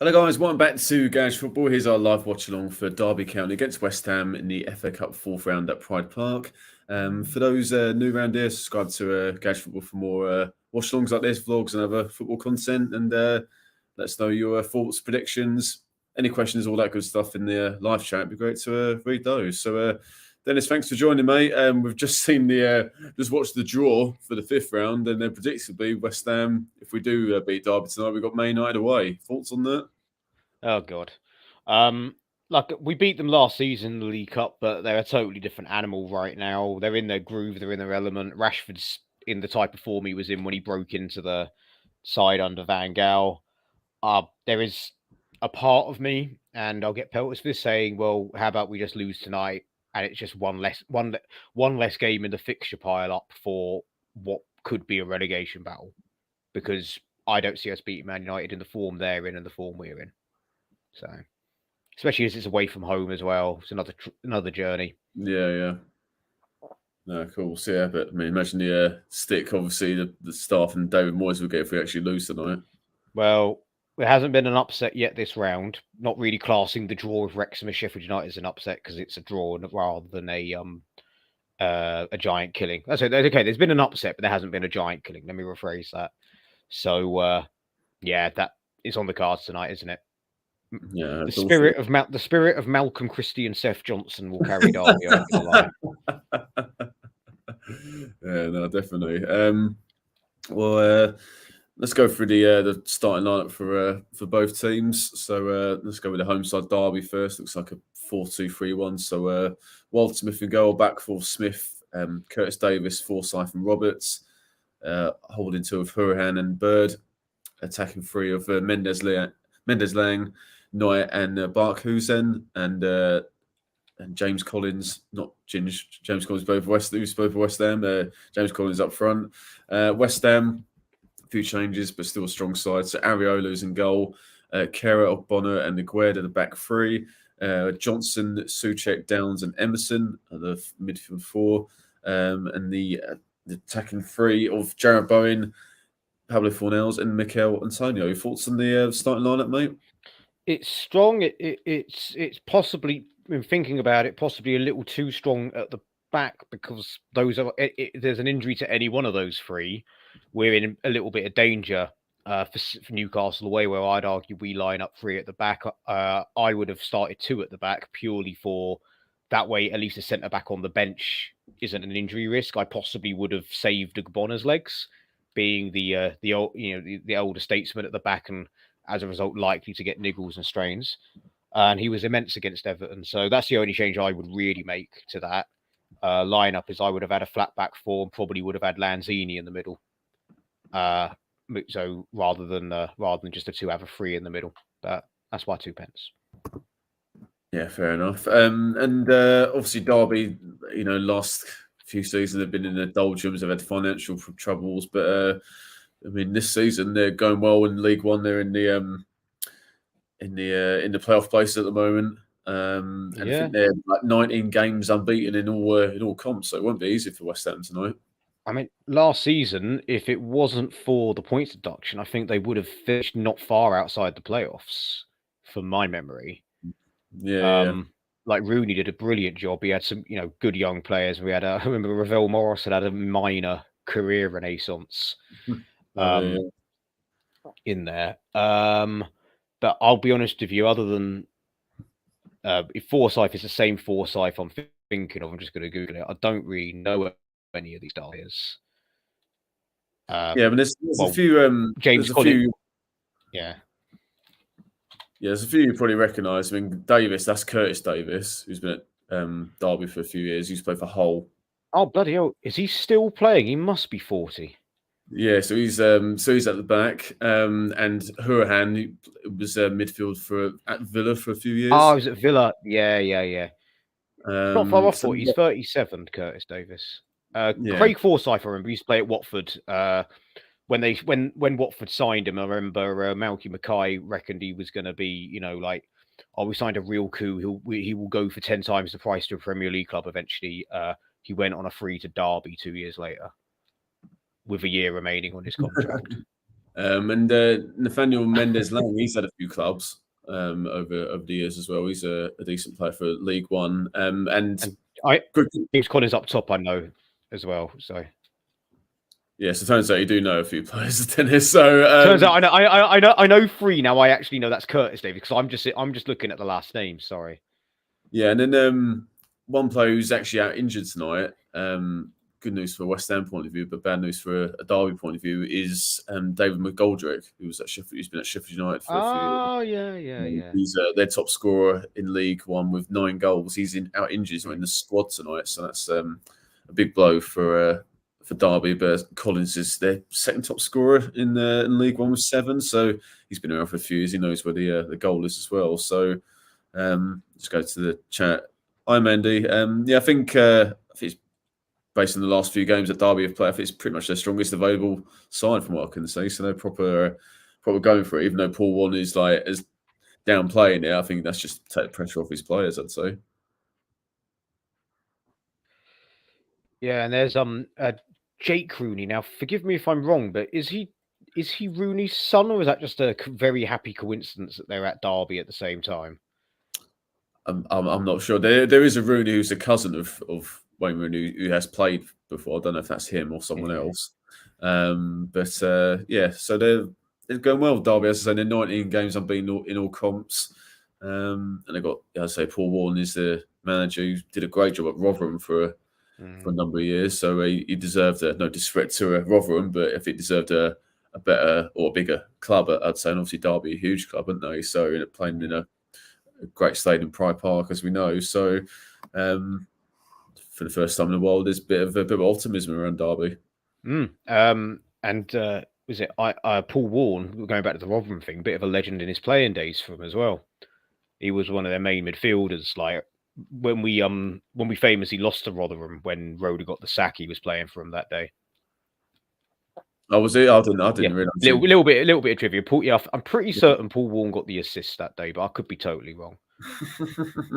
Hello guys, welcome back to Garage Football. Here's our live watch along for Derby County against West Ham in the FA Cup fourth round at Pride Park. For those new around here, subscribe to Garage Football for more watch alongs like this, vlogs and other football content, and let us know your thoughts, predictions, any questions, all that good stuff in the live chat. It'd be great to read those. So Dennis, thanks for joining, mate. We've just seen just watched the draw for the fifth round, and then predictably West Ham, if we do beat Derby tonight, we've got Man United away. Thoughts on that? Oh God, like we beat them last season in the League Cup, but they're a totally different animal right now. They're in their groove, they're in their element. Rashford's in the type of form he was in when he broke into the side under Van Gaal. There is a part of me, and I'll get pelters for this, saying, "Well, how about we just lose tonight?" And it's just one less game in the fixture pile up for what could be a relegation battle, because I don't see us beating Man United in the form they're in and the form we're in. So, especially as it's away from home as well, it's another journey. Yeah. No, cool. So yeah, but I mean, imagine the stick. Obviously, the staff and David Moyes will get if we actually lose tonight. Well, there hasn't been an upset yet this round. Not really classing the draw with Wrexham and Sheffield United as an upset because it's a draw rather than a giant killing. I said okay. There's been an upset, but there hasn't been a giant killing. Let me rephrase that. So yeah, that is on the cards tonight, isn't it? Yeah, the spirit of Malcolm Christie and Seth Johnson will carry Derby over the line. Yeah, no, definitely. Well, let's go through the starting lineup for both teams. So let's go with the home side Derby first. Looks like a 4-2-3-1. So Walter Smith and goal, back for Smith, Curtis Davis, Forsyth and Roberts, holding two of Hurahan and Bird, attacking three of Mendes Lang, Neuer and Barkhuizen, and James Collins, not Ginge, James Collins, both West Ham. James Collins up front. West Ham, a few changes, but still a strong side. So Areola's in goal. Kera, Ogbonna, and Aguerd at the back three. Johnson, Souček, Downs, and Emerson at the midfield four. And the attacking three of Jarrod Bowen, Pablo Fornells, and Mikel Antonio. Your thoughts on the starting lineup, mate? It's strong. It's possibly, in thinking about it, possibly a little too strong at the back because there's an injury to any one of those three, we're in a little bit of danger for Newcastle away, where I'd argue we line up three at the back. I would have started two at the back purely for that way. At least a centre back on the bench isn't an injury risk. I possibly would have saved Ogbonna's legs, being the older statesman at the back, and as a result, likely to get niggles and strains. And he was immense against Everton. So that's the only change I would really make to that lineup, is I would have had a flat back four and probably would have had Lanzini in the middle. So rather than just the two, have a three in the middle. But that's why 2 pence. Yeah, fair enough. And obviously Derby, last few seasons they've been in the doldrums. They've had financial troubles, but I mean, this season they're going well in League One. They're in the playoff place at the moment, and I think they're like 19 games unbeaten in all comps. So it won't be easy for West Ham tonight. I mean, last season, if it wasn't for the points deduction, I think they would have finished not far outside the playoffs, from my memory. Yeah. Like Rooney did a brilliant job. He had some, good young players. We had, I remember Ravel Morris had a minor career renaissance. In there. But I'll be honest with you, other than if Forsyth is the same Forsyth I'm thinking of, I'm just going to Google it. I don't really know any of these players. Yeah, but there's a few. James Collins. Yeah, there's a few you probably recognise. I mean, Davis, that's Curtis Davis, who's been at Derby for a few years. He's played for Hull. Oh, bloody hell. Is he still playing? He must be 40. Yeah, so he's at the back, and Hurahan was midfield at Villa for a few years. Oh, he was at Villa. Yeah. Not far off. He's 37. Curtis Davis. Craig Forsyth, I remember, he used to play at Watford. When Watford signed him, I remember Malky Mackay reckoned he was going to be, we signed a real coup. He will go for 10 times the price to a Premier League club eventually. He went on a free to Derby 2 years later, with a year remaining on his contract. And Nathaniel Mendes-Lang, he's had a few clubs over the years as well. He's a decent player for League One. And James Collins up top, I know as well. So yes, it turns out you do know a few players of tennis. So turns out I know three now. I actually know that's Curtis David because I'm just looking at the last name. Sorry. Yeah, and then one player who's actually out injured tonight. Good news for a West Ham point of view, but bad news for a Derby point of view is David McGoldrick, who was at Sheffield. He's been at Sheffield United for a few years. Oh yeah. He's their top scorer in League One with 9 goals. He's out injured. He's not in the squad tonight, so that's a big blow for Derby. But Collins is their second top scorer in League One with 7. So he's been around for a few years. He knows where the goal is as well. So let's go to the chat. I'm Andy. Yeah, I think it's based on the last few games that Derby have played. I think it's pretty much their strongest available side from what I can see. So they're proper going for it. Even though Paul Warne is like as downplaying it, I think that's just to take the pressure off his players, I'd say. Yeah, and there's Jake Rooney. Now, forgive me if I'm wrong, but is he Rooney's son, or is that just a very happy coincidence that they're at Derby at the same time? I'm not sure. There is a Rooney who's a cousin of Wayne Rooney who has played before. I don't know if that's him or someone else. Yeah, so they're going well. Derby, as I say, they're 19 games unbeaten in all comps. And they've got, as I say, Paul Warne is the manager who did a great job at Rotherham for a number of years. So he deserved no disrespect to Rotherham, but if he deserved a better or a bigger club, I'd say. And obviously Derby, a huge club, aren't they? So playing in a great stadium, Pride Park, as we know. So for the first time in a while, there's a bit of optimism around Derby. Was it Paul Warne, going back to the Rotherham thing, bit of a legend in his playing days for him as well. He was one of their main midfielders. Like when we famously lost to Rotherham when Roda got the sack, he was playing for him that day. Oh, was he? I didn't realize. Little bit of trivia. I'm pretty certain Paul Warne got the assist that day, but I could be totally wrong.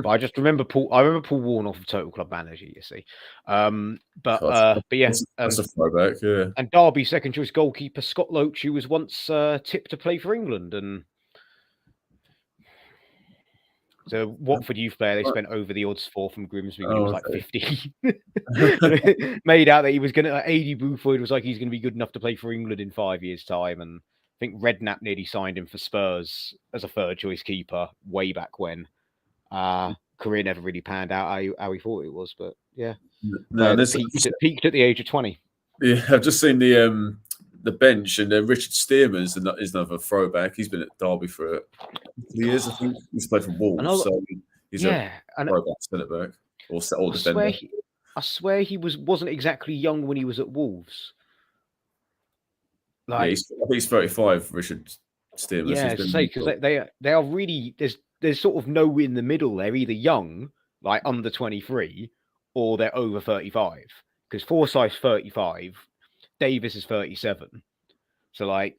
But I just remember Paul Warne off of Total Club Manager, you see. But yeah, that's a throwback. Yeah. And Derby's second choice goalkeeper Scott Loach, who was once tipped to play for England, and so Watford youth player they spent over the odds for from Grimsby when he was like 50. Made out that he was going to. A.D. Buford was like he's going to be good enough to play for England in 5 years' time, and I think Redknapp nearly signed him for Spurs as a third choice keeper way back when. Career never really panned out how he thought it was, but yeah, peaked at the age of 20. Yeah, I've just seen the bench, and Richard Stearman is another throwback. He's been at Derby for a couple of years, I think. He's played for Wolves, so he's a throwback centre back or defender. I swear he wasn't exactly young when he was at Wolves. Like, I think he's 35, Richard Stearman. Yeah, because they are really there's sort of no in the middle. They're either young, like under 23, or they're over 35. Because Forsyth's 35, Davis is 37. So like,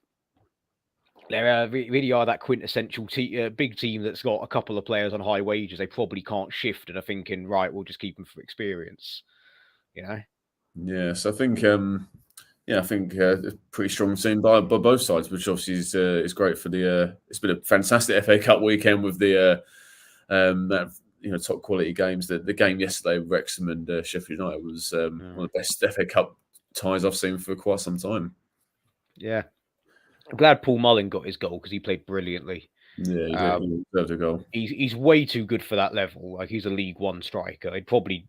they really are that quintessential big team that's got a couple of players on high wages. They probably can't shift and are thinking, right, we'll just keep them for experience. You know? Yeah. So I think, a pretty strong team by both sides, which obviously is great for the. It's been a fantastic FA Cup weekend with the top quality games. The game yesterday, Wrexham and Sheffield United, was one of the best FA Cup ties I've seen for quite some time. Yeah, I'm glad Paul Mullin got his goal because he played brilliantly. Yeah, he deserved a goal. He's way too good for that level. Like he's a League One striker. He'd probably.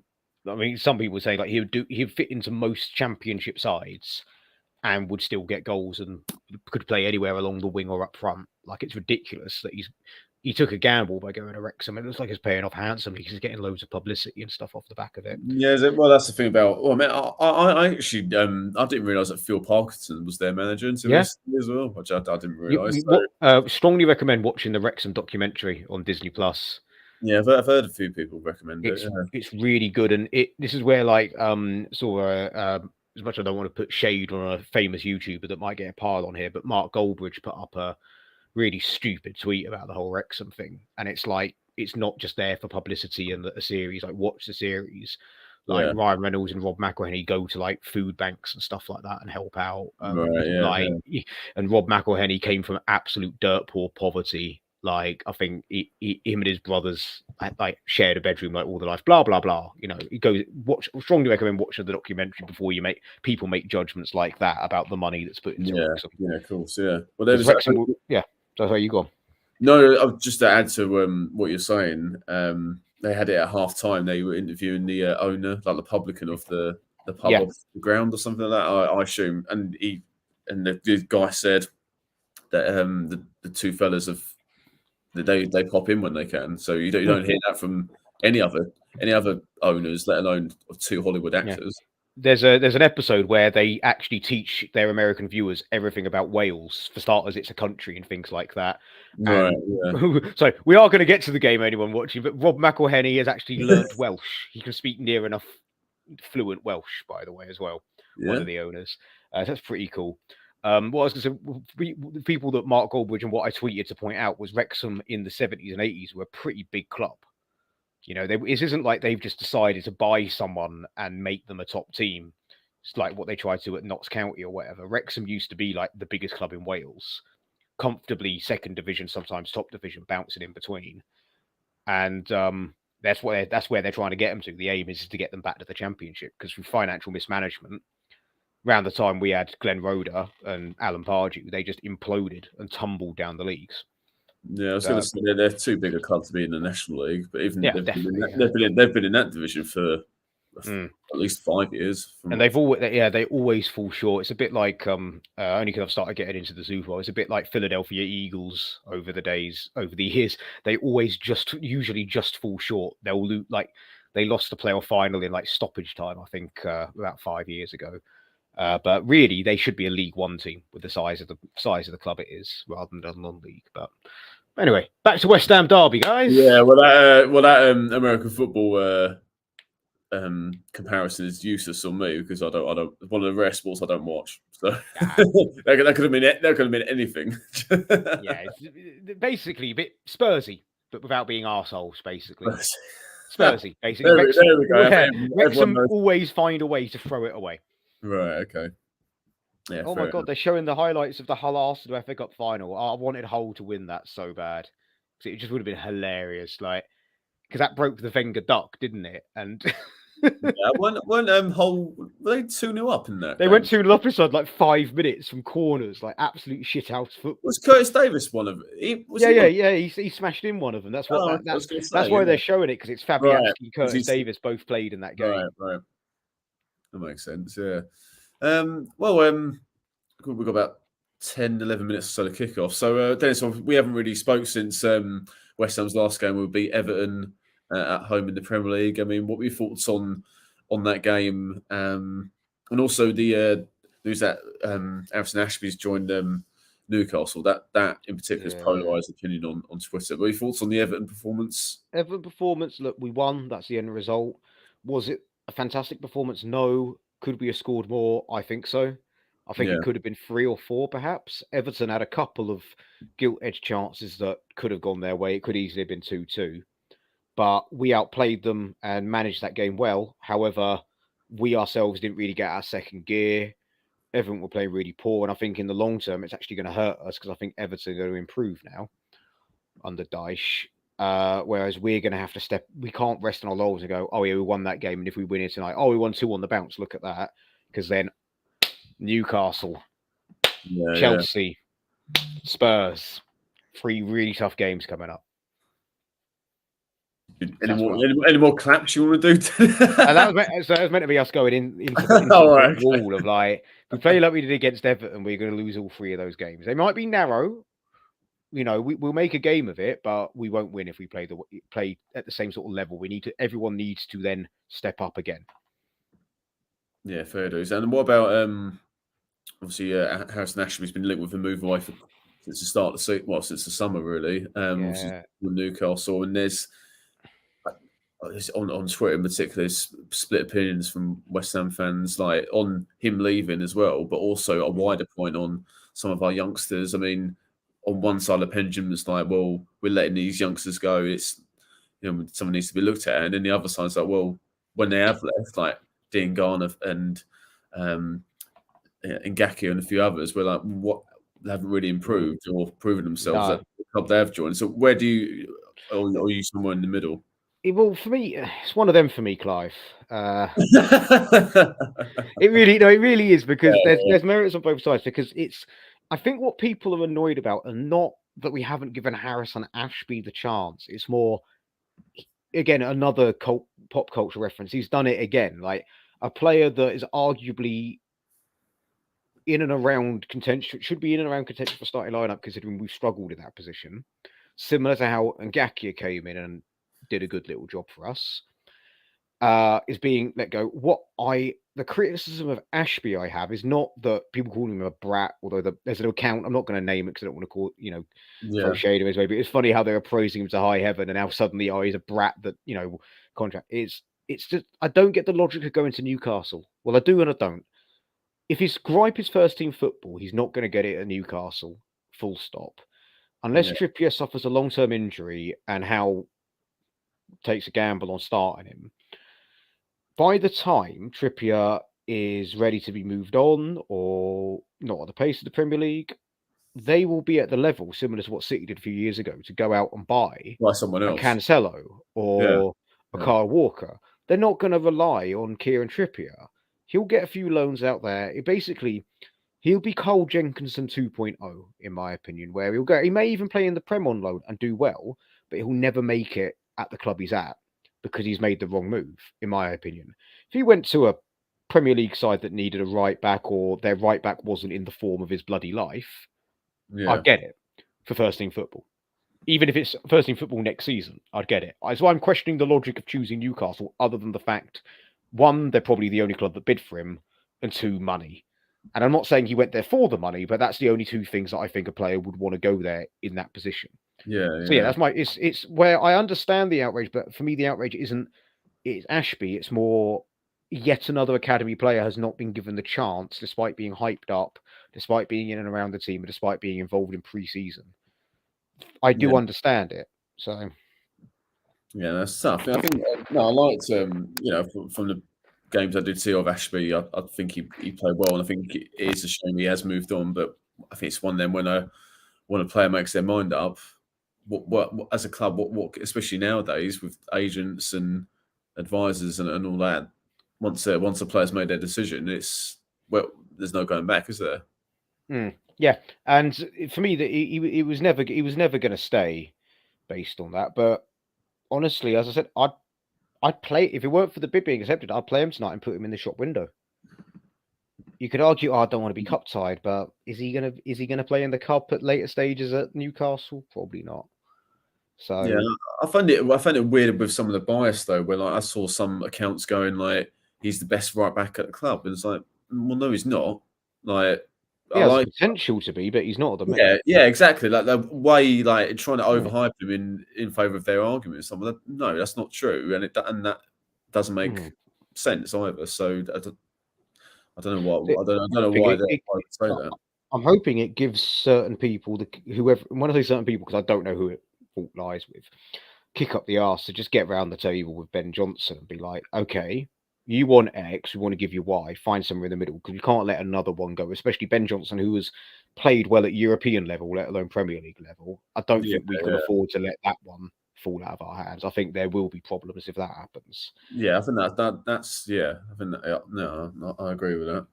I mean, some people say like he'd fit into most Championship sides and would still get goals and could play anywhere along the wing or up front. Like it's ridiculous that he took a gamble by going to Wrexham. It looks like it's paying off handsomely because he's getting loads of publicity and stuff off the back of it. Yeah, well, that's the thing about. Well, I mean, I actually I didn't realise that Phil Parkinson was their manager until yesterday as well, which I didn't realise. Strongly recommend watching the Wrexham documentary on Disney Plus. Yeah, I've heard a few people recommend it. It's really good, and this is where like as much as I don't want to put shade on a famous YouTuber that might get a pile on here, but Mark Goldbridge put up a really stupid tweet about the whole Wrexham thing, and it's like it's not just there for publicity and a series. Like watch the series. Like Yeah. Ryan Reynolds and Rob McElhenney go to like food banks and stuff like that and help out. Right. Yeah. And Rob McElhenney came from absolute dirt poor poverty. Like I think him and his brothers like shared a bedroom like all their life. Blah blah blah. You know, it goes. Strongly recommend watching the documentary before you make judgments like that about the money that's put into Wrexham. Yeah. Of course. Yeah. Well, there was Wrexham, yeah. So how you go on? No, just to add to what you're saying. They had it at half time. They were interviewing the owner, like the publican of the pub off the ground or something like that. I assume, and the guy said that the two fellas have they pop in when they can. So you don't hear that from any other owners, let alone two Hollywood actors. There's an episode where they actually teach their American viewers everything about Wales. For starters, it's a country and things like that. Right. So we are going to get to the game, anyone watching, but Rob McElhenney has actually learned Welsh. He can speak near enough fluent Welsh, by the way, as well. Yeah. One of the owners. That's pretty cool. What I was going to say, the people that Mark Goldbridge and what I tweeted to point out was Wrexham in the 70s and 80s were a pretty big club. You know, this isn't like they've just decided to buy someone and make them a top team. It's like what they tried to at Notts County or whatever. Wrexham used to be like the biggest club in Wales, comfortably second division, sometimes top division, bouncing in between. And that's where they're trying to get them to. The aim is to get them back to the Championship because through financial mismanagement, around the time we had Glenn Roeder and Alan Pardew, they just imploded and tumbled down the leagues. Yeah, I was going to say they're too big a club to be in the National League, but even they've been in that division for at least 5 years. And they always fall short. It's a bit like only because I've started getting into the Super Bowl. It's a bit like Philadelphia Eagles over the years. They always usually just fall short. They'll lose, like they lost the playoff final in like stoppage time, I think, about 5 years ago. But really, they should be a League One team with the size of the club it is, rather than a non-league. But anyway, back to West Ham Derby, guys. Yeah, that American football comparison is useless on me because I don't. One of the rare sports I don't watch. So that could have been anything. Yeah, it's basically a bit Spursy, but without being arseholes, basically. Spursy, basically. There we go. Wrexham always find a way to throw it away. Right. Okay. Yeah, oh my God, they're showing the highlights of the Hull Arsenal FA Cup final. I wanted Hull to win that so bad because it just would have been hilarious, like because that broke the Wenger duck, didn't it? And Hull were they 2-0 up in that? They went 2-0 up inside like 5 minutes from corners, like absolute shit house football. Was Curtis Davis one of? He smashed in one of them. That's what. That's why they're showing it because it's Fabianski and Curtis Davis both played in that game. Right. That makes sense. Yeah. We've got about 10, 11 minutes or so to kick off. So, Dennis, we haven't really spoke since West Ham's last game would be Everton at home in the Premier League. I mean, what were your thoughts on that game? And also the news that Alison Ashby's joined Newcastle. That in particular has polarised opinion on Twitter. What were your thoughts on the Everton performance? Look, we won. That's the end result. Was it a fantastic performance? No. Could we have scored more? I think so. I think it could have been 3 or 4, perhaps. Everton had a couple of gilt-edged chances that could have gone their way. It could easily have been 2-2. But we outplayed them and managed that game well. However, we ourselves didn't really get our second gear. Everton were playing really poor. And I think in the long term, it's actually going to hurt us because I think Everton are going to improve now under Dyche. Whereas we're going to have to we can't rest on our laurels and go, oh yeah, we won that game. And if we win it tonight, we won 2 on the bounce. Look at that. Because then Newcastle, Chelsea, Spurs, 3 really tough games coming up. Any more claps you want to do? And that was meant to be us going into the wall of like, if we play like we did against Everton, we're going to lose all 3 of those games. They might be narrow. You know, we'll make a game of it, but we won't win if we play at the same sort of level. Everyone needs to then step up again. Yeah, fair dues. And what about obviously Harrison Ashby's been linked with a move away since the start of the season, since the summer really. With Newcastle, and there's on Twitter in particular, there's split opinions from West Ham fans, like on him leaving as well, but also a wider point on some of our youngsters. I mean, on one side of the pendulum, it's like, well, we're letting these youngsters go. It's someone needs to be looked at, and then the other side's like, well, when they have left, like Dean Garner and Ngaki and a few others, were like what they haven't really improved or proven themselves at the club they have joined. So where do you, or are you somewhere in the middle? Well, for me, it's one of them for me, Clive. It really is, because there's merits on both sides. Because I think what people are annoyed about are not that we haven't given Harrison Ashby the chance. It's more, again, another pop culture reference. He's done it again, like a player that is arguably in and around contention, should be in and around contention for starting lineup, considering we've struggled in that position. Similar to how Ngakia came in and did a good little job for us, is being let go. The criticism of Ashby I have is not that people call him a brat, although there's an account, I'm not going to name it because I don't want to call, throw shade in his way, but it's funny how they're praising him to high heaven and now suddenly, he's a brat that, contract. It's just, I don't get the logic of going to Newcastle. Well, I do and I don't. If his gripe is first team football, he's not going to get it at Newcastle, full stop. Unless Trippier suffers a long-term injury and Howe takes a gamble on starting him. By the time Trippier is ready to be moved on or not at the pace of the Premier League, they will be at the level similar to what City did a few years ago to go out and buy someone else, a Cancelo or a Kyle Walker. They're not going to rely on Kieran Trippier. He'll get a few loans out there. He'll be Cole Jenkinson 2.0, in my opinion, where he may even play in the Prem on loan and do well, but he'll never make it at the club he's at because he's made the wrong move, in my opinion. If he went to a Premier League side that needed a right back, or their right back wasn't in the form of his bloody life, I'd get it for first team football. Even if it's first team football next season, I'd get it. So I'm questioning the logic of choosing Newcastle, other than the fact, one, they're probably the only club that bid for him, and two, money. And I'm not saying he went there for the money, but that's the only two things that I think a player would want to go there in that position. So that's it's where I understand the outrage, but for me the outrage it's Ashby. It's more yet another academy player has not been given the chance, despite being hyped up, despite being in and around the team, and despite being involved in pre-season. I do understand it. So that's tough. I think I liked from the games I did see of Ashby, I think he played well, and I think it is a shame he has moved on. But I think it's one of them when a player makes their mind up, what as a club, what especially nowadays with agents and advisors and all that, once a player's made their decision, there's no going back, is there? Yeah, and for me, that he was never going to stay based on that. But honestly, as I said, I'd play, if it weren't for the bid being accepted, I'd play him tonight and put him in the shop window. You could argue, I don't want to be cup tied, but is he gonna play in the cup at later stages at Newcastle? Probably not. So I find it weird with some of the bias though, where I saw some accounts going like he's the best right back at the club, and it's like, well, no, he's not. Like, he has potential to be, but he's not at the minute. Yeah, exactly. Like the way trying to overhype him in favour of their arguments. No, that's not true, and that doesn't make sense either. So I don't know why. I don't know why they say that. I'm hoping it gives certain people, when I say certain people, because I don't know who it fault lies with, kick up the arse to just get round the table with Ben Johnson and be like, okay, you want X, we want to give you Y, find somewhere in the middle, because we can't let another one go, especially Ben Johnson, who has played well at European level, let alone Premier League level. I don't think we can afford to let that one fall out of our hands. I think there will be problems if that happens. Yeah, I think that's I think no, I agree with that.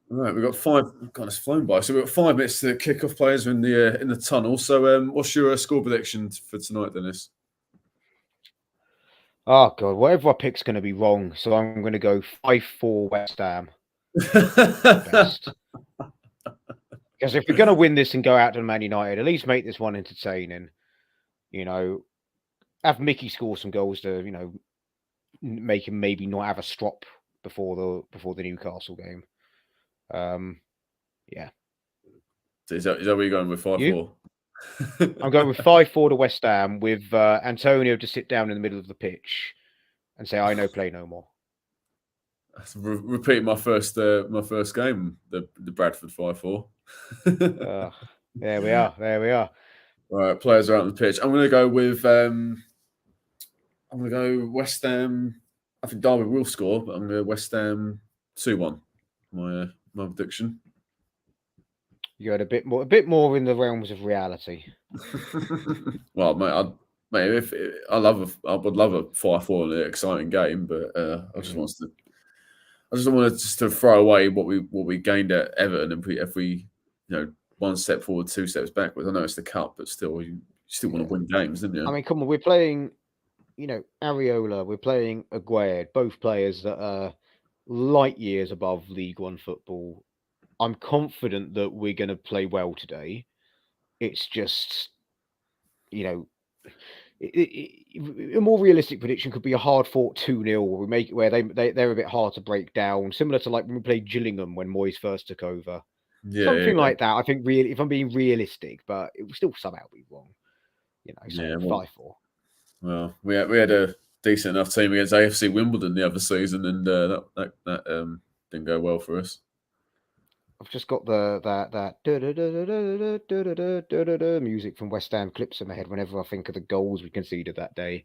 Right, we've got 5. God, it's flown by. So we've got 5 minutes to kick off. Players in the tunnel. So, what's your score prediction for tonight, Dennis? Oh God, whatever I pick's going to be wrong. So I'm going to go 5-4 West Ham. Best. Because if we're going to win this and go out to Man United, at least make this one entertaining. Have Mickey score some goals to make him maybe not have a strop before the Newcastle game. Yeah. So is that where you're going with 5-4? I'm going with 5-4 to West Ham, with Antonio to sit down in the middle of the pitch and say, "I know, play no more." Repeat my first game, the Bradford 5-4. There we are. All right, players are out on the pitch. I'm going to go with West Ham I think Derby will score, but I'm going to West Ham 2-1. My prediction. You had a bit more in the realms of reality. Well, mate, if I would love a 5-4 in an exciting game, but I just wanted to throw away what we gained at Everton, and if we one step forward, 2 steps backwards. I know it's the cup, but still, you still want to win games, didn't you? I mean, come on, we're playing, Areola, we're playing Aguerd, both players that are light years above League One football. I'm confident that we're going to play well today. It's just, a more realistic prediction could be a hard-fought 2-0, where we make it where they're a bit hard to break down, similar to like when we played Gillingham when Moyes first took over. Something like that. I think really, if I'm being realistic, but it will still somehow be wrong. 5-4. Well, we had a decent enough team against AFC Wimbledon the other season, and that didn't go well for us. I've just got that music from West Ham clips in my head whenever I think of the goals we conceded that day.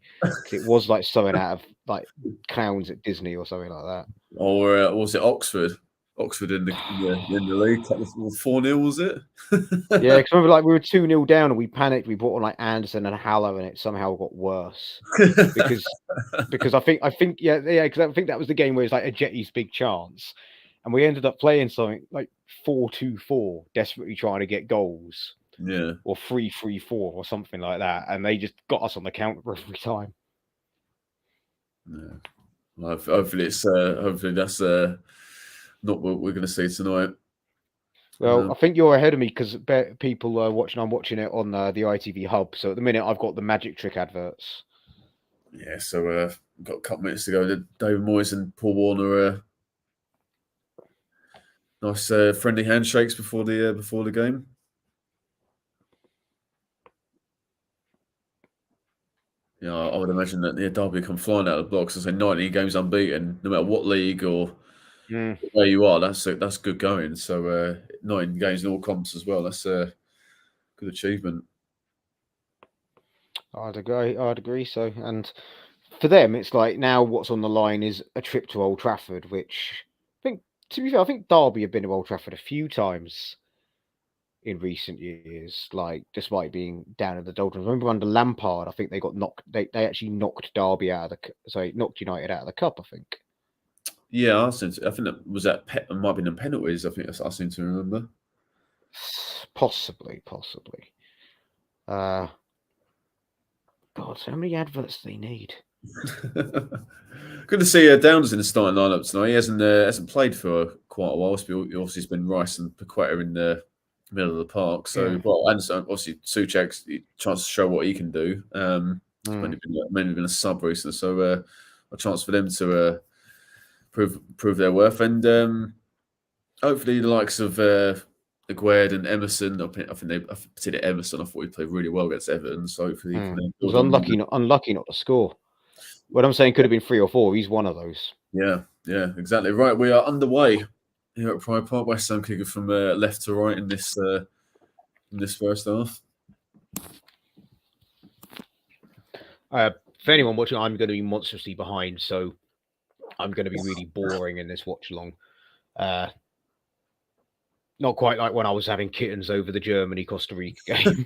It was like something out of like Clowns at Disney or something like that. Or was it Oxford? Oxford in the league, 4-0, was it? Yeah, because remember, like we were 2-0 down and we panicked. We brought on like Anderson and Hallow, and it somehow got worse because I think because I think that was the game where it's like a Jetty's big chance, and we ended up playing something like 4-2-4, desperately trying to get goals. Yeah, or 3-3-4 or something like that, and they just got us on the counter every time. Yeah. Well, hopefully that's not what we're going to see tonight. Well, I think you're ahead of me because people are watching. I'm watching it on the ITV hub. So at the minute, I've got the magic trick adverts. Yeah, so we've got a couple minutes to go. David Moyes and Paul Warner, nice friendly handshakes before the game. Yeah, I would imagine that Derby come flying out of the blocks and say 19 games unbeaten, no matter what league or where you are. That's good going. So 19 games in all comps as well. That's a good achievement. I'd agree. So, and for them, it's like now what's on the line is a trip to Old Trafford, which I think, to be fair, I think Derby have been to Old Trafford a few times in recent years, like despite being down in the doldrums. Remember under Lampard, I think they got knocked. They actually knocked Derby out of knocked United out of the cup. I think. Yeah, I think that was that. It might have been in penalties. I think I seem to remember. Possibly. God, so many adverts they need. Good to see Downs in the starting lineup tonight. He hasn't played for quite a while. Obviously, it's been Rice and Paqueta in the middle of the park. So, and obviously Souček's chance to show what he can do. Mainly been a sub recently, so a chance for them to prove their worth, and hopefully the likes of Aguerd and Emerson. I think particularly Emerson. I thought he played really well against Everton. So hopefully he was unlucky not to score. What I'm saying could have been 3 or 4. He's one of those. Yeah, exactly. Right, we are underway here at Pride Park. West Ham kicking from left to right in this first half. For anyone watching, I'm going to be monstrously behind, so I'm going to be really boring in this watch along. Not quite like when I was having kittens over the Germany-Costa Rica game.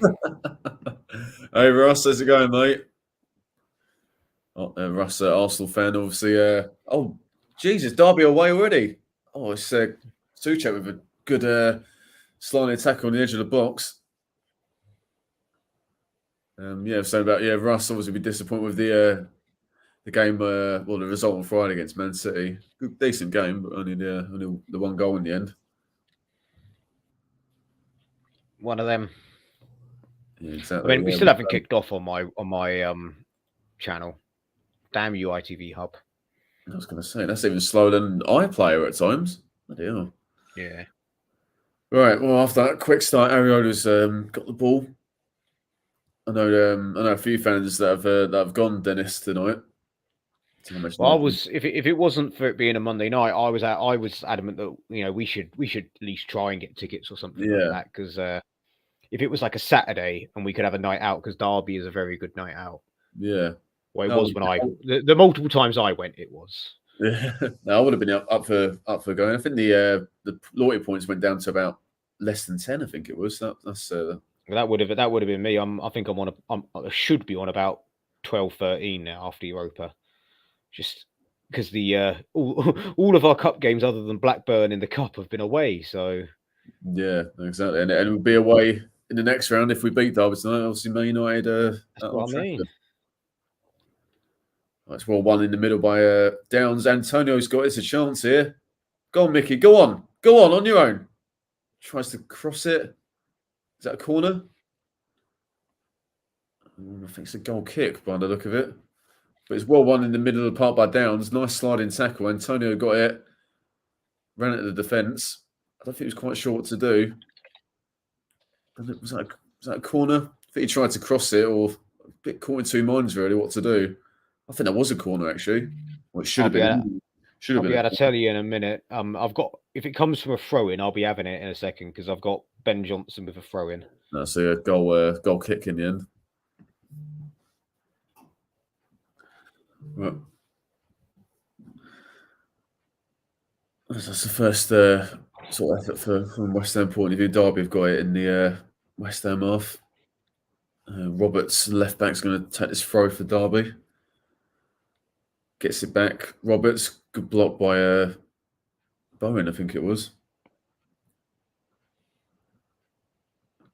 Hey, Russ, how's it going, mate? Oh, Russ, Arsenal fan, obviously. Oh, Jesus, Derby away already. Oh, it's Souček with a good sliding attack on the edge of the box. Saying about Russ obviously be disappointed with the game, the result on Friday against Man City. Good, decent game, but only the one goal in the end. One of them. Yeah, exactly. I mean, we still haven't kicked off on my channel. Damn you, ITV Hub. I was going to say that's even slower than iPlayer at times. Bloody hell. Yeah. Right. Well, after that quick start, Areola's got the ball. I know a few fans that have gone, Dennis, tonight. Well, I was if it wasn't for it being a Monday night, I was adamant that we should at least try and get tickets or something like that, because if it was like a Saturday and we could have a night out, because Derby is a very good night out. Yeah. Well, it was when the multiple times I went, it was. Yeah, no, I would have been up for going. I think the loyalty points went down to about less than 10. I think it was. That's That would have been me. I think I should be on about 12, 13 now after Europa, just because the all of our cup games other than Blackburn in the cup have been away. So yeah, exactly, and it would be away in the next round if we beat Derby tonight. Obviously, Man United that's at what Old I mean. Trafford. That's well one in the middle by Downs. Antonio's got it's a chance here. Go on, Mickey. Go on your own. Tries to cross it. Is that a corner? I think it's a goal kick by the look of it. But it's well one in the middle of the park by Downs. Nice sliding tackle. Antonio got it. Ran it to the defence. I don't think he was quite sure what to do. Was that a corner? I think he tried to cross it, or a bit caught in two minds really what to do. I think that was a corner actually. Well, it should have been. I'll be able to tell you in a minute. I've got if it comes from a throw in, I'll be having it in a second because I've got Ben Johnson with a throw in. That's a goal kick in the end. Right. That's the first sort of effort from West Ham point of view. Derby have got it in the West Ham half. Roberts, left back's going to take this throw for Derby. Gets it back. Roberts, good block by Bowen, I think it was.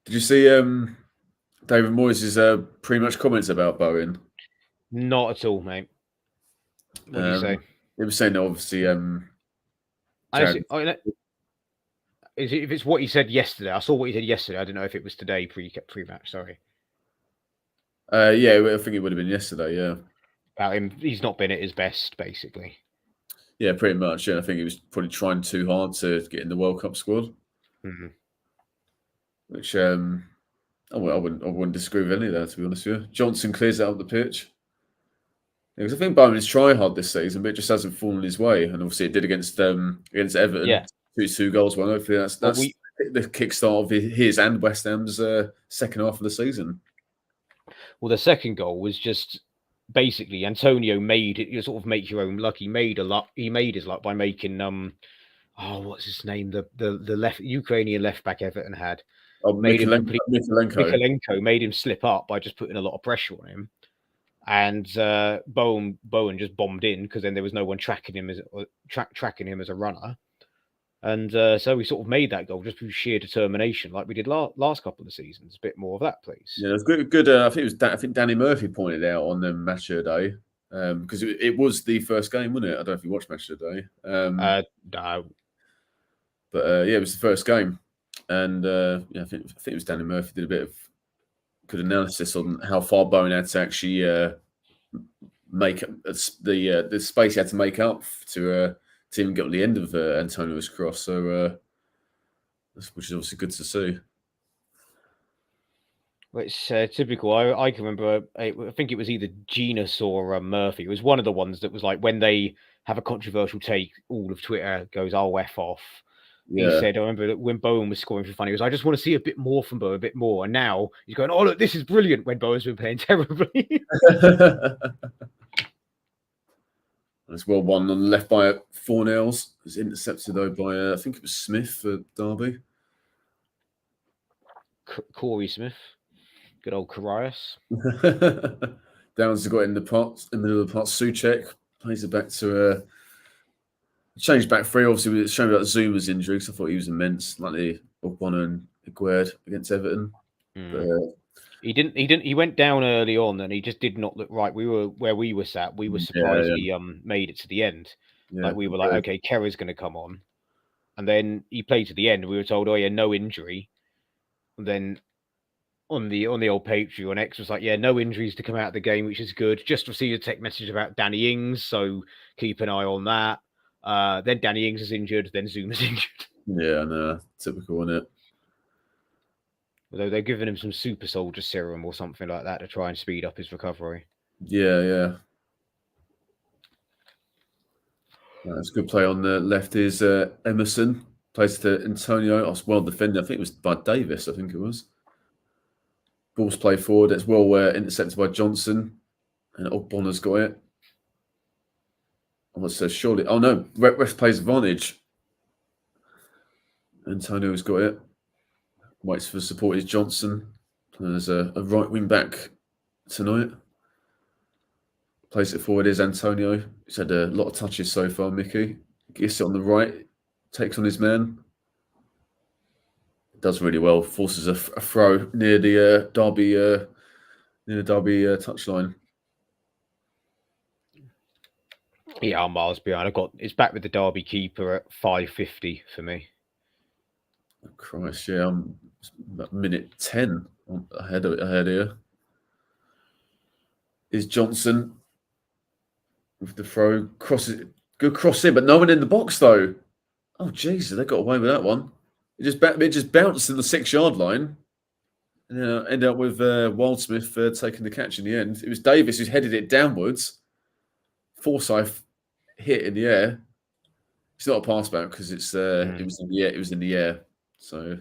Did you see David Moyes' pre-match comments about Bowen? Not at all, mate. What did you say? He was saying that obviously. If it's what he said yesterday, I saw what he said yesterday. I didn't know if it was today pre-match. Sorry. Yeah, I think it would have been yesterday. Yeah. About him, he's not been at his best, basically. Yeah, pretty much. Yeah, I think he was probably trying too hard to get in the World Cup squad. Mm-hmm. Which I wouldn't disagree with any of that, to be honest with you. Johnson clears out of the pitch. Yeah, because I think Bowen is trying hard this season, but it just hasn't fallen his way. And obviously, it did against Everton. Yeah, 2 goals. Well, hopefully that's the kickstart of his and West Ham's second half of the season. Well, the second goal was just basically Antonio made it. You sort of make your own luck. He made his luck by making what's his name? The left Ukrainian left back Everton had. Mikolenko made him slip up by just putting a lot of pressure on him. And Bowen just bombed in because then there was no one tracking him as a runner, and so we sort of made that goal just through sheer determination, like we did last couple of seasons. A bit more of that, please. Yeah, it was good. I think Danny Murphy pointed out on the match of the day because it was the first game, wasn't it? I don't know if you watched match of the day. No, but yeah, it was the first game, and I think it was Danny Murphy did a bit of good analysis on how far Bowen had to actually make the space he had to make up to even get on the end of Antonio's cross. So, which is obviously good to see. It's typical. I can remember. I think it was either Genus or Murphy. It was one of the ones that was like when they have a controversial take, all of Twitter goes, "Oh, F off." Yeah. He said, I remember that when Bowen was scoring for fun, he was, I just want to see a bit more from Bowen, a bit more. And now he's going, oh, look, this is brilliant when Bowen's been playing terribly. That's well one on the left by Fornells. It was intercepted though by, I think it was Smith for Derby. Corey Smith. Good old Karius. Downs got in the middle of the pot. Souček plays it back to changed back three. Obviously, it showed about Zuma's injury because I thought he was immense, like the Ogbonna and Aguerd against Everton. But, he didn't. He went down early on, and he just did not look right. We were where we were sat. We were surprised he made it to the end. Yeah, like we were like, okay, Kerr's going to come on, and then he played to the end. We were told, oh yeah, no injury. And then on the old Patreon, X was like, yeah, no injuries to come out of the game, which is good. Just received a text message about Danny Ings, so keep an eye on that. Then Danny Ings is injured, then Zuma's injured. Yeah, no, typical, isn't it? Although they're giving him some super soldier serum or something like that to try and speed up his recovery. Yeah. That's a good play on the left is Emerson. Plays to Antonio. Oh, well defended. I think it was by Davis, Ball's played forward. It's well intercepted by Johnson. And Bonner's got it. Oh, it says surely. Oh no, West plays advantage. Antonio's got it. Waits for support is Johnson. And there's a right wing back tonight. Place it forward is Antonio. He's had a lot of touches so far, Mickey. Gets it on the right, takes on his man. Does really well. Forces a throw near the Derby touchline. Yeah, I'm miles behind. It's back with the Derby keeper at 5:50 for me. Oh, Christ, yeah, I'm about minute 10 ahead here. Is Johnson with the throw, crosses, good cross in, but no one in the box though. Oh Jesus, they got away with that one. It just bounced in the 6-yard line, and ended up with Wildsmith taking the catch in the end. It was Davis who headed it downwards. Forsyth hit in the air. It's not a pass back because it was in the air. It was in the air, so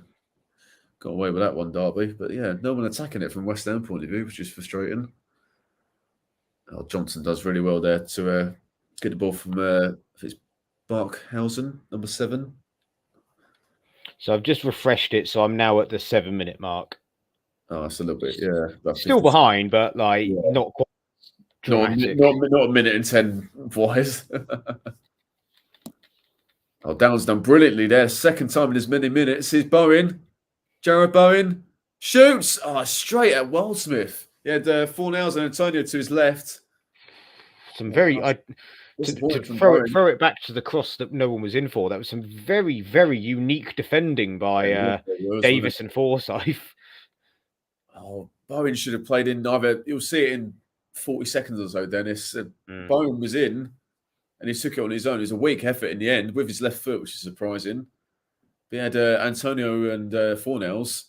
got away with that one, Derby. But yeah, no one attacking it from West Ham point of view, which is frustrating. Oh, Johnson does really well there to get the ball from it's Barkhausen, number 7. So I've just refreshed it, so I'm now at the 7-minute mark. Oh, that's a little bit, yeah. Still behind, but not quite dramatic. Not a minute and 10 wise. Oh, Downs done brilliantly there. Second time in as many minutes. Is Bowen. Jared Bowen shoots. Oh, straight at Wildsmith. He had Fornals and Antonio to his left. Some very to throw it back to the cross that no one was in for. That was some very, very unique defending by Davis and Forsyth. Oh, Bowen should have played in either. You'll see it in 40 seconds or so, Dennis. Bowen was in, and he took it on his own. It was a weak effort in the end with his left foot, which is surprising. He had Antonio and Fornals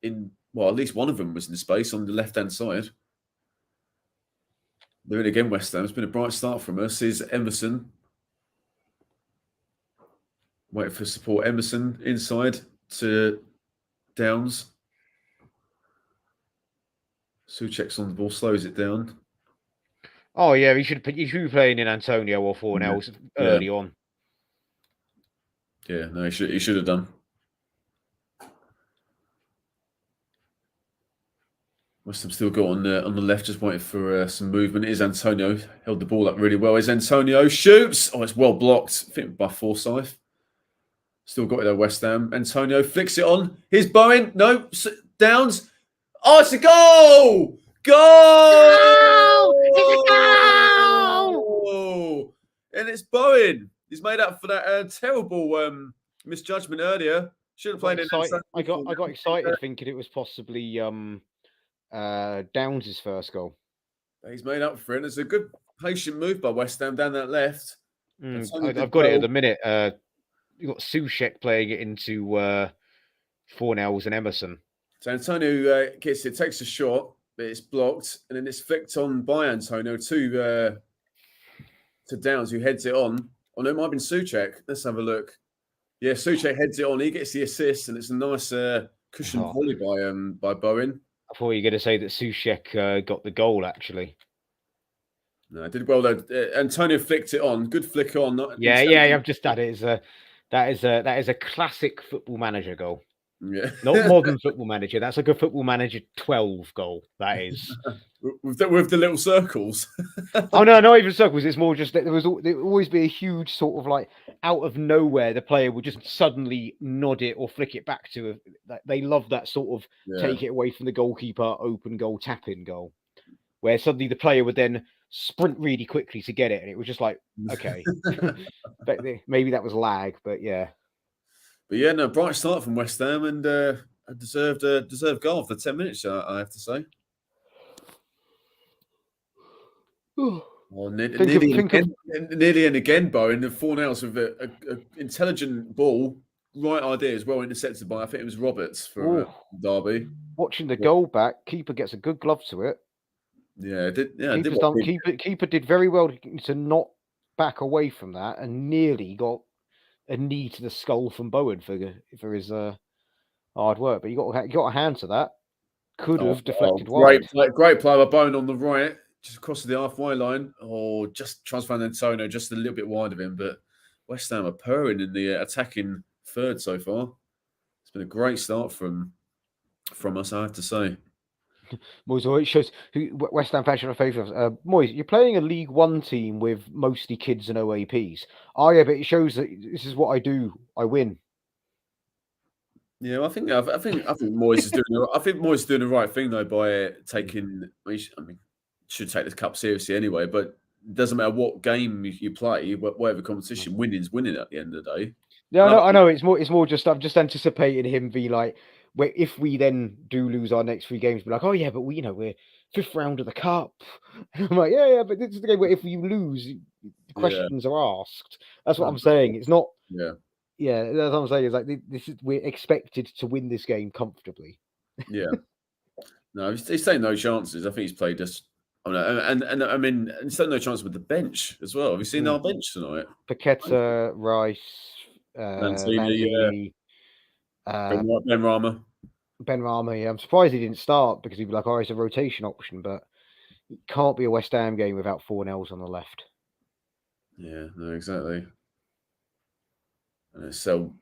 in. Well, at least one of them was in the space on the left-hand side. They're in again, West Ham. It's been a bright start from us. Is Emerson. Waiting for support. Emerson inside to Downs. Souček's on the ball, slows it down. Oh, yeah, he should be playing in Antonio or Fornals early on. Yeah, no, he should have done. West Ham still got on the left, just waiting for some movement. It is Antonio. Held the ball up really well. Is Antonio. Shoots. Oh, it's well blocked. I think by Forsyth. Still got it there, West Ham. Antonio flicks it on. Here's Bowen. No. Downs. Oh, it's a goal! Goal! It's a goal! And it's Bowen. He's made up for that terrible misjudgment earlier. Should have played it. I got excited thinking it was possibly Downs' first goal. He's made up for it. It's a good patient move by West Ham down that left. I've got it at the minute. You've got Souček playing it into Fornals and Emerson. So Antonio gets it, takes a shot, but it's blocked, and then it's flicked on by Antonio to Downs, who heads it on. Oh no, it might have been Souček. Let's have a look. Yeah, Souček heads it on. He gets the assist, and it's a nice cushioned volley by Bowen. I thought you were going to say that Souček got the goal, actually. No, did well though. Antonio flicked it on. Good flick on. I've just done it. That is a classic Football Manager goal. Yeah, not modern Football Manager. That's like a Football Manager 12 goal. That is with the little circles. Oh no, not even circles. It's more just that there would always be a huge sort of like out of nowhere. The player would just suddenly nod it or flick it back to. They love that sort of take it away from the goalkeeper, open goal, tap in goal, where suddenly the player would then sprint really quickly to get it, and it was just like okay, but maybe that was lag, but yeah. But yeah, no, bright start from West Ham, and a deserved goal after 10 minutes, I have to say. Nearly and again, Bowen, the Fornals with an intelligent ball, right idea as well, intercepted by, I think it was Roberts for Derby. Watching the goal back, keeper gets a good glove to it. Yeah, keeper did very well to not back away from that, and nearly got a knee to the skull from Bowen for his hard work, but you got a hand to that. Could have deflected wide. Great play by Bowen on the right. just across the halfway line, or just tries to find Antonio just a little bit wide of him. But West Ham are purring in the attacking third so far. It's been a great start from us, I have to say. Moyes, it shows who West Ham fans are favourite of. Moyes, you're playing a League One team with mostly kids and OAPs. Oh yeah, but it shows that this is what I do. I win. Yeah, I think Moyes is doing. I think Moyes is doing the right thing though by taking. I mean, should take this cup seriously anyway. But it doesn't matter what game you play, whatever competition, winning's winning at the end of the day. Yeah, I know. It's more just I'm just anticipating him be like, if we then do lose our next 3 games, be like, oh yeah, but we're 5th round of the cup. And I'm like, yeah, but this is the game where if we lose, questions are asked. That's what I'm saying. It's not. Yeah, that's what I'm saying. Is like we're expected to win this game comfortably. Yeah. No, he's taking no chances. I think he's played just. And I mean, he's taking no chance with the bench as well. Have you seen our bench tonight? Paqueta, Rice, Lanzini, Benrahma. Benrahma. Yeah, I'm surprised he didn't start because he'd be like, oh, it's a rotation option, but it can't be a West Ham game without 4 Nels on the left. Yeah, no, exactly. And it's so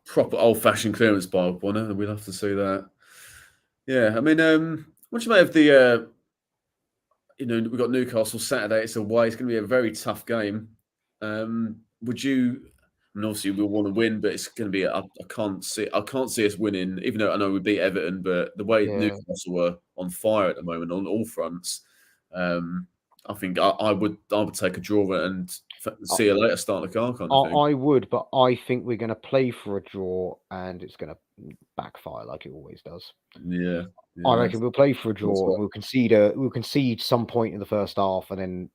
proper old-fashioned clearance by Bonner. We'll have to see that. Yeah, I mean, what do you make of the? We've got Newcastle Saturday. It's away. It's going to be a very tough game. Would you? I mean, obviously we'll want to win, but it's going to be. I can't see us winning, even though I know we beat Everton. But the way Newcastle were on fire at the moment on all fronts, I think I would take a draw and see you later. Start the car kind of thing. I would, but I think we're going to play for a draw, and it's going to backfire like it always does. Yeah. I reckon we'll play for a draw. And we'll concede some point in the first half, and then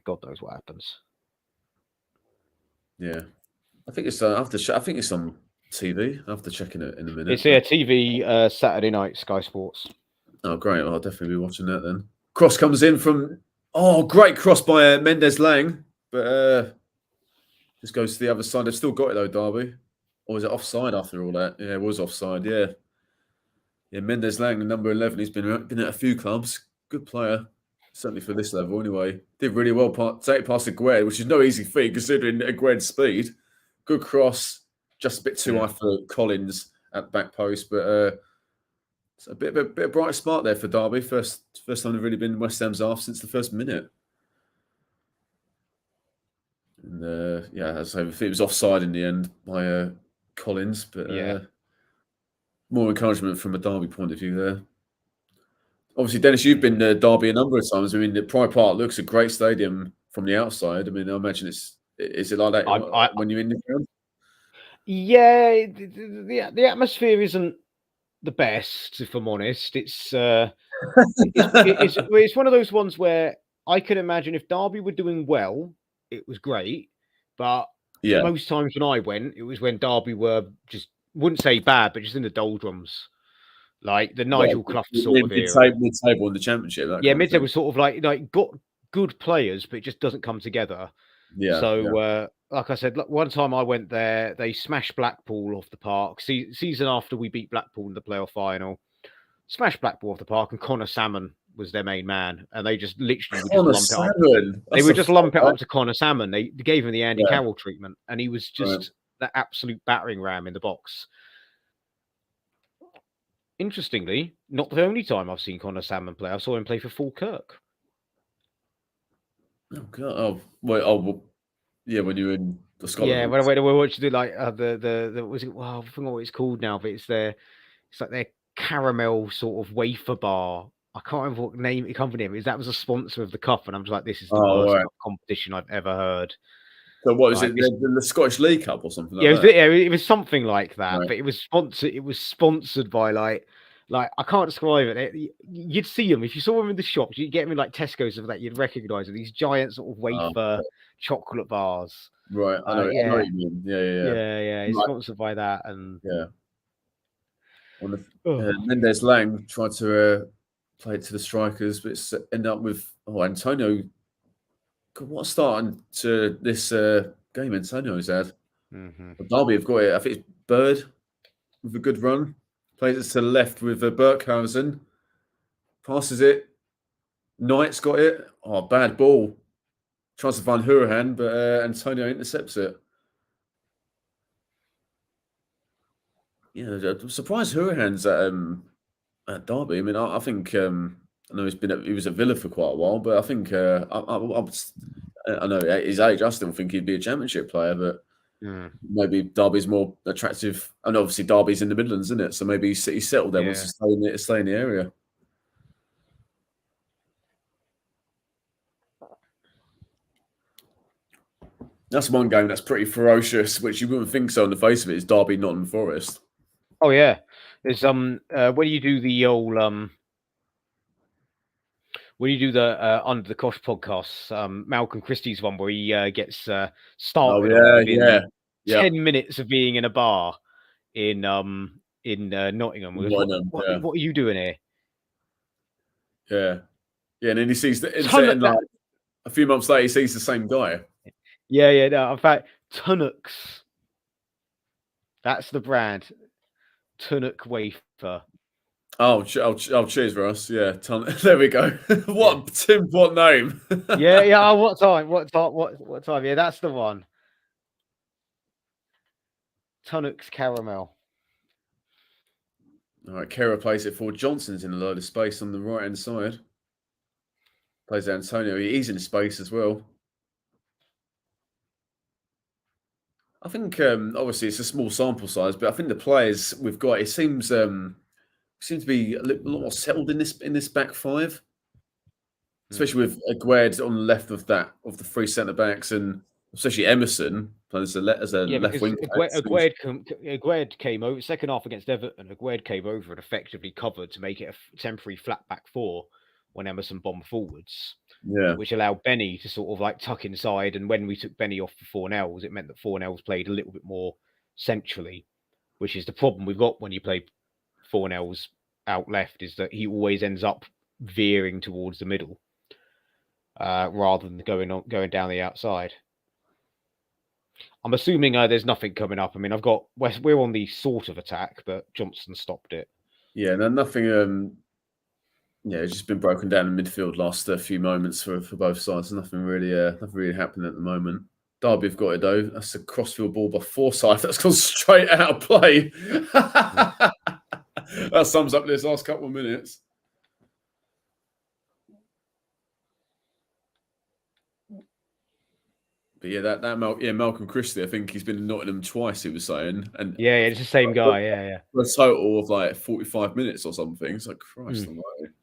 God knows what happens. Yeah, I think it's. I think it's on TV. I have to check in a minute. It's TV Saturday night, Sky Sports. Oh, great! Well, I'll definitely be watching that then. Cross comes in from. Oh, great cross by Mendes Lang, but just goes to the other side. They've still got it though, Derby. Or was it offside after all that? Yeah, it was offside. Yeah. Yeah, Mendes Lang, number 11. He's been at a few clubs. Good player, certainly for this level. Anyway, did really well. Take past Aguerd, which is no easy feat considering Aguerd's speed. Good cross, just a bit too high for Collins at the back post, but it's a bit of bright spark there for Derby. First time they've really been West Ham's half since the first minute. And as I say, it was offside in the end by Collins, but more encouragement from a Derby point of view there. Obviously, Dennis, you've been to Derby a number of times. I mean, the Pride Park looks a great stadium from the outside. I mean, I imagine is it like that when you're in the ground? Yeah, the atmosphere isn't the best, if I'm honest. It's one of those ones where I can imagine if Derby were doing well, it was great. But most times when I went, it was when Derby were just, wouldn't say bad, but just in the doldrums. Like the Nigel Clough sort of era. Mid-table in the Championship. Mid-table was sort of like got good players, but it just doesn't come together. Yeah. So, like I said, one time I went there, they smashed Blackpool off the park. Season after we beat Blackpool in the playoff final, smashed Blackpool off the park, and Connor Salmon was their main man, and they just literally would just lump it up. They would just lump it up to Connor Salmon. They gave him the Andy Carroll treatment, and he was just the absolute battering ram in the box. Interestingly, not the only time I've seen Connor Salmon play. I saw him play for Falkirk. Oh God! Oh, wait, when you were in the Scotland. Yeah, when we watched like the was it? Well, I forgot what it's called now, but it's like their caramel sort of wafer bar. I can't remember what name the company is. That was a sponsor of the cup, and I'm just like, this is the worst competition I've ever heard. So what is it? The Scottish League Cup or something? Like it was something like that. Right. But it was sponsored. It was sponsored by like I can't describe it. You'd see them if you saw them in the shops. You'd get them in like Tesco's of that. You'd recognise them. These giant sort of wafer chocolate bars. Right. I know what you mean. Yeah. It's sponsored by that, and Mendes Lang tried to play it to the strikers, but it's ended up with Antonio. God, what a start to this game Antonio's had. Mm-hmm. Derby have got it. I think it's Bird with a good run. Plays it to the left with Burkhausen. Passes it. Knight's got it. Oh, bad ball. Tries to find Hurahan, but Antonio intercepts it. Yeah, I'm surprised Hurahan's at Derby. I mean, I think I know he was at Villa for quite a while, but I think I know at his age, I still think he'd be a Championship player, but maybe Derby's more attractive. And obviously, Derby's in the Midlands, isn't it? So maybe he's settled there, wants to stay in the area. That's one game that's pretty ferocious, which you wouldn't think so on the face of it. Is Derby Nottingham Forest? Oh yeah, there's when you do the old when you do the Under the Cosh podcasts, Malcolm Christie's one where he gets started within 10 minutes of being in a bar in Nottingham. What are you doing here? Yeah, and then he sees like a few months later, he sees the same guy. Yeah. No, in fact, Tunnocks. That's the brand. Tunnock wafer. Oh, cheers for us. Yeah, there we go. What name? yeah. Oh, what time? Yeah, that's the one. Tunnock's caramel. All right, Kera plays it for Johnson's in a load of space on the right hand side. Plays Antonio. He's in space as well. I think obviously it's a small sample size, but I think the players we've got, it seems to be a lot more settled in this back five, especially with Aguerd on the left of the three centre backs, and especially Emerson as a left wing. Aguerd came over second half against Everton. Aguerd came over and effectively covered to make it a temporary flat back four when Emerson bombed forwards. Yeah, which allowed Benny to sort of like tuck inside. And when we took Benny off for Fornells, it meant that Fornells played a little bit more centrally, which is the problem we've got when you play Fornells out left, is that he always ends up veering towards the middle rather than going down the outside. I'm assuming there's nothing coming up. I mean, we're on the sort of attack, but Johnson stopped it. Yeah, no, nothing. Yeah, it's just been broken down in midfield last few moments for both sides. Nothing really happening at the moment. Derby have got it though. That's a crossfield ball by Forsyth. That's gone straight out of play. That sums up this last couple of minutes. But yeah, Malcolm Christie. I think he's been in Nottingham twice. He was saying, and yeah, it's the same guy. Yeah. For a total of like 45 minutes or something. It's like Christ almighty.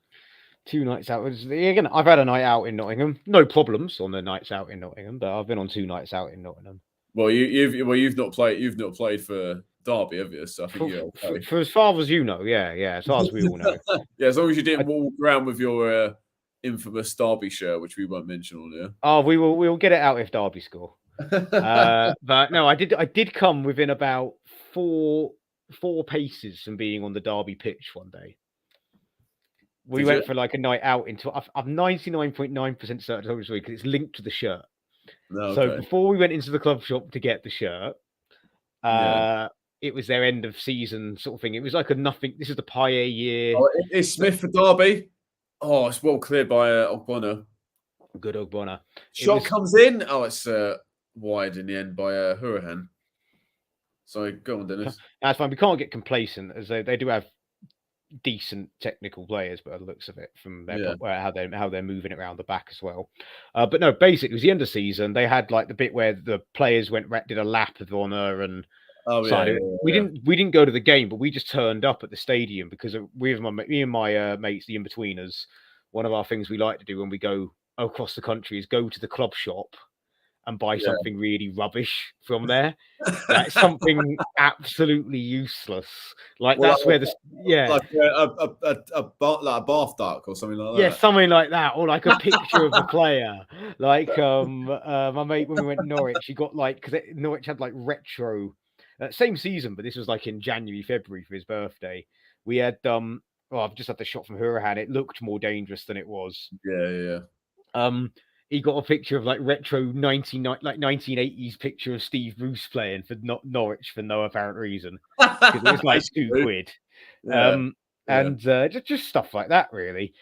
2 nights out. Again, I've had a night out in Nottingham. No problems on the nights out in Nottingham, but I've been on 2 nights out in Nottingham. Well, you've not played for Derby, have you? So I think you're okay. For as far as you know, yeah, as far as we all know. Yeah, as long as you didn't walk around with your infamous Derby shirt, which we won't mention on here. Oh, we will get it out if Derby score. But no, I did come within about four paces from being on the Derby pitch one day. We went for like a night out into. I'm 99.9% certain because it's linked to the shirt. So before we went into the club shop to get the shirt, it was their end of season sort of thing. It was like a nothing. This is the Paye year. Oh, it's Smith for Derby. Oh, it's well cleared by Ogbonna. Good Ogbonna. Shot comes in. Oh, it's wide in the end by Hurahan. Sorry, go on, Dennis. That's fine. We can't get complacent as they do have decent technical players, by the looks of it, from how they're moving it around the back as well. But no, basically, it was the end of season. They had like the bit where the players did a lap of honour and. We didn't go to the game, but we just turned up at the stadium because me and my mates, the in-betweeners, one of our things we like to do when we go across the country is go to the club shop and buy something really rubbish from there. Like something absolutely useless. Like a bath duck or something like that. Yeah, something like that, or like a picture of a player. Like my mate when we went to Norwich, he got like because Norwich had like retro. Same season, but this was like in January, February for his birthday. We had I've just had the shot from Hurahan. It looked more dangerous than it was. Yeah. He got a picture of like retro 1980s picture of Steve Bruce playing for Norwich for no apparent reason because it was like £2. And just stuff like that, really.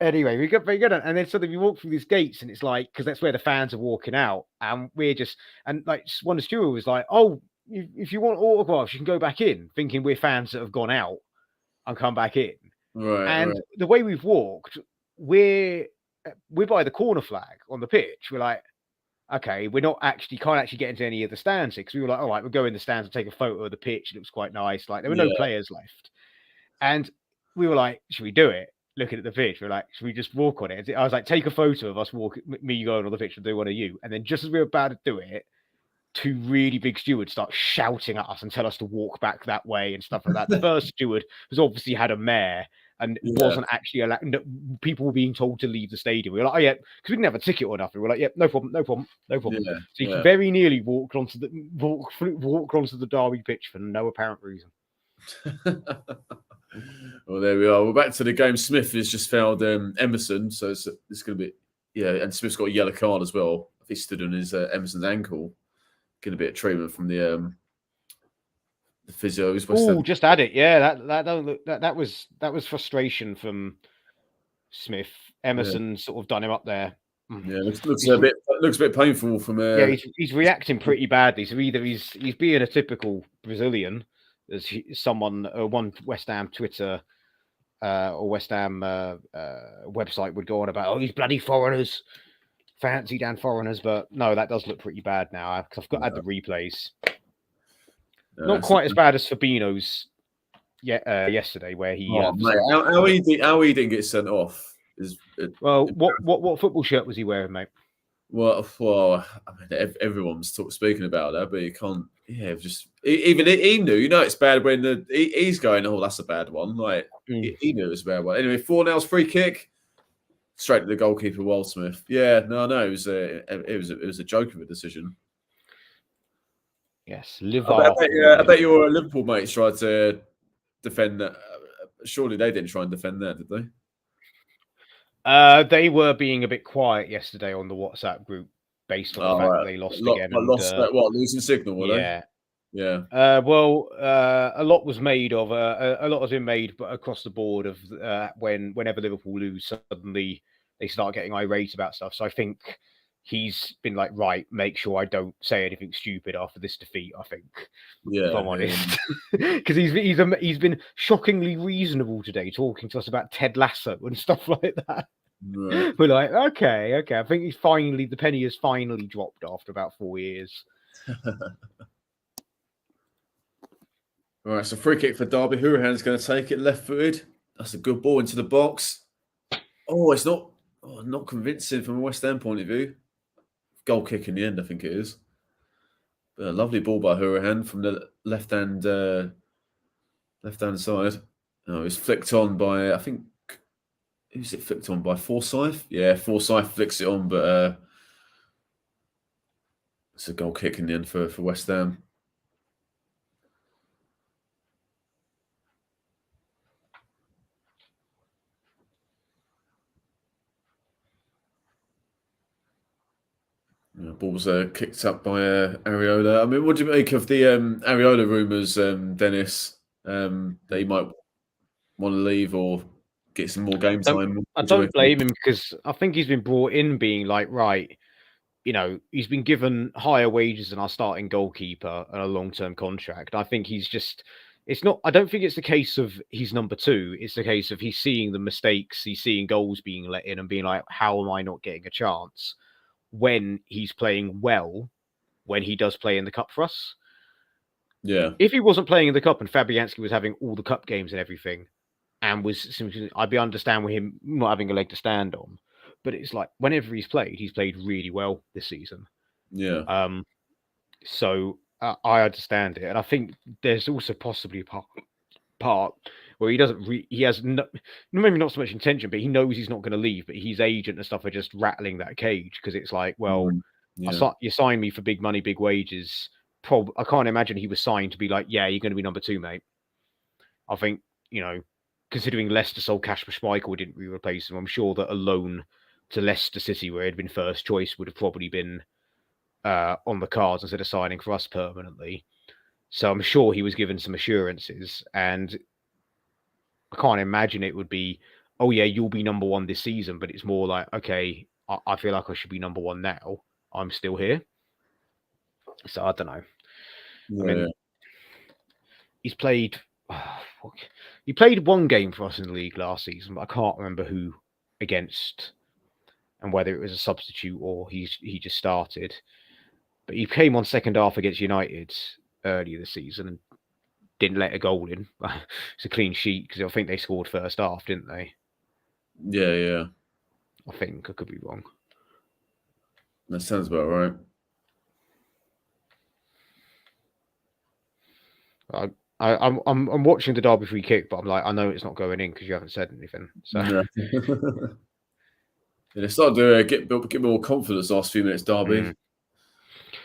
Anyway, we got very good, and then suddenly we walk through these gates, and it's like because that's where the fans are walking out, and we're just and like one of the steward was like, "Oh, if you want autographs, you can go back in," thinking we're fans that have gone out and come back in. Right. And the way we've walked, we're by the corner flag on the pitch. We're like, okay, we're not actually can't actually get into any of the stands because we were like, all right, we'll go in the stands and take a photo of the pitch. It looks quite nice. Like there were no players left, and we were like, should we do it? Looking at the pitch, we're like, should we just walk on it? I was like, take a photo of us walking, me going on the pitch and do one of you. And then just as we were about to do it, two really big stewards start shouting at us and tell us to walk back that way and stuff like that. The first steward has obviously had a mare and wasn't actually allowed. No, people were being told to leave the stadium. We were like, oh yeah, because we didn't have a ticket or nothing. We're like, yeah, no problem. Yeah, So you very nearly walked onto the Derby pitch for no apparent reason. Well, there we are. We're back to the game. Smith has just fouled Emerson, so it's going to be and Smith's got a yellow card as well. He stood on his Emerson's ankle, getting a bit of treatment from the physios. Oh, just add it. Yeah, that was frustration from Smith. Emerson sort of done him up there. Yeah, looks a bit painful from. He's reacting pretty badly. So either he's being a typical Brazilian, as someone one West Ham Twitter or West Ham website would go on about. Oh, these bloody foreigners, fancy Dan foreigners. But no, that does look pretty bad now because I've got had the replays. Not quite as bad as Fabinho's yesterday, where he. How he didn't get sent off is. What football shirt was he wearing, mate? Well, I mean, everyone's speaking about that, but you can't. Yeah, even he knew. It's bad when he's going. Oh, that's a bad one. Like he knew it was a bad one. Anyway, 4-0 free kick, straight to the goalkeeper, Wildsmith. Yeah, no, it was a joke of a decision. Yes, I bet your Liverpool mates tried to defend that. Surely they didn't try and defend that, did they? They were being a bit quiet yesterday on the WhatsApp group based on the fact that they lost again. Losing signal, were they? Yeah. A lot was made of a lot has been made, but across the board of whenever Liverpool lose, suddenly they start getting irate about stuff. So I think he's been like, right, make sure I don't say anything stupid after this defeat. I think, if I'm honest, because he's been shockingly reasonable today, talking to us about Ted Lasso and stuff like that. Right. We're like, okay. I think the penny has finally dropped after about 4 years. All right, so free kick for Derby. Hurahan's going to take it left-footed. That's a good ball into the box. Oh, it's not convincing from a West Ham point of view. Goal kick in the end, I think it is. But a lovely ball by Hurahan from the left-hand side. Oh, it's flicked on by, I think, who's it flicked on by? Forsyth? Yeah, Forsyth flicks it on, but it's a goal kick in the end for West Ham. Ball's kicked up by Areola. I mean, what do you make of the Areola rumours, Dennis, that he might want to leave or get some more game time? I don't blame him because I think he's been brought in being like, right, he's been given higher wages than our starting goalkeeper and a long-term contract. I think I don't think it's the case of he's number two. It's the case of he's seeing the mistakes, he's seeing goals being let in and being like, how am I not getting a chance? When he's playing well, when he does play in the cup for us. Yeah. If he wasn't playing in the cup and Fabianski was having all the cup games and everything, and I'd be understand with him not having a leg to stand on. But it's like whenever he's played really well this season. Yeah. So I understand it, and I think there's also possibly a part where he has maybe not so much intention, but he knows he's not going to leave. But his agent and stuff are just rattling that cage because it's like, well, you signed me for big money, big wages. I can't imagine he was signed to be like, yeah, you're going to be number two, mate. I think considering Leicester sold Kasper Schmeichel, didn't we replace him? I'm sure that a loan to Leicester City, where he'd been first choice, would have probably been on the cards instead of signing for us permanently. So I'm sure he was given some assurances, and I can't imagine it would be oh yeah, you'll be number one this season, but it's more like, okay, I feel like I should be number one now. I'm still here. So I don't know. Yeah, I mean, he's played. He played one game for us in the league last season, but I can't remember who against and whether it was a substitute or he just started. But he came on second half against United earlier this season and didn't let a goal in. It's a clean sheet because I think they scored first half, didn't they? yeah. I think I could be wrong. That sounds about right. I'm watching the Derby free kick, but I'm like, I know it's not going in because you haven't said anything. So No. They started to get more confidence last few minutes, Derby.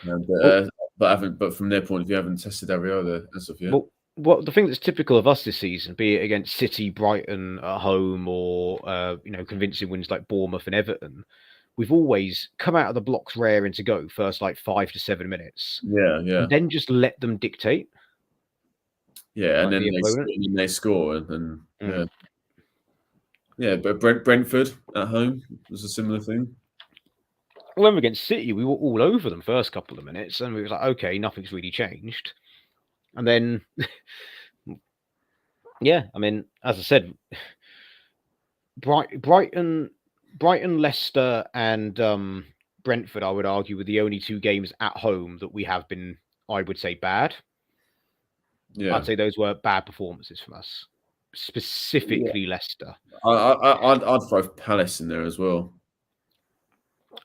But from their point of view, haven't tested Ariola as of yet. Well, the thing that's typical of us this season, be it against City, Brighton at home, or convincing wins like Bournemouth and Everton, we've always come out of the blocks raring to go first like 5 to 7 minutes. Yeah. And then just let them dictate. Yeah, and then they score, and yeah. But Brentford at home was a similar thing. When we were against City, we were all over them first couple of minutes, and we was like, okay, nothing's really changed. And then, yeah, I mean, as I said, Brighton, Leicester, and Brentford, I would argue, were the only two games at home that we have been, I would say, bad. Yeah, I'd say those were bad performances from us, specifically Leicester. I'd throw Palace in there as well.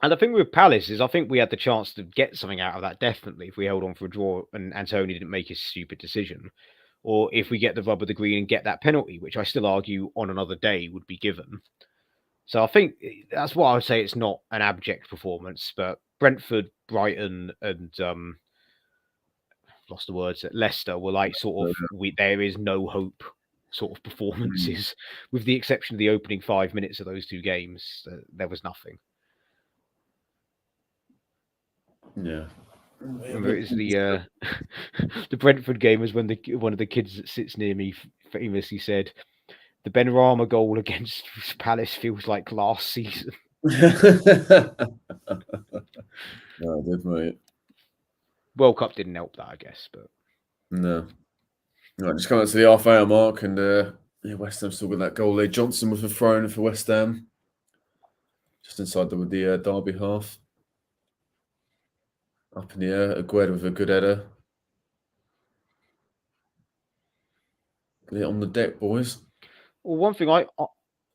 And the thing with Palace is I think we had the chance to get something out of that, definitely, if we held on for a draw and Antonio didn't make his stupid decision. Or if we get the rub of the green and get that penalty, which I still argue on another day would be given. So I think that's why I would say it's not an abject performance, but Brentford, Brighton, and lost the words at Leicester were like sort of there is no hope sort of performances, with the exception of the opening 5 minutes of those two games. There was nothing. Yeah. Remember, it's the the Brentford game was when one of the kids that sits near me famously said, "The Benrahma goal against Palace feels like last season." No, I did, mate. World Cup didn't help that, I guess, but no. Right, just coming up to the half-hour mark, and West Ham still got that goal. Johnson with a throw-in for West Ham, just inside the Derby half. Up in the air, Aguero with a good header. Get it on the deck, boys. Well,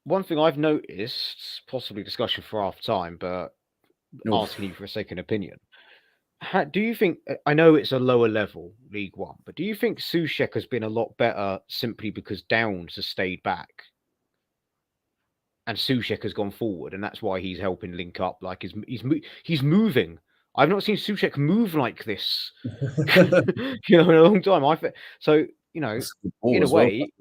one thing I've noticed, possibly discussion for half time, but asking you for a second opinion. Do you think? I know it's a lower level League One, but do you think Soucek has been a lot better simply because Downs has stayed back and Soucek has gone forward, and that's why he's helping link up? Like he's moving. I've not seen Soucek move like this, in a long time. In a way,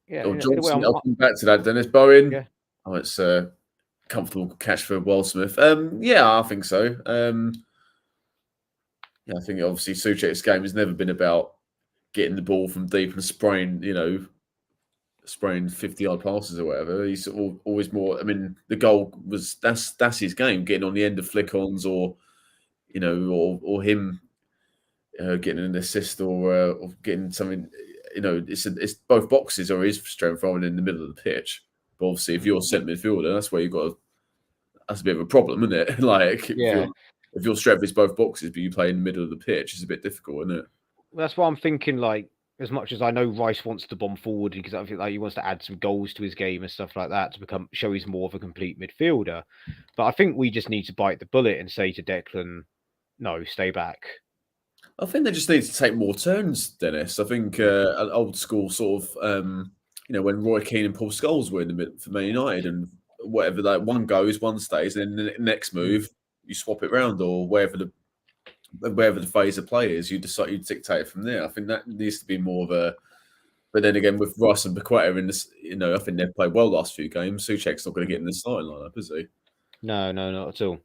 yeah. Johnson, I'll come back to that. Dennis Bowen. Yeah. Oh, it's a comfortable catch for Waldsmith. Yeah, I think so. Yeah, I think obviously Soucek's game has never been about getting the ball from deep and spraying 50-yard passes or whatever. He's always more. I mean, the goal was that's his game, getting on the end of flick-ons or him getting an assist or getting something. It's both boxes or his strength rather than in the middle of the pitch. But obviously, if you're a centre midfielder, that's where you've got. That's a bit of a problem, isn't it? Like, if your strength is both boxes, but you play in the middle of the pitch, it's a bit difficult, isn't it? That's why I'm thinking. Like, as much as I know Rice wants to bomb forward because I feel like he wants to add some goals to his game and stuff like that to show he's more of a complete midfielder. But I think we just need to bite the bullet and say to Declan, "No, stay back." I think they just need to take more turns, Dennis. I think an old school sort of, when Roy Keane and Paul Scholes were in the middle for Man United and whatever, like one goes, one stays, and then the next move you swap it round or wherever the phase of play is, you decide you dictate it from there. I think that needs to be more of a. But then again, with Rice and Paqueta in this, I think they've played well last few games. Soucek's not going to get in the starting lineup, is he? No, not at all.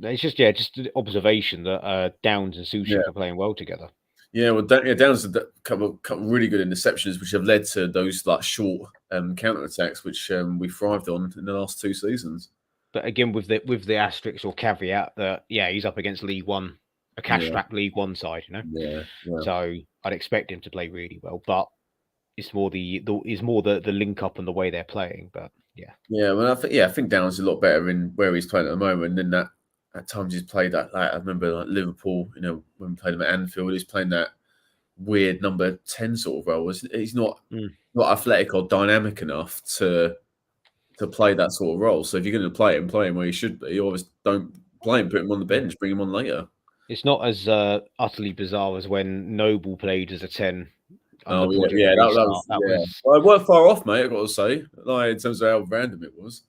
It's just an observation that Downs and Soucek are playing well together. Yeah, well, Downs had a couple really good interceptions, which have led to those like short counter attacks, which we thrived on in the last 2 seasons. But again, with the asterisk or caveat that he's up against League One, a cash-strapped League One side, Yeah. So I'd expect him to play really well, but it's more the link up and the way they're playing. But Yeah, well, I think Downs is a lot better in where he's playing at the moment than that. At times he's played that. Like I remember, like Liverpool, when we played him at Anfield, he's playing that weird number 10 sort of role. He's not athletic or dynamic enough to play that sort of role. So if you're going to play him where he should be. You always don't play him, put him on the bench, bring him on later. It's not as utterly bizarre as when Noble played as a 10. Oh yeah, that was. Well, it weren't far off, mate. I've got to say, like in terms of how random it was.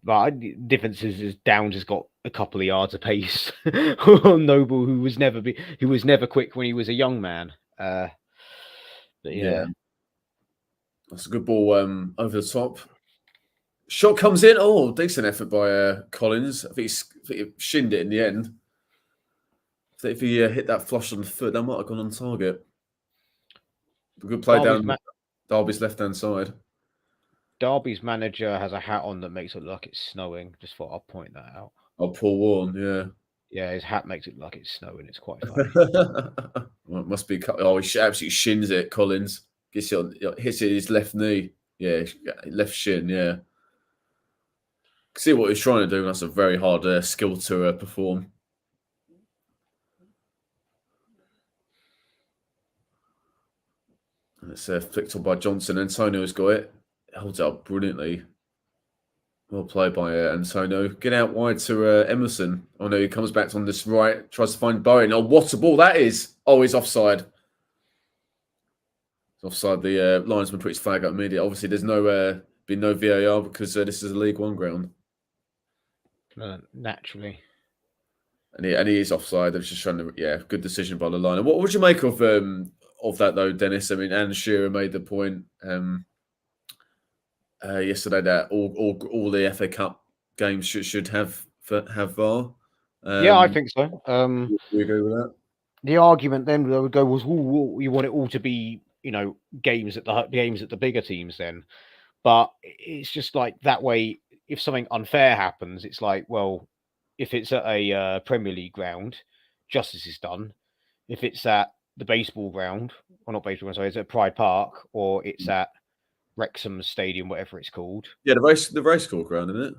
But the difference is Downs has got a couple of yards of pace on Noble, who was never quick when he was a young man. But yeah, that's a good ball over the top. Shot comes in. Oh, decent effort by Collins. I think he shinned it in the end. If he hit that flush on the foot, that might have gone on target. A good play down Derby's left-hand side. Derby's manager has a hat on that makes it look like it's snowing. Just thought I'd point that out. Oh, Paul Warren, yeah. Yeah, his hat makes it look like it's snowing. It's quite funny. Well, it must be. Oh, he absolutely shins it, Collins. Hits it his left knee. Yeah, left shin, yeah. See what he's trying to do. That's a very hard skill to perform. And it's flicked on by Johnson. Antonio's got it. Holds it up brilliantly. Well played by Antonio. Get out wide to Emerson. Oh no, he comes back on this right. Tries to find Bowen. Oh, what a ball that is. Oh, he's offside. He's offside. The linesman put his flag up immediately. Obviously, there's been no VAR because this is a League One ground. Naturally. And he is offside. I was just trying to, good decision by the line. What would you make of that though, Dennis? I mean, Alan Shearer made the point yesterday that all the FA Cup games should have VAR. Yeah, I think so. You agree with that? The argument then would go was, you want it all to be, games at the bigger teams then. But it's just like that way. If something unfair happens, it's like, well, if it's at a Premier League ground, justice is done. If it's at the baseball ground, or not baseball ground, sorry, it's at Pride Park, or it's at Wrexham Stadium, whatever it's called. Yeah, the race course ground, isn't it?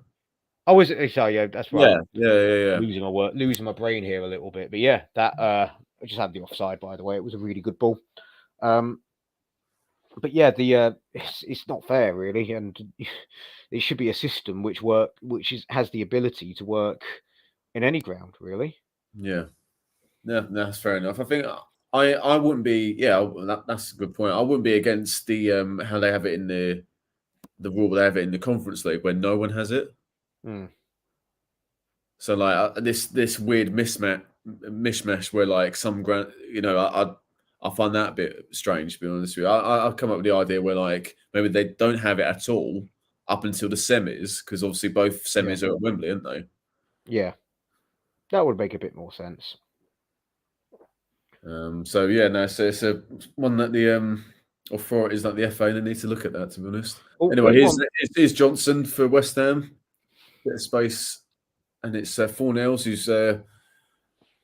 Oh, is it? So yeah, that's right. Yeah. Losing my brain here a little bit, but yeah, that I just had the offside. By the way, it was a really good ball. But yeah, it's not fair really, and it should be a system which has the ability to work in any ground, really. Yeah, that's fair enough. I think I wouldn't be. Yeah, that's a good point. I wouldn't be against the how they have it in the rule they have it in the Conference League when no one has it. So like this weird mishmash where like some ground, I find that a bit strange, to be honest with you. I've come up with the idea where like maybe they don't have it at all up until the semis, because obviously both semis are at Wembley, aren't they? Yeah, that would make a bit more sense. So yeah, no, so it's a one that the authorities like the FA they need to look at that, to be honest. Anyway, here's Johnson for West Ham. Bit of space, and it's Fornells who's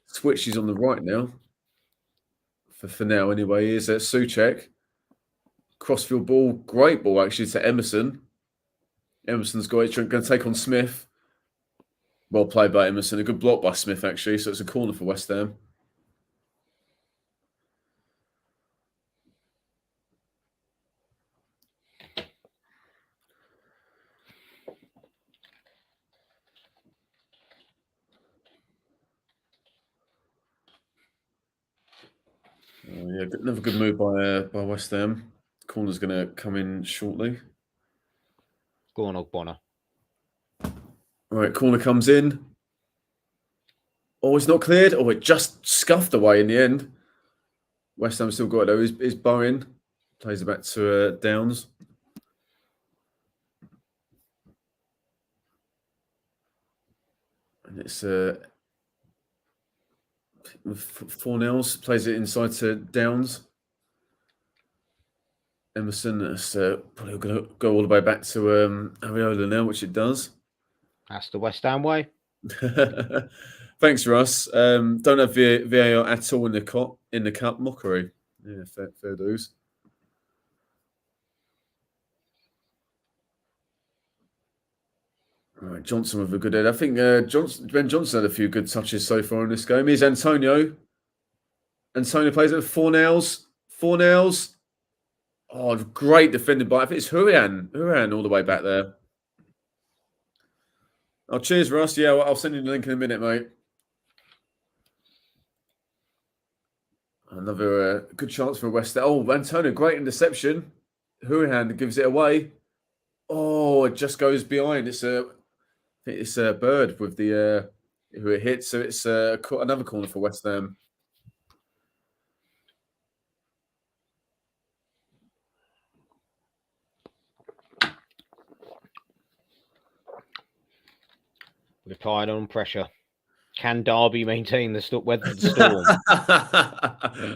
switches on the right now. For now, anyway, here's Souček. Crossfield ball, great ball actually to Emerson. Emerson's got it, going to take on Smith. Well played by Emerson. A good block by Smith, actually. So it's a corner for West Ham. Yeah, another good move by West Ham. Corner's going to come in shortly. Go on, Ogbonna. All right, corner comes in. Oh, it's not cleared. Oh, it just scuffed away in the end. West Ham still got it though. Is Bowen plays it back to Downs. And it's 4-0, plays it inside to Downs. Emerson, that's probably going to go all the way back to Areola now, which it does. That's the West Ham way. Thanks, Russ. Don't have VAR at all in the cup. Mockery. Yeah, fair dues. All right, Johnson with a good head. I think Ben Johnson had a few good touches so far in this game. Here's Antonio. Antonio plays it with 4-0. 4-0. Oh, great defended by, I think it's Hurian all the way back there. Oh, cheers, Russ. Yeah, I'll send you the link in a minute, mate. Another good chance for West Ham. Oh, Antonio, great interception. Hurian gives it away. Oh, it just goes behind. It's a Bird with the who it hits. So it's another corner for West Ham. Retired on pressure. Can Derby maintain the weather the storm?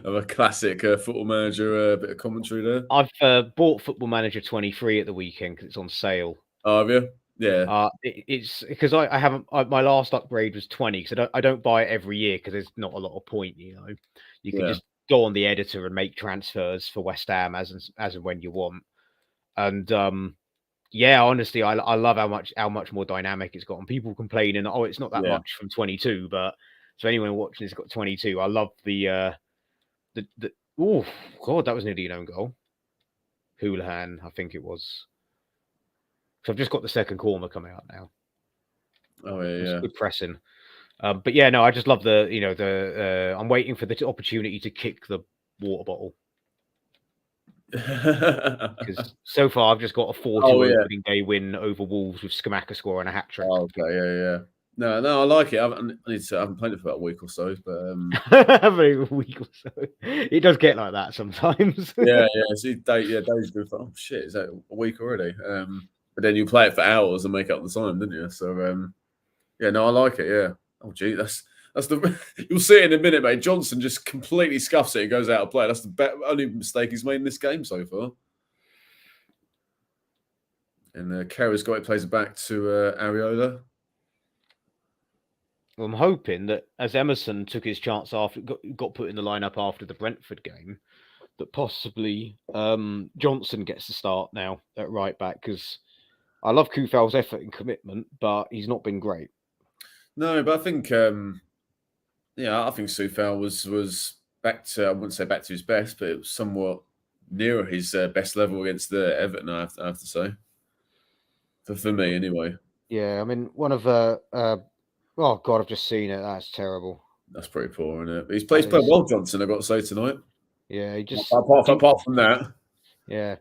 Of a classic Football Manager bit of commentary there. I've bought Football Manager 23 at the weekend because it's on sale. Oh, have you? Yeah. It's because I haven't. My last upgrade was 20 because I don't buy it every year because there's not a lot of point. You know, you can just go on the editor and make transfers for West Ham as and when you want. And yeah, honestly, I love how much more dynamic it's got. And people complaining, oh, it's not that much from 22, but so anyone watching it's got 22. I love the oh god, that was nearly an own goal. Houlihan, I think it was. So I've just got the second corner coming out now. Oh yeah, good pressing. But yeah, no, I just love the I'm waiting for the opportunity to kick the water bottle. Because so far I've just got a 4-2 opening day win over Wolves with Skamaka scoring a hat trick. Oh, okay, yeah. No, I like it. I haven't played it for about a week or so, but maybe a week or so. It does get like that sometimes. yeah. See, days go for, oh shit, is that a week already? But then you play it for hours and make up the time, didn't you? So yeah, no, I like it. Yeah. Oh gee, that's the you'll see it in a minute, mate. Johnson just completely scuffs it and goes out of play. That's the only mistake he's made in this game so far. And Kerr's got it, plays it back to Areola. Well, I'm hoping that as Emerson took his chance after got put in the lineup after the Brentford game, that possibly Johnson gets the start now at right back, because I love Kufal's effort and commitment, but he's not been great. No, but I think I think Coufal was back to, I wouldn't say back to his best, but it was somewhat nearer his best level against the Everton, I have to say. For me, anyway. Yeah, I mean, one of oh god, I've just seen it. That's terrible. That's pretty poor, isn't it? But he's played well, Johnson, I've got to say tonight. Yeah, he just apart from that. Yeah,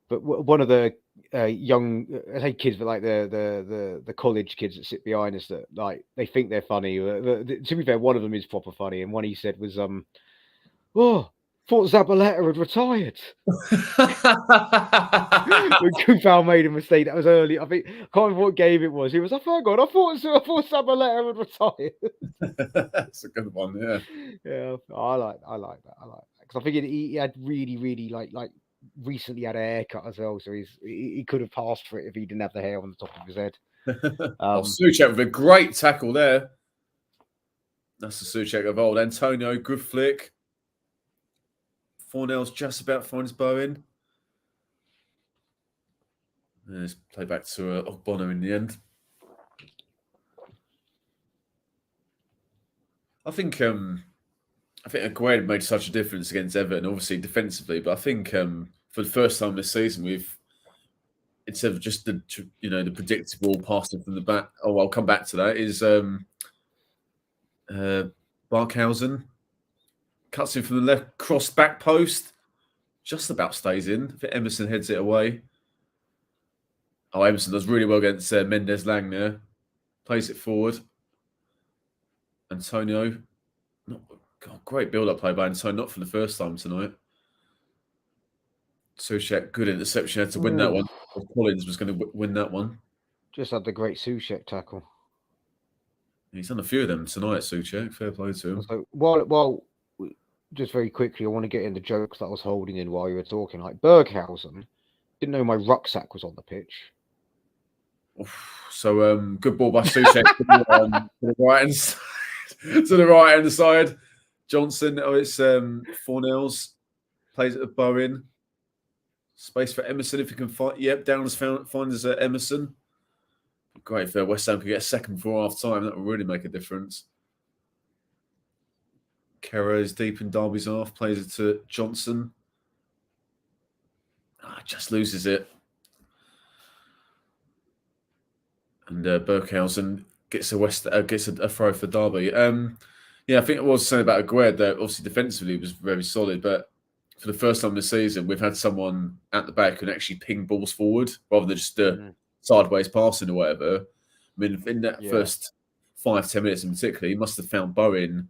but one of the young, I say kids, but like the college kids that sit behind us that like they think they're funny. To be fair, one of them is proper funny, and one he said was oh, thought Zabaleta had retired. When Kufal made a mistake, that was early. I think I can't remember what game it was. He was, I forgot. I thought Zabaleta had retired. That's a good one, yeah. Yeah, I like that. Because I think he had really like recently had a haircut as well, so he could have passed for it if he didn't have the hair on the top of his head. Souček with a great tackle there. That's the Souček of old. Antonio, good flick. 4-0's just about finds bow in. And let's play back to Ogbono in the end. I think Aguero made such a difference against Everton, obviously defensively, but I think for the first time this season, instead of just the predictable passing from the back. Oh, I'll come back to that. Is Barkhausen cuts in from the left, cross back post, just about stays in. I think Emerson heads it away. Oh, Emerson does really well against Mendes Lang there. Plays it forward. Antonio. Great build-up play by Antonio, not for the first time tonight. Souček, good interception. Had to win that one. Collins was going to win that one. Just had the great Souček tackle. He's done a few of them tonight, Souček. Fair play to him. So while just very quickly, I want to get in the jokes that I was holding in while you were talking. Like Berghausen, didn't know my rucksack was on the pitch. So good ball by Souček to the right hand side. To the right hand side. Johnson. Oh, it's 4-0. Plays it to Bowen. Space for Emerson if he can find. Yep, Downs finds Emerson. Great if West Ham could get a second before half time. That would really make a difference. Kerr is deep in Derby's half. Plays it to Johnson. Just loses it. And Berghausen gets a throw for Derby. Yeah, I think it was saying about Aguerd that obviously defensively was very solid, but for the first time this season, we've had someone at the back who can actually ping balls forward rather than just sideways passing or whatever. I mean, in that first 5-10 minutes in particular, he must have found Bowen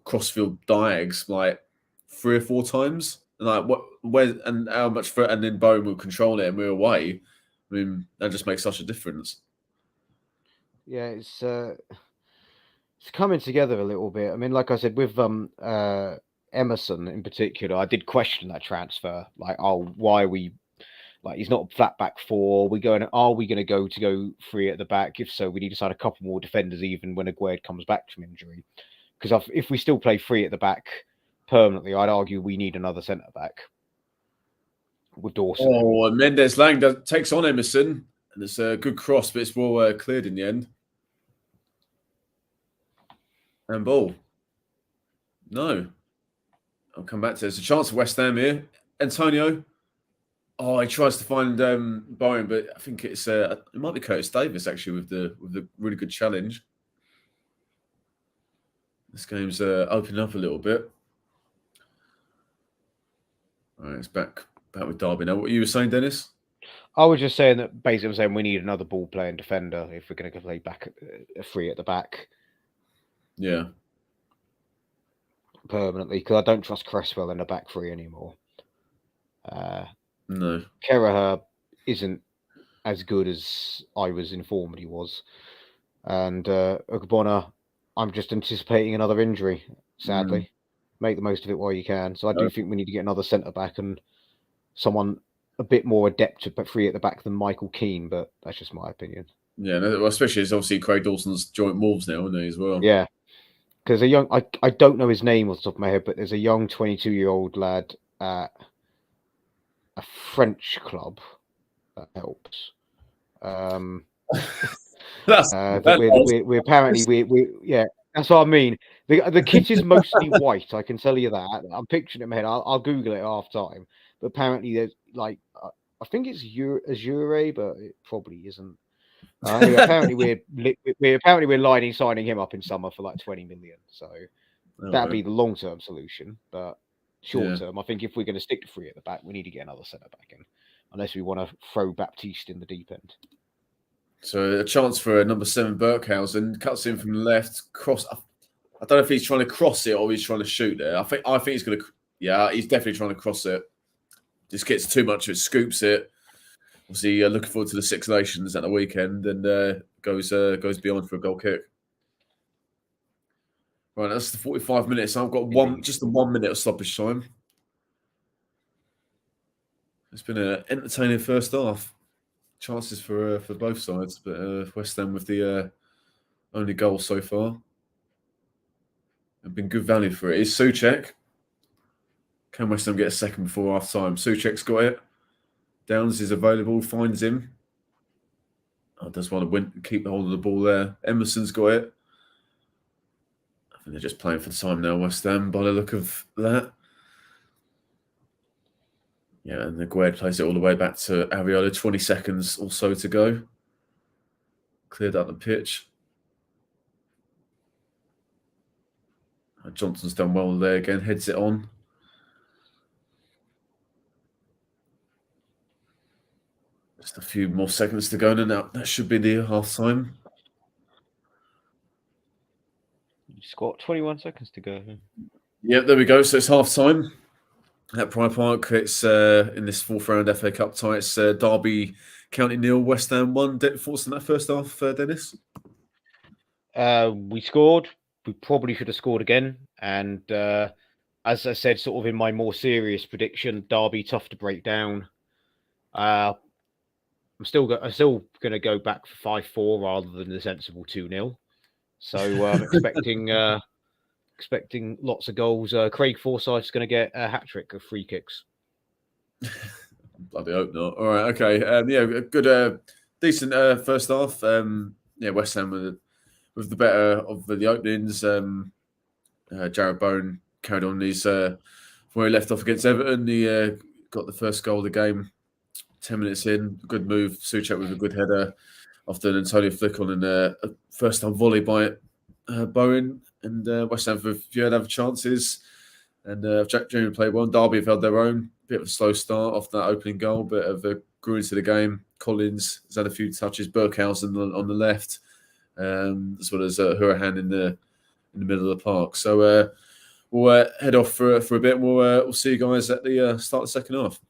crossfield diags like 3 or 4 times. And how much and then Bowen will control it and we're away. I mean, that just makes such a difference. Yeah, it's coming together a little bit. I mean, like I said, with Emerson in particular, I did question that transfer. Like, why are we like he's not flat back 4? Are we going to go 3 at the back? If so, we need to sign a couple more defenders even when Aguerd comes back from injury. Because if we still play 3 at the back permanently, I'd argue we need another centre back with Dawson. Oh, and Mendes Lang takes on Emerson, and it's a good cross, but it's well cleared in the end. And ball. No. I'll come back to it. There's a chance for West Ham here. Antonio. Oh, he tries to find Bowen, but I think it might be Curtis Davis actually with the really good challenge. This game's opening up a little bit. All right, it's back with Derby now. What you were saying, Dennis? I was just saying that basically I'm saying we need another ball playing defender if we're going to play back 3 at the back. Yeah. Permanently, because I don't trust Cresswell in the back 3 anymore. No. Kelleher isn't as good as I was informed he was. And Ogbonna, I'm just anticipating another injury, sadly. Make the most of it while you can. So I do think we need to get another centre-back and someone a bit more adept to 3 at the back than Michael Keane, but that's just my opinion. Yeah, well, especially as obviously Craig Dawson's joint moves now, isn't he, as well? Yeah. Because I don't know his name off the top of my head, but there's a young 22-year-old lad at a French club that helps. We apparently yeah, that's what I mean. The kit is mostly white. I can tell you that. I'm picturing it in my head. I'll Google it half time. But apparently there's like I think it's Azure, but it probably isn't. Anyway, apparently we're lining signing him up in summer for like 20 million. So that'd be the long-term solution. But short-term, I think if we're going to stick to 3 at the back, we need to get another centre-back in, unless we want to throw Baptiste in the deep end. So a chance for number 7 Berghausen, cuts in from the left, cross. I don't know if he's trying to cross it or he's trying to shoot there. I think he's going to. Yeah, he's definitely trying to cross it. Just gets too much of it, scoops it. Obviously, looking forward to the Six Nations at the weekend, and goes beyond for a goal kick. Right, that's the 45 minutes. I've got just 1 minute of stoppage time. It's been an entertaining first half. Chances for both sides, but West Ham with the only goal so far. Have been good value for it. Is Souček. Can West Ham get a second before half time? Souček's got it. Downs is available, finds him. Does want to keep hold of the ball there. Emerson's got it. I think they're just playing for the time now, West Ham, by the look of that. Yeah, and the Aguerd plays it all the way back to Ariola. 20 seconds or so to go. Cleared up the pitch. Johnson's done well there again. Heads it on. Just a few more seconds to go, and now that should be the half time. You've got 21 seconds to go. Yeah, there we go. So it's half time at Pride Park. It's in this 4th round FA Cup tie. It's Derby County 0, West Ham 1. Thoughts on that first half, Dennis? We scored. We probably should have scored again. And as I said, sort of in my more serious prediction, Derby tough to break down. I'm still going to go back for 5-4 rather than the sensible 2-0. So I'm expecting lots of goals. Craig Forsyth's going to get a hat trick of free kicks. Bloody hope not. All right, okay. Yeah, good, decent first half. Yeah, West Ham with the better of the openings. Jared Bowen carried on his where he left off against Everton. He got the first goal of the game 10 minutes in. Good move. Souček with a good header after an Antonio flick on and a first time volley by Bowen. And West Ham have had other chances. And Jack Jr. played well. Derby have held their own. Bit of a slow start after that opening goal, but grew into the game. Collins has had a few touches. Burkhausen on the left, as well as Hurahan in the middle of the park. So we'll head off for a bit. We'll see you guys at the start of the second half.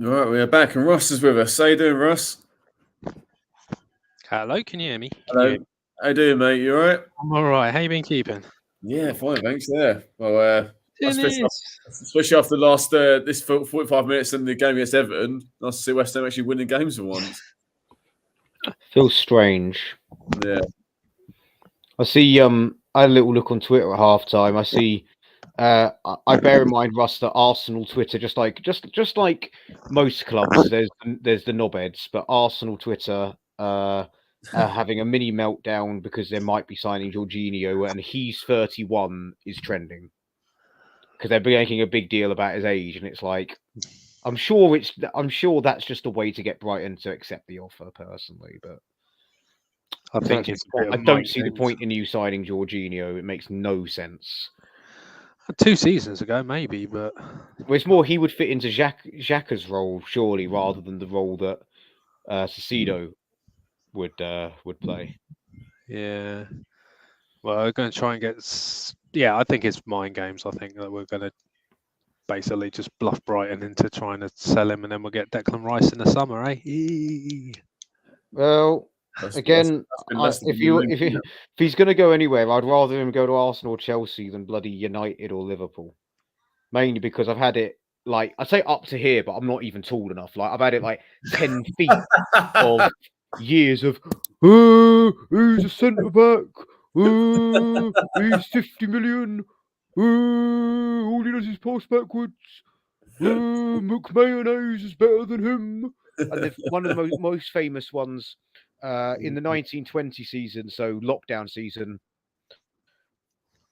All right, we're back, and Ross is with us. How you doing, Ross? Hello, can you hear me? Hello. How you doing, mate? You all right? I'm all right. How you been keeping? Yeah, fine, thanks. Yeah. Well, Dennis. especially after the last this 45 minutes in the game against Everton, nice to see West Ham actually winning games for once. Feels strange. Yeah. I see. I had a little look on Twitter at halftime. I see. I bear in mind, Russ, that Arsenal Twitter, just like most clubs, there's the knobheads, but Arsenal Twitter are having a mini meltdown because they might be signing Jorginho, and he's 31 is trending because they're making a big deal about his age, and it's like, I'm sure that's just a way to get Brighton to accept the offer, personally, but. I think it's. I don't see the point in you signing Jorginho. It makes no sense. 2 seasons ago, maybe, but Well, it's more he would fit into Xhaka's role, surely, rather than the role that Caicedo would play. yeah. Well, we're going to try and get. Yeah, I think it's mind games. I think that we're going to basically just bluff Brighton into trying to sell him, and then we'll get Declan Rice in the summer, eh? Well, if he's going to go anywhere, I'd rather him go to Arsenal or Chelsea than bloody United or Liverpool. Mainly because I've had it, like, I say up to here, but I'm not even tall enough. Like, I've had it like 10 feet of years of, he's a centre back, he's 50 million, all he does is pass backwards, McMayonnaise is better than him. And one of the most famous ones in the 1920 season, so lockdown season.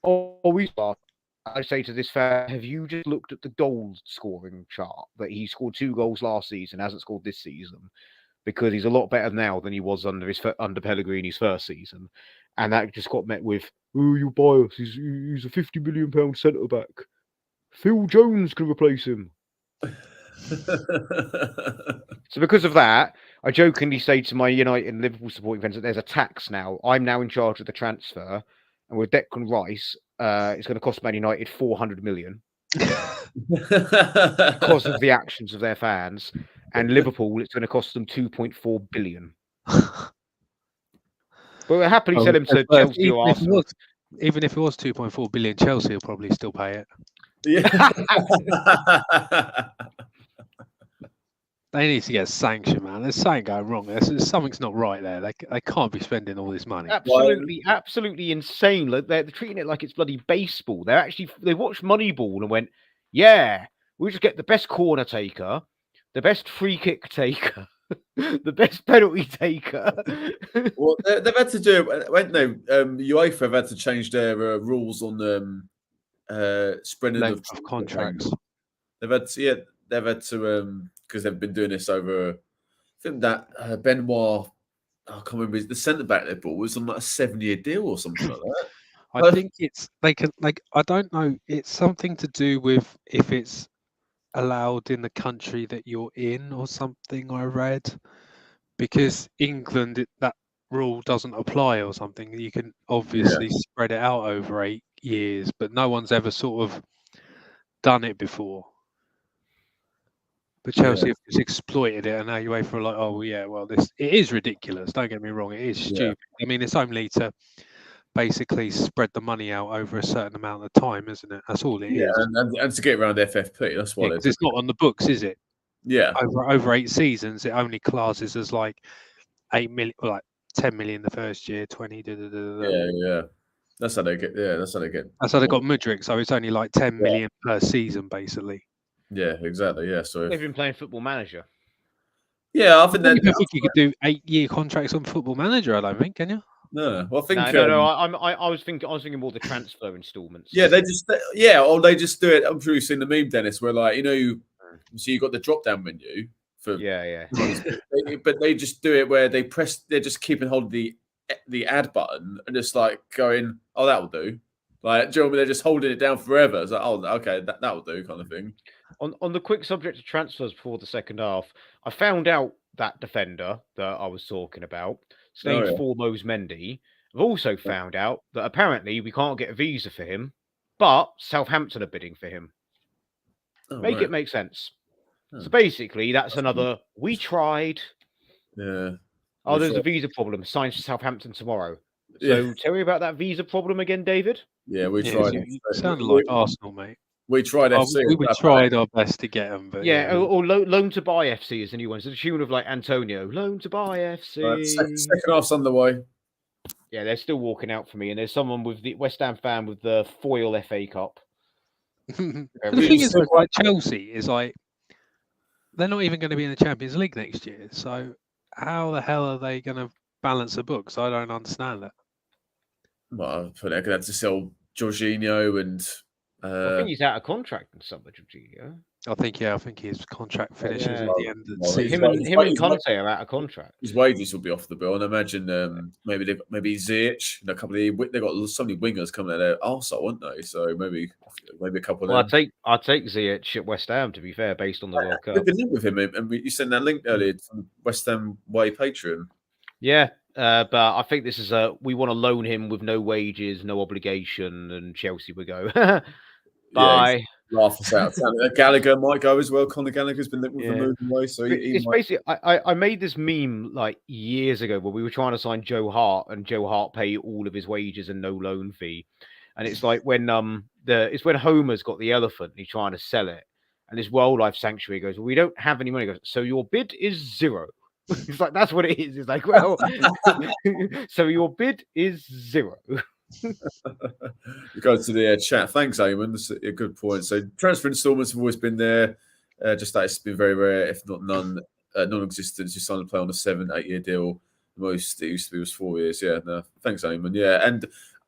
I say to this fan, have you just looked at the goal scoring chart? That he scored 2 goals last season, hasn't scored this season, because he's a lot better now than he was under Pellegrini's first season, and that just got met with, "Oh, you bias. He's a £50 million centre back. Phil Jones can replace him." So because of that, I jokingly say to my United and Liverpool supporting fans that there's a tax now. I'm now in charge of the transfer, and with Declan Rice, it's going to cost Man United 400 million because of the actions of their fans, and Liverpool, it's going to cost them 2.4 billion. But we'll happily sell him to Chelsea or Arsenal. Even if it was 2.4 billion, Chelsea will probably still pay it. Yeah. They need to get sanctioned, man. There's something going wrong. Something's not right there. They can't be spending all this money. Absolutely insane. Like, they're treating it like it's bloody baseball. They watched Moneyball and went, yeah, we'll just get the best corner taker, the best free kick taker, the best penalty taker. Well, they've had to do, UEFA have had to change their rules on spreading of contracts. They've had to, because they've been doing this over. I think that Benoit, I can't remember, the centre back they bought was on like a 7-year deal or something like that. I think it's I don't know. It's something to do with if it's allowed in the country that you're in or something. I read, because England that rule doesn't apply or something. You can obviously spread it out over 8 years, but no one's ever sort of done it before. But Chelsea have just exploited it, and now UEFA are like, oh yeah, well it is ridiculous. Don't get me wrong, it is stupid. I mean, it's only to basically spread the money out over a certain amount of time, isn't it? That's all it is. And to get around FFP, that's why it's not on the books, is it? Yeah. Over 8 seasons, it only classes as like 8 million, like 10 million the first year, 20. Yeah. That's how they get. Yeah, that's how they get. That's how they got Mudryk. So it's only like 10 million per season, basically. Yeah, exactly. Yeah, so they've been playing Football Manager. Yeah, I think I think you could do 8-year contracts on Football Manager. I don't think, can you? No, well, I think no. I was thinking more the transfer installments. Yeah, they just they just do it. I'm sure you've seen the meme, Dennis, where like so you got the drop down menu for but they just do it where they're just keeping hold of the add button and just like going, oh, that will do. Like, do you know what I mean? They're just holding it down forever. It's like, oh, okay, that will do, kind of thing. On the quick subject of transfers before the second half, I found out that defender that I was talking about, his name's Formose Mendy. I've also found out that apparently we can't get a visa for him, but Southampton are bidding for him. It make sense. So basically, that's another. We tried. Yeah. Oh, there's a visa problem. Signs for Southampton tomorrow. So Yeah. tell me about that visa problem again, David. Yeah, we Yeah, tried. you sound like Arsenal, mate. We tried FC. We tried our best to get them, but Yeah, or loan to buy FC is the new one. So the tune of like Antonio, loan to buy FC. Second half's underway. Yeah, they're still walking out for me, and there's someone with the West Ham fan with the foil FA Cup. the thing is, like Chelsea is like they're not even going to be in the Champions League next year. So how the hell are they going to balance the books? I don't understand that. Well, they're going to have to sell Jorginho and. I think he's out of contract in summer, Jorginho. I think his contract finishes at the end of the Well, season. Him and Conte are out of contract. His wages will be off the bill, and I imagine maybe Ziyech and a couple of they've got so many wingers coming out there. Also, won't they? So maybe a couple of them. I'd take Ziyech at West Ham, to be fair, based on the World Cup. We've been linked with him, and you sent that link earlier from West Ham Way Patreon. Yeah, but I think this is we want to loan him with no wages, no obligation, and Chelsea will go. Bye. Yeah, laugh us out. Gallagher might go as well. Conor Gallagher's been linked with the moving away, so it's basically. I made this meme like years ago where we were trying to sign Joe Hart, and Joe Hart paid all of his wages and no loan fee. And it's like when it's when Homer's got the elephant and he's trying to sell it, and this wildlife sanctuary goes, well, we don't have any money. He goes, so your bid is 0. It's like that's what it is. It's like, well, so your bid is 0. We go to the chat. Thanks, Eamon. That's a good point. So transfer installments have always been there. Just that it's been very rare, if not non-existent. You signed a player on a 7-8 year deal. The most it used to be was 4 years. Yeah. No. Thanks, Eamon. Yeah,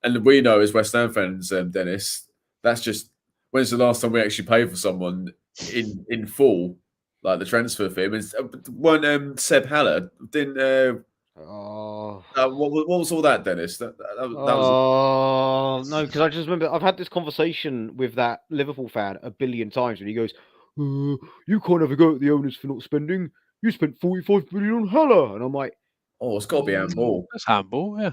and we know as West Ham fans, Dennis, that's just when's the last time we actually paid for someone in full, like the transfer fee? I mean, weren't Seb Haller didn't. What was all that, Dennis? That was no, because I just remember I've had this conversation with that Liverpool fan a billion times, and he goes, "You can't have a go at the owners for not spending. You spent 45 million on Haller," and I'm like, "Oh, it's got to be handball." That's handball, yeah.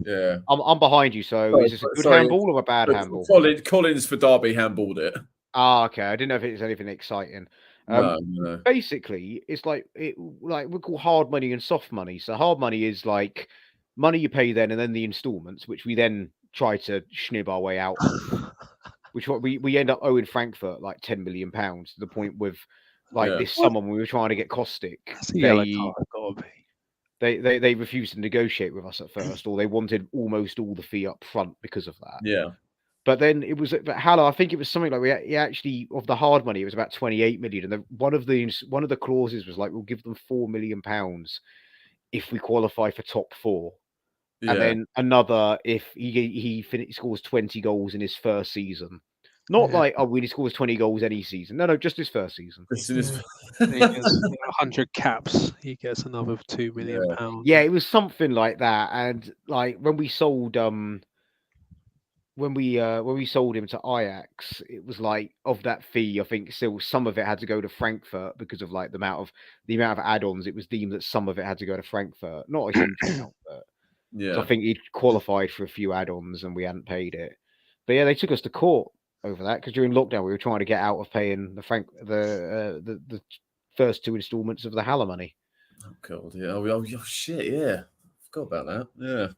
Yeah, I'm behind you. So is this a good handball or a bad handball? Collins for Derby handballed it. Okay. I didn't know if it's anything exciting. No. Basically, it's like we call hard money and soft money. So hard money is like money you pay then, and then the installments, which we then try to schnib our way out of. Which we end up owing Frankfurt like £10 million to the point with this summer when we were trying to get Caustic. They refused to negotiate with us at first, or they wanted almost all the fee up front because of that. Yeah. But then it was Haller. I think it was something like we actually of the hard money. It was about 28 million, and one of the clauses was like we'll give them £4 million if we qualify for top 4, and then another if he scores 20 goals in his first season. Not when he scores 20 goals any season. No, just his first season. He gets 100 caps. He gets another £2 million. Yeah, it was something like that. And like when we sold when we sold him to Ajax, it was like of that fee, I think still some of it had to go to Frankfurt because of like the amount of add-ons. It was deemed that some of it had to go to Frankfurt, not a huge amount, but so I think he'd qualified for a few add-ons and we hadn't paid it. But yeah, they took us to court over that because during lockdown we were trying to get out of paying the first 2 installments of the Haller money. Oh god, yeah. Oh shit, yeah. Forgot about that. Yeah.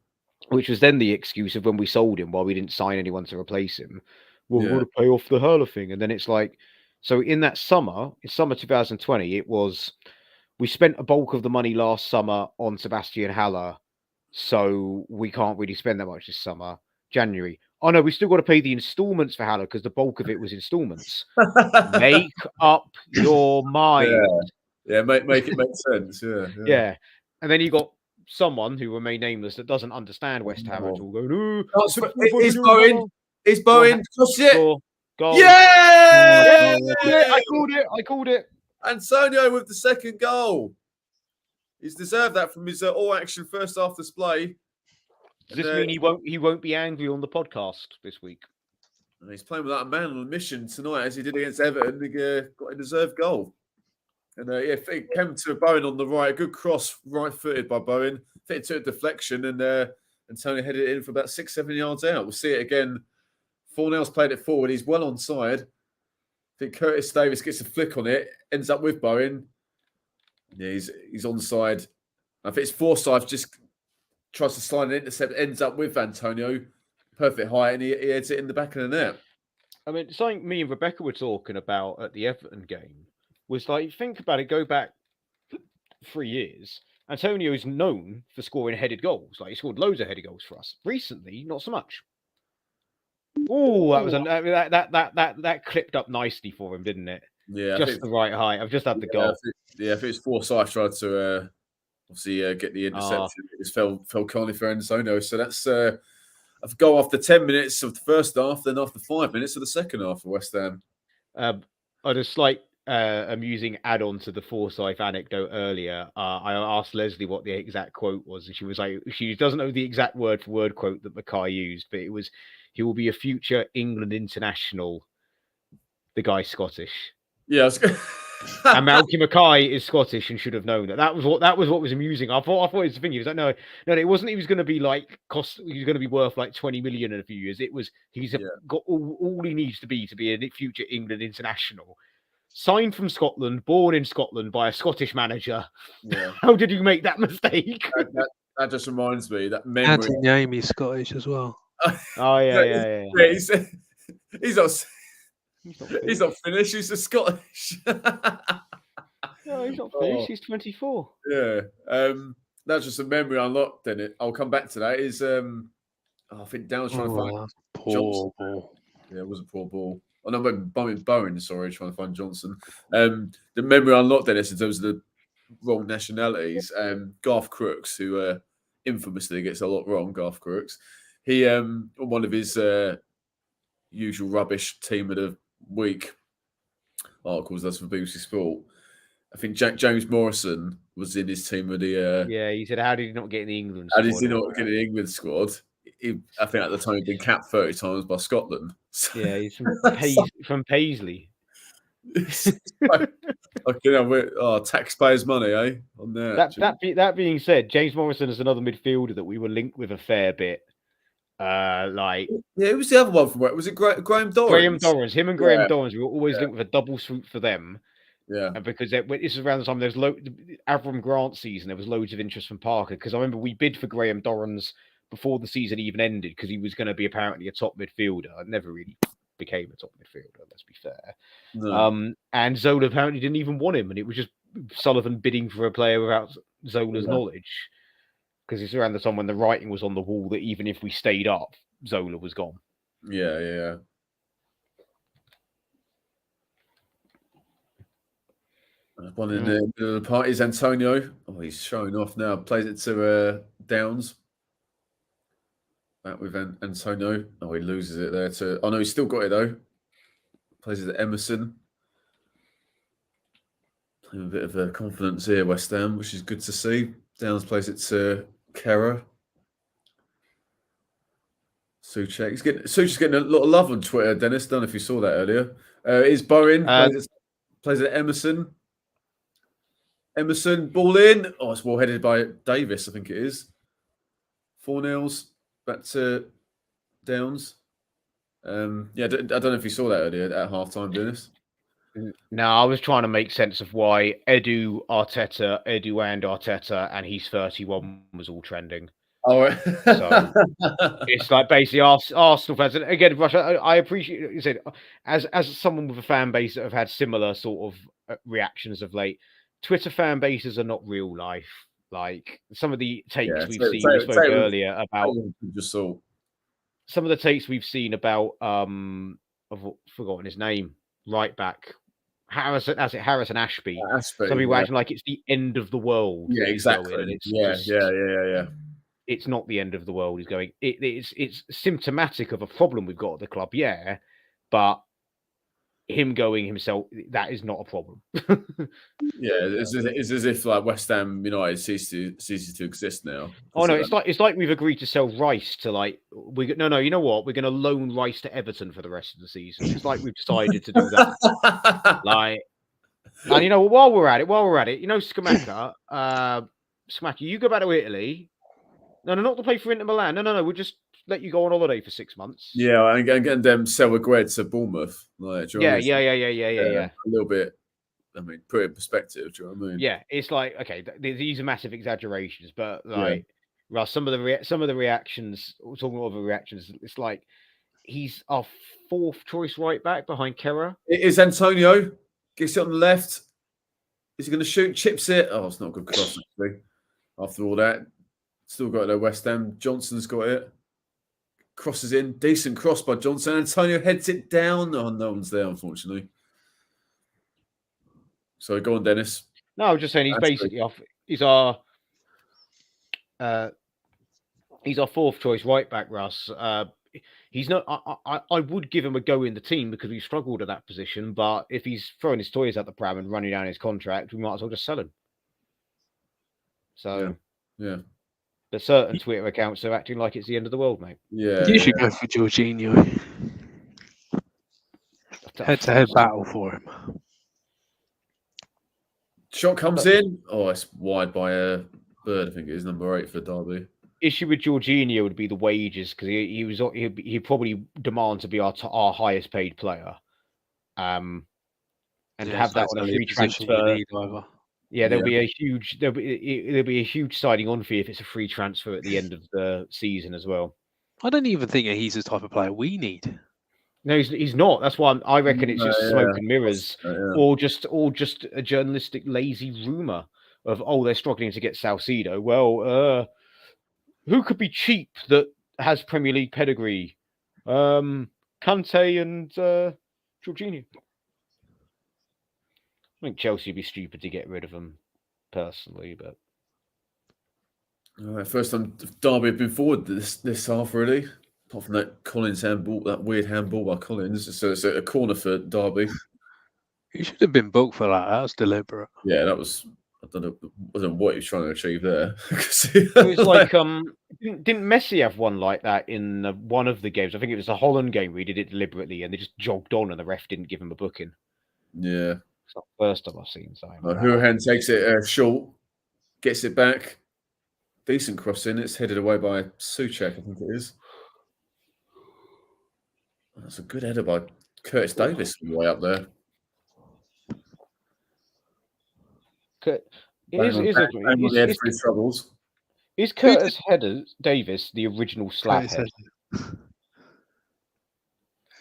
Which was then the excuse of when we sold him, while we didn't sign anyone to replace him. Well, we've got to pay off the Haller thing. And then it's like, so in summer 2020, it was, we spent a bulk of the money last summer on Sebastian Haller. So we can't really spend that much this summer. January. Oh no, we still got to pay the installments for Haller because the bulk of it was installments. Make up your mind. Yeah, make it make sense. Yeah. And then you got someone who remain nameless that doesn't understand West Ham at all. Going, It's Bowen. Goal. Yeah! I called it. Antonio with the second goal. He's deserved that from his all-action first half display. Does this mean he won't be angry on the podcast this week? He's playing without a man on a mission tonight, as he did against Everton. He got a deserved goal. And it came to Bowen on the right. A good cross, right-footed by Bowen. Fitted to a deflection, and Tony headed it in for about 6-7 yards out. We'll see it again. Fornell's played it forward. He's well onside. think Curtis Davis gets a flick on it, ends up with Bowen. Yeah, he's onside. I think it's Forsyth just tries to slide an intercept, ends up with Antonio. Perfect height, and he heads it in the back of the net. I mean, something me and Rebecca were talking about at the Everton game was like, think about it, go back 3 years. Antonio's known for scoring headed goals. Like, he scored loads of headed goals for us. Recently, not so much. Oh, that was that clipped up nicely for him, didn't it? Yeah, just the right height. I've just had the goal. If it's Forsyth tried to obviously get the interception, it just fell kindly for Antonio. So that's a goal after 10 minutes of the first half, then after 5 minutes of the second half for West Ham. I just slight amusing add-on to the Forsyth anecdote earlier. I asked Leslie what the exact quote was, and she was like, she doesn't know the exact word-for-word quote that Mackay used, but it was, "He will be a future England international." The guy's Scottish. Yeah, and Malky Mackay is Scottish and should have known that. That was what was amusing. I thought it was the thing. He was like, no, it wasn't. He was going to be like He was going to be worth like 20 million in a few years. It was got all he needs to be a future England international. Signed from Scotland, born in Scotland by a Scottish manager. Yeah. How did you make that mistake? That just reminds me that memory. Jamie's Scottish as well. Oh yeah. He's not finished. He's a Scottish. No, he's not finished. He's 24. Yeah. That's just a memory unlocked. Then I'll come back to that. I think Down's trying to find poor ball. Yeah, it was a poor ball. Oh no, Bowen. Sorry, trying to find Johnson. The memory unlocked, Dennis, in terms of the wrong nationalities. Garth Crooks, who infamously gets a lot wrong. Garth Crooks. He one of his usual rubbish team of the week articles that's for BBC Sport. I think James Morrison was in his team of the. Yeah, he said, "How did he not get in the England squad?" How did he not get in the England squad? I think at the time he'd been capped 30 times by Scotland. So. Yeah, he's from Paisley. Taxpayers' money, eh? On that being said, James Morrison is another midfielder that we were linked with a fair bit. Who was the other one from where? Was it Graham Dorrans? Graham Dorrans. Him and Graham Dorrans, we were always linked with a double swoop for them. Yeah, and because this is around the time there's Avram Grant season, there was loads of interest from Parker, because I remember we bid for Graham Dorrans before the season even ended because he was going to be apparently a top midfielder. I never really became a top midfielder, let's be fair. No. And Zola apparently didn't even want him, and it was just Sullivan bidding for a player without Zola's knowledge, because it's around the time when the writing was on the wall that even if we stayed up, Zola was gone. Yeah. One in the middle of the party is Antonio. Oh, he's showing off now. Plays it to Downs. Back with Antonio. Oh, he loses it there to... Oh, no, he's still got it, though. Plays it to Emerson. Playing a bit of confidence here, West Ham, which is good to see. Downs plays it to Kera. Suchek's getting a lot of love on Twitter, Dennis. Don't know if you saw that earlier. Is Bowen. Plays it to Emerson. Emerson, ball in. Oh, it's well headed by Davis, I think it is. 4-0. Back to Downs. I don't know if you saw that earlier at halftime, Dennis. No, I was trying to make sense of why Edu and Arteta, and he's 31 was all trending. Oh, right. So it's like basically Arsenal fans. And again, Rush, I appreciate you said as someone with a fan base that have had similar sort of reactions of late. Twitter fan bases are not real life. Like some of the takes we spoke earlier about. Some of the takes we've seen about I've forgotten his name. Right back. Harrison Ashby. Some people acting like it's the end of the world. Yeah, exactly. Yeah. It's not the end of the world. He's going. It's symptomatic of a problem we've got at the club. Yeah, but him going himself, that is not a problem. It's as if like West Ham United ceases to exist now. Oh no, it's like we've agreed to sell Rice to no. You know what? We're going to loan Rice to Everton for the rest of the season. It's like we've decided to do that. And you know, while we're at it, you know, Scamacca, you go back to Italy. No, not to play for Inter Milan. No. We'll just let you go on holiday for 6 months. Yeah, and getting them Selma Gwed to Bournemouth. Like, do you know what I mean? Yeah. A little bit. I mean, put it in perspective. Do you know what I mean? Yeah, it's like, okay, these are massive exaggerations, but Yeah. like, Russ, some of the reactions, talking about the reactions, it's like he's our 4th choice right back behind Kera. It is Antonio. Gets it on the left. Is he going to shoot? Chips it. Oh, it's not a good cross, actually. After all that, still got it at West Ham. Johnson's got it. Crosses in. Decent cross by Johnson. Antonio heads it down. Oh, no one's there, unfortunately. So go on, Dennis. No, I was just saying he's basically off. He's our 4th choice right back, Russ. He's not. I would give him a go in the team because we struggled at that position. But if he's throwing his toys out the pram and running down his contract, we might as well just sell him. So yeah. But certain Twitter accounts are acting like it's the end of the world, mate. Yeah, you should go for Jorginho. Head-to-head battle for him. Shot comes in. Oh, it's wide by a Bird. I think it is number 8 for Derby. Issue with Jorginho would be the wages because he probably demand to be our highest paid player, and to have that on a free transfer. There'll be a huge signing on fee if it's a free transfer at the end of the season as well. I don't even think he's the type of player we need. No, he's not. That's why I reckon it's just smoke and mirrors, or just a journalistic lazy rumor of they're struggling to get Salcido. Well, who could be cheap that has Premier League pedigree? Kante and Jorginho. I think Chelsea would be stupid to get rid of him, personally. But first time Derby have been forward this half, really. Apart from that Collins handball, that weird handball by Collins. So it's a corner for Derby. He should have been booked for that. That was deliberate. Yeah, that was. I don't know what he was trying to achieve there. It was like didn't Messi have one like that in one of the games? I think it was the Holland game where he did it deliberately and they just jogged on and the ref didn't give him a booking. Yeah, it's not the first time I've seen something. Hurahan takes it short, gets it back. Decent crossing. It's headed away by Souček, I think it is. That's a good header by Curtis Davis from way up there. Is Curtis Davis the original slap head?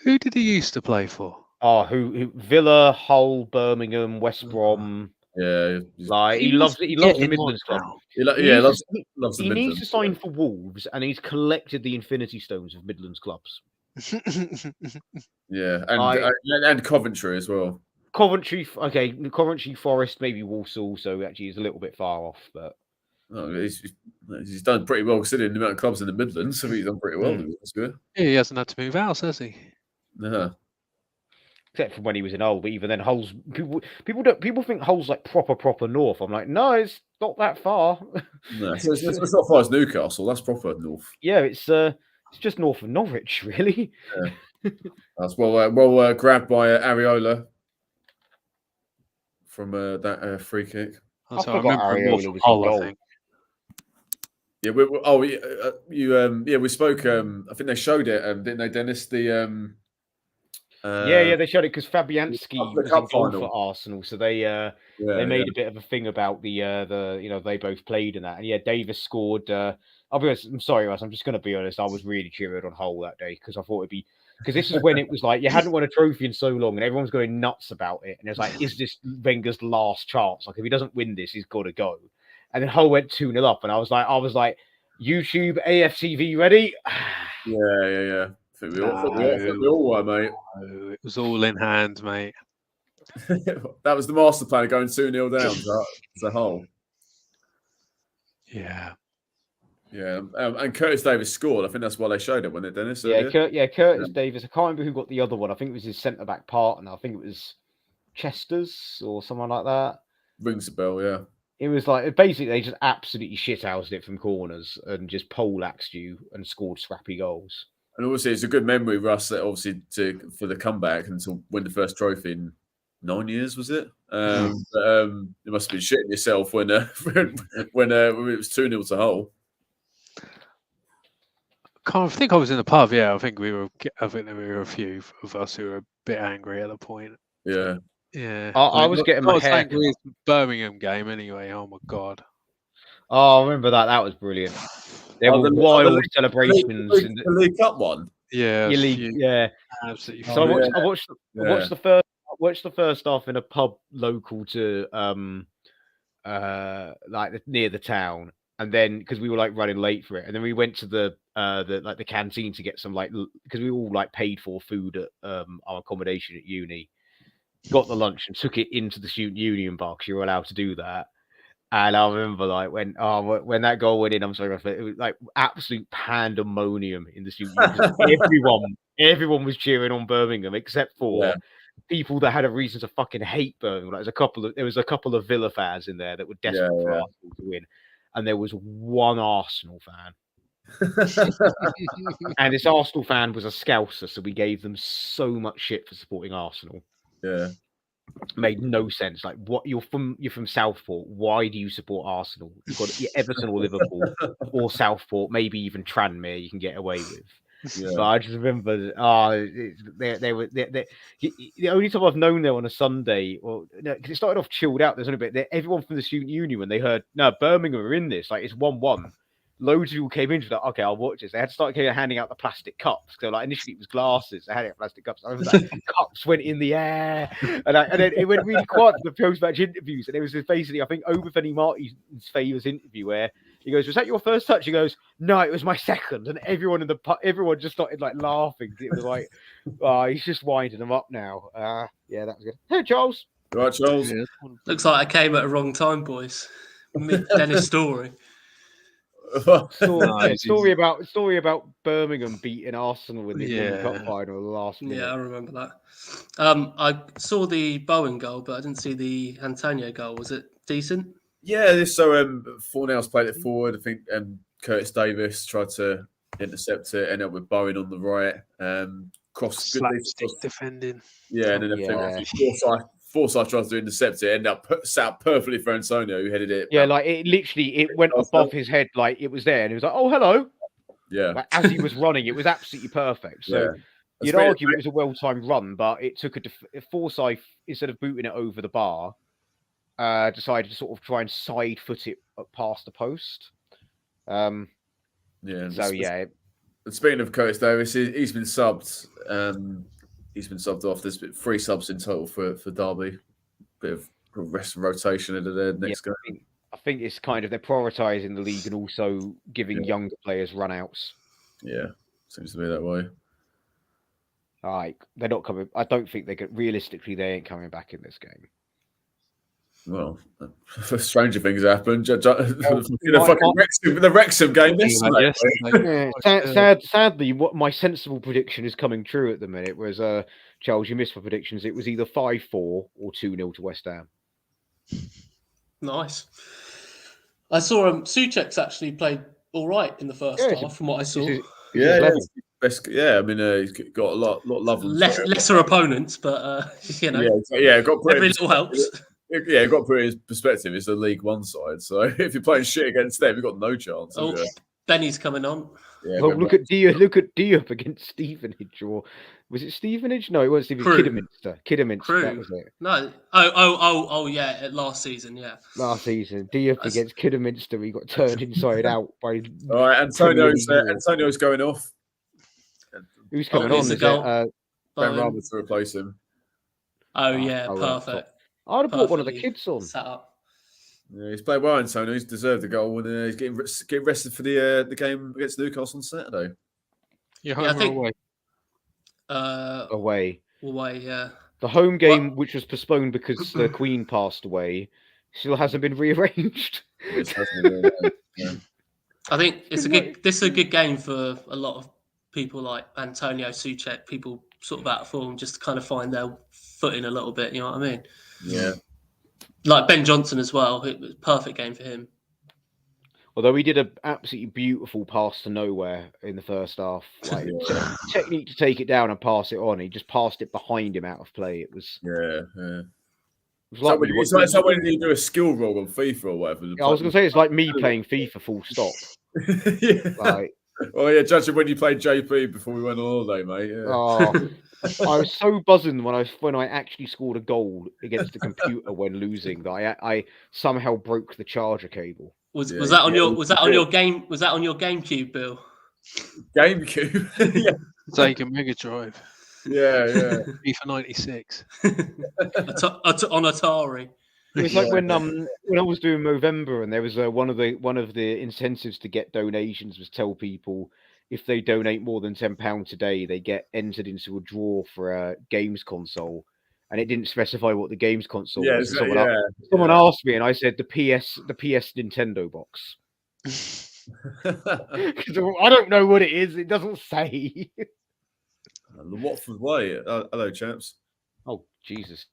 Who did he used to play for? Oh, who Villa, Hull, Birmingham, West Brom. Yeah, like he loves the Midlands club. He needs to sign for Wolves, and he's collected the Infinity Stones of Midlands clubs. Yeah, and Coventry as well. Coventry, Forest, maybe Walsall. So actually, he's a little bit far off, but he's done pretty well considering the amount of clubs in the Midlands. So he's done pretty well. That's good. Yeah, he hasn't had to move house, has he? No. Except for when he was in Hull, but even then, Hull's people think Hull's like proper north. I'm like, no, it's not that far. No, it's not far as Newcastle. That's proper north. Yeah, it's just north of Norwich, really. Yeah. That's well grabbed by Areola from that free kick. I remember Areola was Hull, I think. Yeah, we spoke. I think they showed it, didn't they, Dennis? The they showed it because Fabianski was in goal for Arsenal, so they made a bit of a thing about the they both played in that, and Davis scored. I'll be honest, I'm sorry, Russ, I'm just going to be honest. I was really cheered on Hull that day because I thought it'd be this is when it was like you hadn't won a trophy in so long, and everyone's going nuts about it, and it was like, is this Wenger's last chance? Like if he doesn't win this, he's got to go. And then Hull went 2-0 up, and I was like, YouTube AFTV ready? Yeah. I think we all were, mate. No, it was all in hand, mate. That was the master plan, going 2-0 down as a whole. Yeah. Yeah, and Curtis Davis scored. I think that's why they showed it, wasn't it, Dennis? Curtis Davis. I can't remember who got the other one. I think it was his centre-back partner. I think it was Chester's or someone like that. Rings a bell, yeah. It was like, basically, they just absolutely shithoused it from corners and just poleaxed you and scored scrappy goals. And obviously, it's a good memory, Russ, that obviously for the comeback and to win the first trophy in 9 years, was it? You must have been shitting yourself when it was 2-0 to Hull. can't think I was in the pub. Yeah, I think there were a few of us who were a bit angry at the point. Yeah. Yeah, I was getting my not as hair angry as the Birmingham game anyway. Oh my god. Oh, I remember that. That was brilliant. There were wild celebrations in the League Cup one. Yeah, yeah. absolutely. So I watched the first half in a pub local to like near the town, and then because we were like running late for it, and then we went to the canteen to get some because we all like paid for food at our accommodation at uni. Got the lunch and took it into the student union bar because you were allowed to do that. And I remember like when that goal went in, I'm sorry, it was like absolute pandemonium in the student union. Everyone was cheering on Birmingham except for people that had a reason to fucking hate Birmingham. Like there was a couple of Villa fans in there that were desperate for Arsenal to win, and there was one Arsenal fan. And this Arsenal fan was a Scouser, so we gave them so much shit for supporting Arsenal. Yeah. Made no sense. Like, what you're from Southport. Why do you support Arsenal? You've got Everton or Liverpool or Southport, maybe even Tranmere. You can get away with. Yeah. But I just remember, they were the only time I've known there on a Sunday. Well, because it started off chilled out. There's only a bit. Everyone from the student union when they heard Birmingham are in this, like it's 1-1. Loads of people came into that. Okay, I'll watch this. They had to start handing out the plastic cups. So like initially it was glasses. They had plastic cups. I remember that cups went in the air, and then it went really quiet for the post-match interviews. And it was basically, I think, Obafemi Martin's famous interview where he goes, "Was that your first touch?" He goes, "No, it was my second." And everyone just started like laughing. It was like, he's just winding them up now. Yeah, that was good. Hey, Charles. Right, Charles. Yeah. Looks like I came at a wrong time, boys. Dennis Story. Story about Birmingham beating Arsenal in the Cup final last minute. Yeah, I remember that. I saw the Bowen goal, but I didn't see the Antonio goal. Was it decent? Yeah, Fornals played it forward. I think Curtis Davis tried to intercept it, ended up with Bowen on the right. Slapstick defending. Yeah, and then Forsyth tries to intercept it, ended up sat perfectly for Antonio, who headed it. Yeah, like it went above his head, like it was there, and he was like, "Oh, hello." Yeah, like, as he was running, it was absolutely perfect. So you'd argue it was a well-timed run, but it took Forsyth, instead of booting it over the bar, decided to sort of try and side foot it past the post. Yeah. So Speaking of Curtis Davis, he's been subbed. He's been subbed off. There's been 3 subs in total for Derby. Bit of rest and rotation into their next game. I think it's kind of they're prioritising the league and also giving younger players run-outs. Yeah, seems to be that way. Like they're not coming. I don't think realistically they ain't coming back in this game. Well, stranger things happened. The Wrexham game yesterday. Sadly, what my sensible prediction is coming true at the minute was, Charles, you missed my predictions. It was either 5-4 or 2-0 to West Ham. Nice. I saw Souček's actually played all right in the first half, from what I saw. I mean, he's got a lot of love. Lesser opponents, but got every little helps. Yeah, got to put it in perspective. It's the League One side, so if you're playing shit against them, you've got no chance. Benny's coming on. Yeah, well, look at Diop against Stevenage, or was it Stevenage? No, it wasn't Stevenage. Kidderminster. That was it. No. Oh, yeah. Last season, yeah. Last season, Diop against Kidderminster. He got turned inside out by. All right, Antonio's going off. Who's coming on? Ben Rama to replace him. Oh yeah, perfect. I'd have brought one of the kids on. Set up. Yeah, he's played well, Antonio. He's deserved the goal, and he's getting rested for the game against Newcastle on Saturday. I think away. Away, yeah. The home game, which was postponed because the Queen passed away, still hasn't been rearranged. I think this is a good game for a lot of people like Antonio, Souček, people sort of out of form, just to kind of find their footing a little bit. You know what I mean? Yeah. Like Ben Johnson as well. It was a perfect game for him. Although he did an absolutely beautiful pass to nowhere in the first half. Like, technique to take it down and pass it on. He just passed it behind him out of play. It was... Yeah. It was like it's like when you do a skill roll on FIFA or whatever. I was going to say, it's like me playing FIFA full stop. Yeah. Like, Oh yeah, judging when you played JP before we went on holiday, mate. Yeah. Oh, I was so buzzing when I actually scored a goal against the computer when losing that I somehow broke the charger cable. Was Yeah, that on yeah, your game? Was that on your GameCube, Bill? GameCube. Yeah, Sega Mega Drive. yeah. FIFA 96. On Atari. It was like when I was doing Movember, and there was one of the incentives to get donations was tell people if they donate more than £10 today, they get entered into a draw for a games console, and it didn't specify what the games console Yeah, was. exactly, Someone asked me, and I said the PS Nintendo box. Because I don't know what it is. It doesn't say. The Watford way. Hello, chaps. Oh Jesus.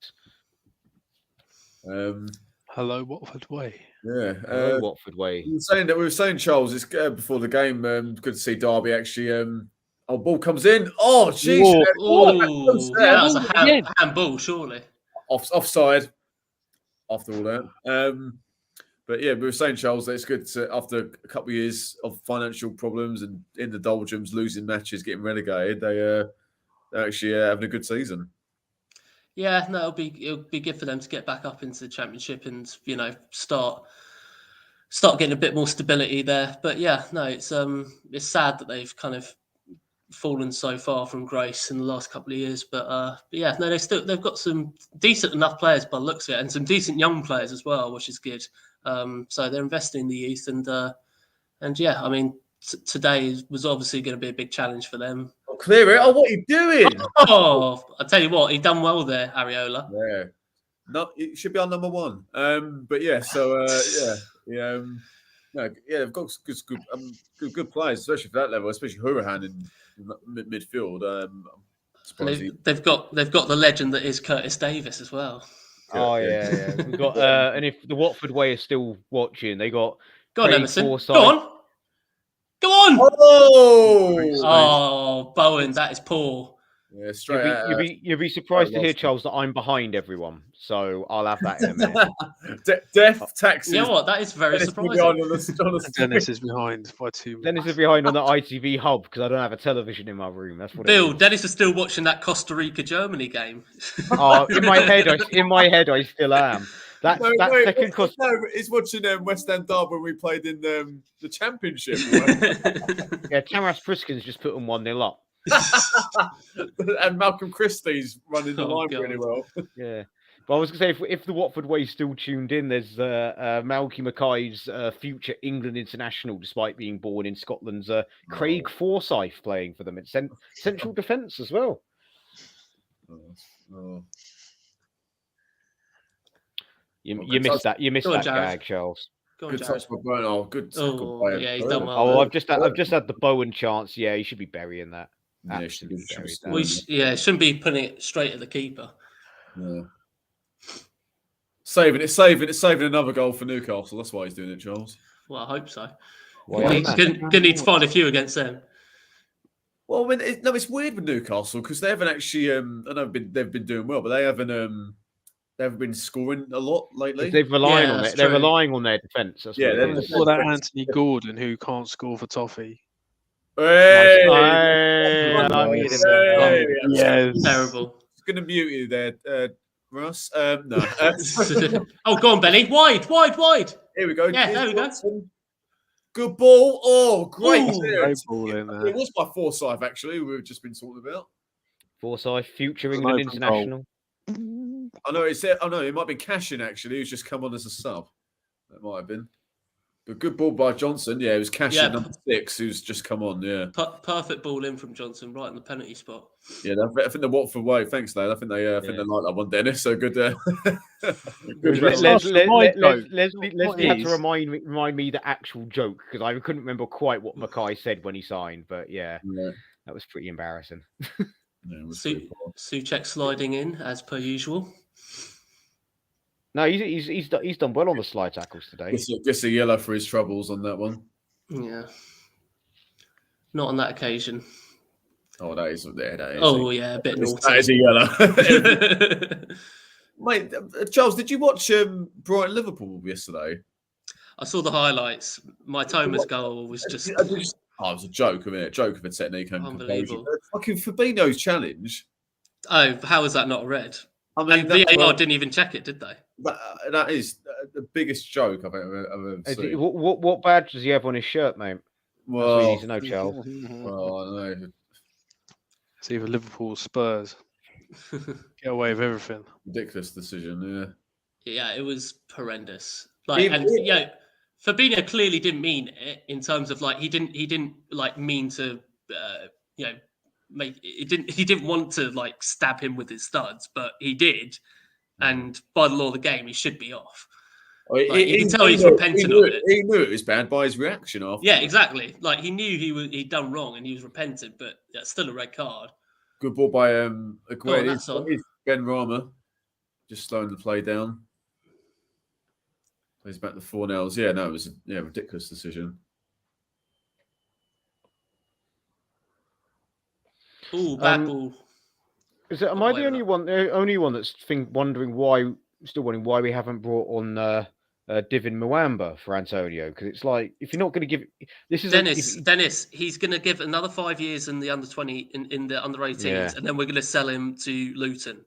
Hello, Watford way. Yeah, Hello, Watford way. we were saying, Charles, it's before the game. Good to see Derby actually. Ball comes in. Oh, jeez. That was a handball, surely. Offside. After all that. But yeah, we were saying, Charles, that it's good to, after a couple of years of financial problems and in the doldrums, losing matches, getting relegated, they're actually having a good season. Yeah, no, it'll be good for them to get back up into the Championship and start getting a bit more stability there. But yeah, no, it's sad that they've kind of fallen so far from grace in the last couple of years. But yeah, no, they've got some decent enough players by the looks of it, and some decent young players as well, which is good. So they're investing in the youth, and yeah, I mean, today was obviously going to be a big challenge for them. Clear it. Oh, what are you doing? Oh, I tell you what, he done well there, Areola. Yeah, no, it should be on number one. But yeah, so they've got good players, especially for that level, especially Hurahan in midfield. They've got the legend that is Curtis Davis as well. Oh yeah. We've got and if the Watford way is still watching, they got Go on, Craig Emerson. Forsyth. Go on. Oh, Bowen, that is poor. Yeah, straight. You'll be surprised to hear, Charles, that I'm behind everyone. So I'll have that in a minute. Death taxes. You know what? That is very surprising. Dennis is behind by 2 minutes. Dennis is behind on the ITV hub because I don't have a television in my room. That's what. Bill, Dennis is still watching that Costa Rica Germany game. Oh, in my head, I still am. Second cost. No, he's watching West Ham Derby when we played in the Championship. Yeah, Taras Priskin's just put them 1-0 up. And Malcolm Christie's running the line really well. Yeah. But I was going to say, if the Watford way still tuned in, there's Malky Mackay's future England international, despite being born in Scotland's Craig Forsyth playing for them at central defence as well. You missed that. You missed that gag, Charles. Good touch by Bowen. Good. Yeah, he's done well. Oh, I've just had the Bowen chance. Yeah, he should be burying that. Yeah, it shouldn't be putting it straight at the keeper. Yeah. Saving another goal for Newcastle. That's why he's doing it, Charles. Well, I hope so. Well, Gonna need to find a few against them. Well, I mean, it's weird with Newcastle because they haven't actually. I know they've been doing well, but they haven't been scoring a lot lately. They're relying on it. They're relying on their defence. Yeah, or that Anthony Gordon who can't score for Toffee. Hey! Terrible. It's going to mute you there, Russ. No. Oh, go on, Benny. Wide. Here we go. Yeah, there we go. Good ball. Oh, great. Great ball in there. It was by Forsyth, actually, we've just been talking about. Forsyth, future England international. I know it might be Cashin, actually, who's just come on as a sub. That might have been. But good ball by Johnson. Yeah, it was Cashin, number 6, who's just come on. Yeah, perfect ball in from Johnson, right in the penalty spot. Yeah, I think the Watford way. Thanks, Dave. I think they like that one, Dennis. So good. Leslie had to remind me the actual joke because I couldn't remember quite what Mackay said when he signed. But yeah. That was pretty embarrassing. Souček sliding in as per usual. No, he's done well on the slide tackles today. Just a yellow for his troubles on that one. Yeah, not on that occasion. Oh, that is there. That is. Oh yeah, a bit naughty. That is a yellow. Mate, Charles, did you watch Brighton Liverpool yesterday? I saw the highlights. My Thomas goal was just. Oh, it was a joke, wasn't it? A joke of a technique and composure. Unbelievable. Fucking Fabinho's challenge. Oh, how is that not a red? I mean, And that's VAR didn't even check it, did they? that is the biggest joke I've ever seen. What badge does he have on his shirt, mate? That's what you need to know, Charles. Well, I know. It's either Liverpool or Spurs. Get away with everything. Ridiculous decision, Yeah, it was horrendous. Fabinho clearly didn't mean it in terms of like he didn't like mean to he didn't want to like stab him with his studs, but he did, and by the law of the game, he should be off. Like, you can tell he's repentant of it. He knew it was bad by his reaction after. Yeah, exactly. Like he knew he'd done wrong and he was repentant, but that's still a red card. Good ball by Aguero. that's on. Ben Rama just slowing the play down. Plays back the 4-0. Yeah, no, it was a ridiculous decision. Oh, bad ball. Am I the only one that's wondering why we haven't brought on Divin Mwamba for Antonio? Because it's like, if you're not going to give this is Dennis, he's going to give another 5 years in the under 20 in the under 18s, and then we're going to sell him to Luton.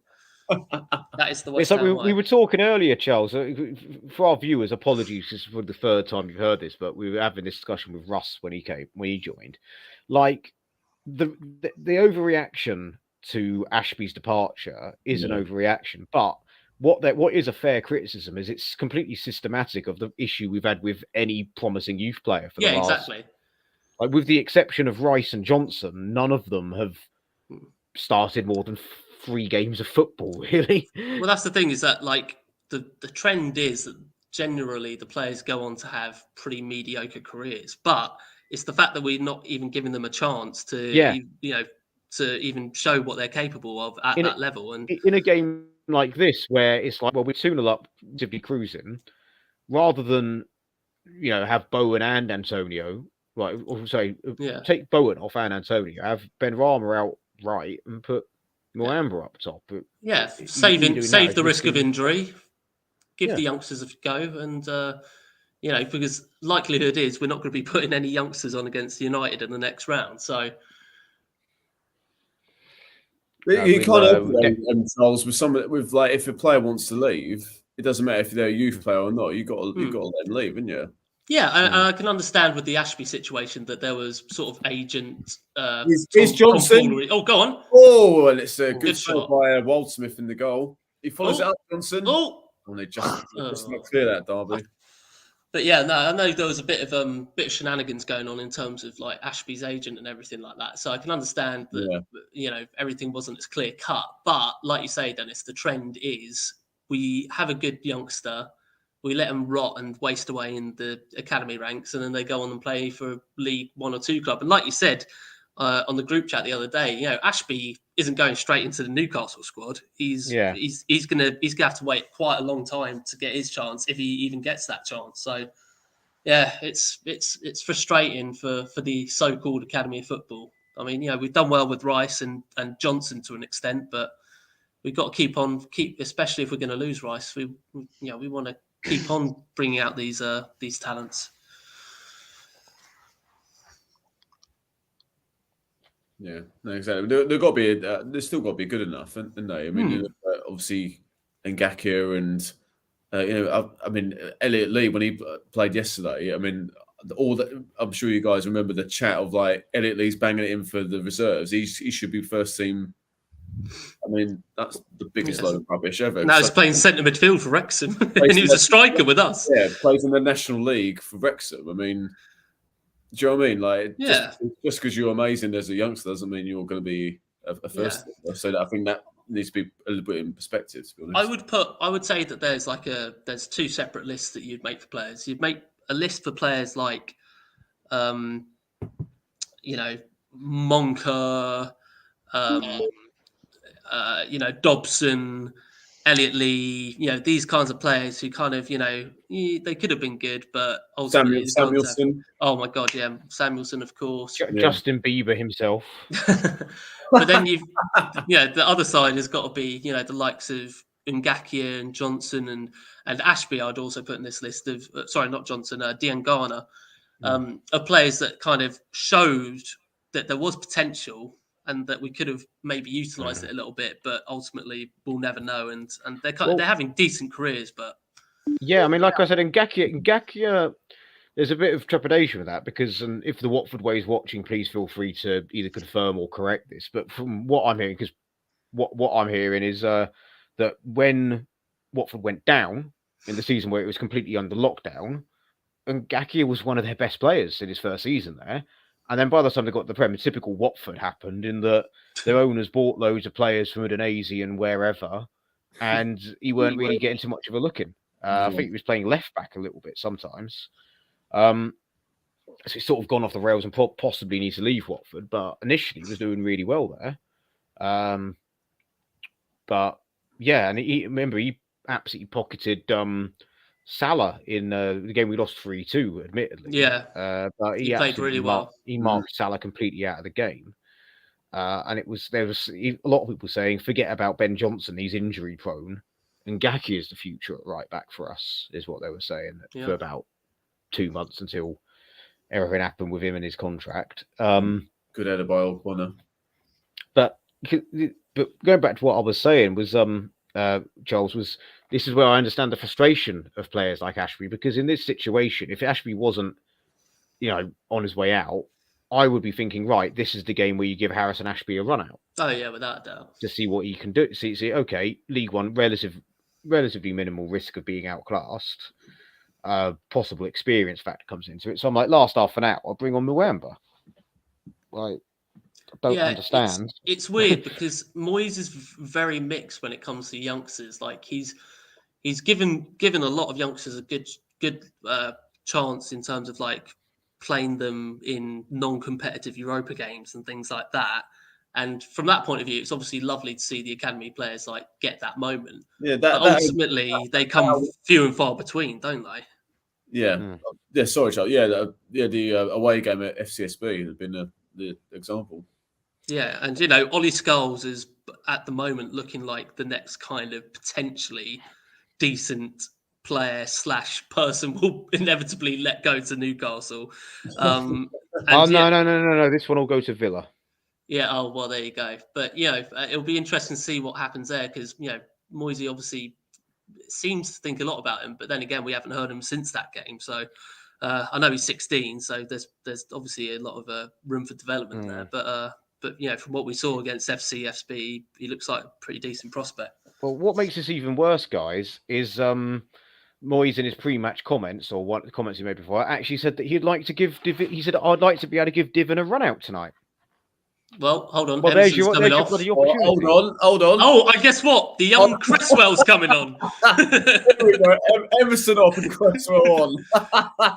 That is the way. It's like we were talking earlier, Charles. For our viewers, apologies, this is for the third time you've heard this, but we were having this discussion with Russ when he joined. Like the overreaction to Ashby's departure is an overreaction, but what is a fair criticism is it's completely systematic of the issue we've had with any promising youth player for the last. Exactly. Like with the exception of Rice and Johnson, none of them have started more than 3 games of football, really. Well, that's the thing, is that like the trend is that generally the players go on to have pretty mediocre careers, but it's the fact that we're not even giving them a chance to to even show what they're capable of at that level. And in a game like this, where it's like, well, we're 2-0 up, simply cruising, rather than have Bowen and Antonio, right? Or say take Bowen off and Antonio, have Ben Rama out right, and put Mwamba up top. But save the risk of injury, give the youngsters a go, and because likelihood is we're not going to be putting any youngsters on against United in the next round. So you can't Charles with like, if a player wants to leave, it doesn't matter if they're a youth player or not. You've got to let them leave, haven't you? Yeah, and I can understand with the Ashby situation that there was sort of agent. Is Johnson? Go on. Oh, and it's a good shot by Waldsmith in the goal. He follows it up, Johnson. And they just not clear that, Derby. But yeah, no, I know there was a bit of shenanigans going on in terms of like Ashby's agent and everything like that. So I can understand that everything wasn't as clear cut. But like you say, Dennis, the trend is we have a good youngster, we let them rot and waste away in the academy ranks, and then they go on and play for a League 1 or 2 club. And like you said on the group chat the other day, Ashby isn't going straight into the Newcastle squad. He's gonna have to wait quite a long time to get his chance, if he even gets that chance. So yeah, it's frustrating for the so-called Academy of Football. I mean, we've done well with Rice and Johnson to an extent, but we've got to keep, especially if we're going to lose Rice. We want to keep on bringing out these talents. Yeah, no, exactly. They've got to be. They've still got to be good enough, haven't they? I mean, obviously, Ngakia and Elliot Lee when he played yesterday. I mean, I'm sure you guys remember the chat of like Elliot Lee's banging it in for the reserves. He should be first team. I mean, that's the biggest load of rubbish ever. Now he's playing centre midfield for Wrexham, and he was a striker with us. Yeah, plays in the National League for Wrexham. I mean, do you know what I mean? Like, just because you're amazing as a youngster doesn't mean you're going to be a first. So I think that needs to be a little bit in perspective. To be honest, I would say that there's 2 separate lists that you'd make for players. You'd make a list for players like, Monka, Dobson, Elliot Lee, these kinds of players who kind of, they could have been good, but ultimately Samuelson. Oh my God, yeah, Samuelson, of course. Justin Bieber himself. But then the other side has got to be, the likes of Ngakia and Johnson and Ashby. I'd also put in this list of, sorry, not Johnson, Diangana. of players that kind of showed that there was potential and that we could have maybe utilised it a little bit, but ultimately we'll never know. And they're having decent careers, but yeah, I mean, like I said, in Ngakia, there's a bit of trepidation with that because if the Watford way is watching, please feel free to either confirm or correct this. But from what I'm hearing, because what I'm hearing is that when Watford went down in the season where it was completely under lockdown, and Ngakia was one of their best players in his first season there. And then by the time they got the Premier, typical Watford happened in that their owners bought loads of players from Udinese and wherever, and he weren't really getting too much of a look in. I think he was playing left back a little bit sometimes. So it's sort of gone off the rails and possibly needs to leave Watford, but initially he was doing really well there. But yeah, and he absolutely pocketed Salah in the game we lost 3-2, admittedly. Yeah. But he played really well. He marked Salah completely out of the game. And there was a lot of people saying, forget about Ben Johnson, he's injury prone. And Ngakia is the future at right back for us, is what they were saying for about 2 months until everything happened with him and his contract. Good header by O'Connor. But going back to what I was saying was, Charles, this is where I understand the frustration of players like Ashby, because in this situation, if Ashby wasn't, on his way out, I would be thinking, right, this is the game where you give Harrison Ashby a run out. Oh yeah, without a doubt. To see what he can do. See, okay, League One, relatively minimal risk of being outclassed. Possible experience factor comes into it. So I'm like, last half an hour, I'll bring on Mwamba. Like, I don't understand. It's weird because Moyes is very mixed when it comes to youngsters. Like he's given a lot of youngsters a good chance in terms of like playing them in non-competitive Europa games and things like that. And from that point of view, it's obviously lovely to see the academy players like get that moment. Yeah, but ultimately they come few and far between, don't they? Yeah, yeah. Sorry, Charles. Yeah, the away game at FCSB has been the example. Yeah, and Ollie Scholes is at the moment looking like the next kind of potentially decent player / person will inevitably let go to Newcastle. No. This one will go to Villa. Yeah. Oh well, there you go. But it'll be interesting to see what happens there because Moisey obviously seems to think a lot about him, but then again, we haven't heard him since that game. So I know he's 16, so there's obviously a lot of room for development there. But from what we saw against FCSB, he looks like a pretty decent prospect. Well, what makes this even worse, guys, is Moyes in his pre-match comments, or one of the comments he made before, actually said that he'd like to give he said, I'd like to be able to give Divan a run out tonight. Well, hold on. Well, there's your bloody opportunity. Hold on. Oh, I guess what? The young Cresswell's coming on. There we go. Emerson off and Cresswell on.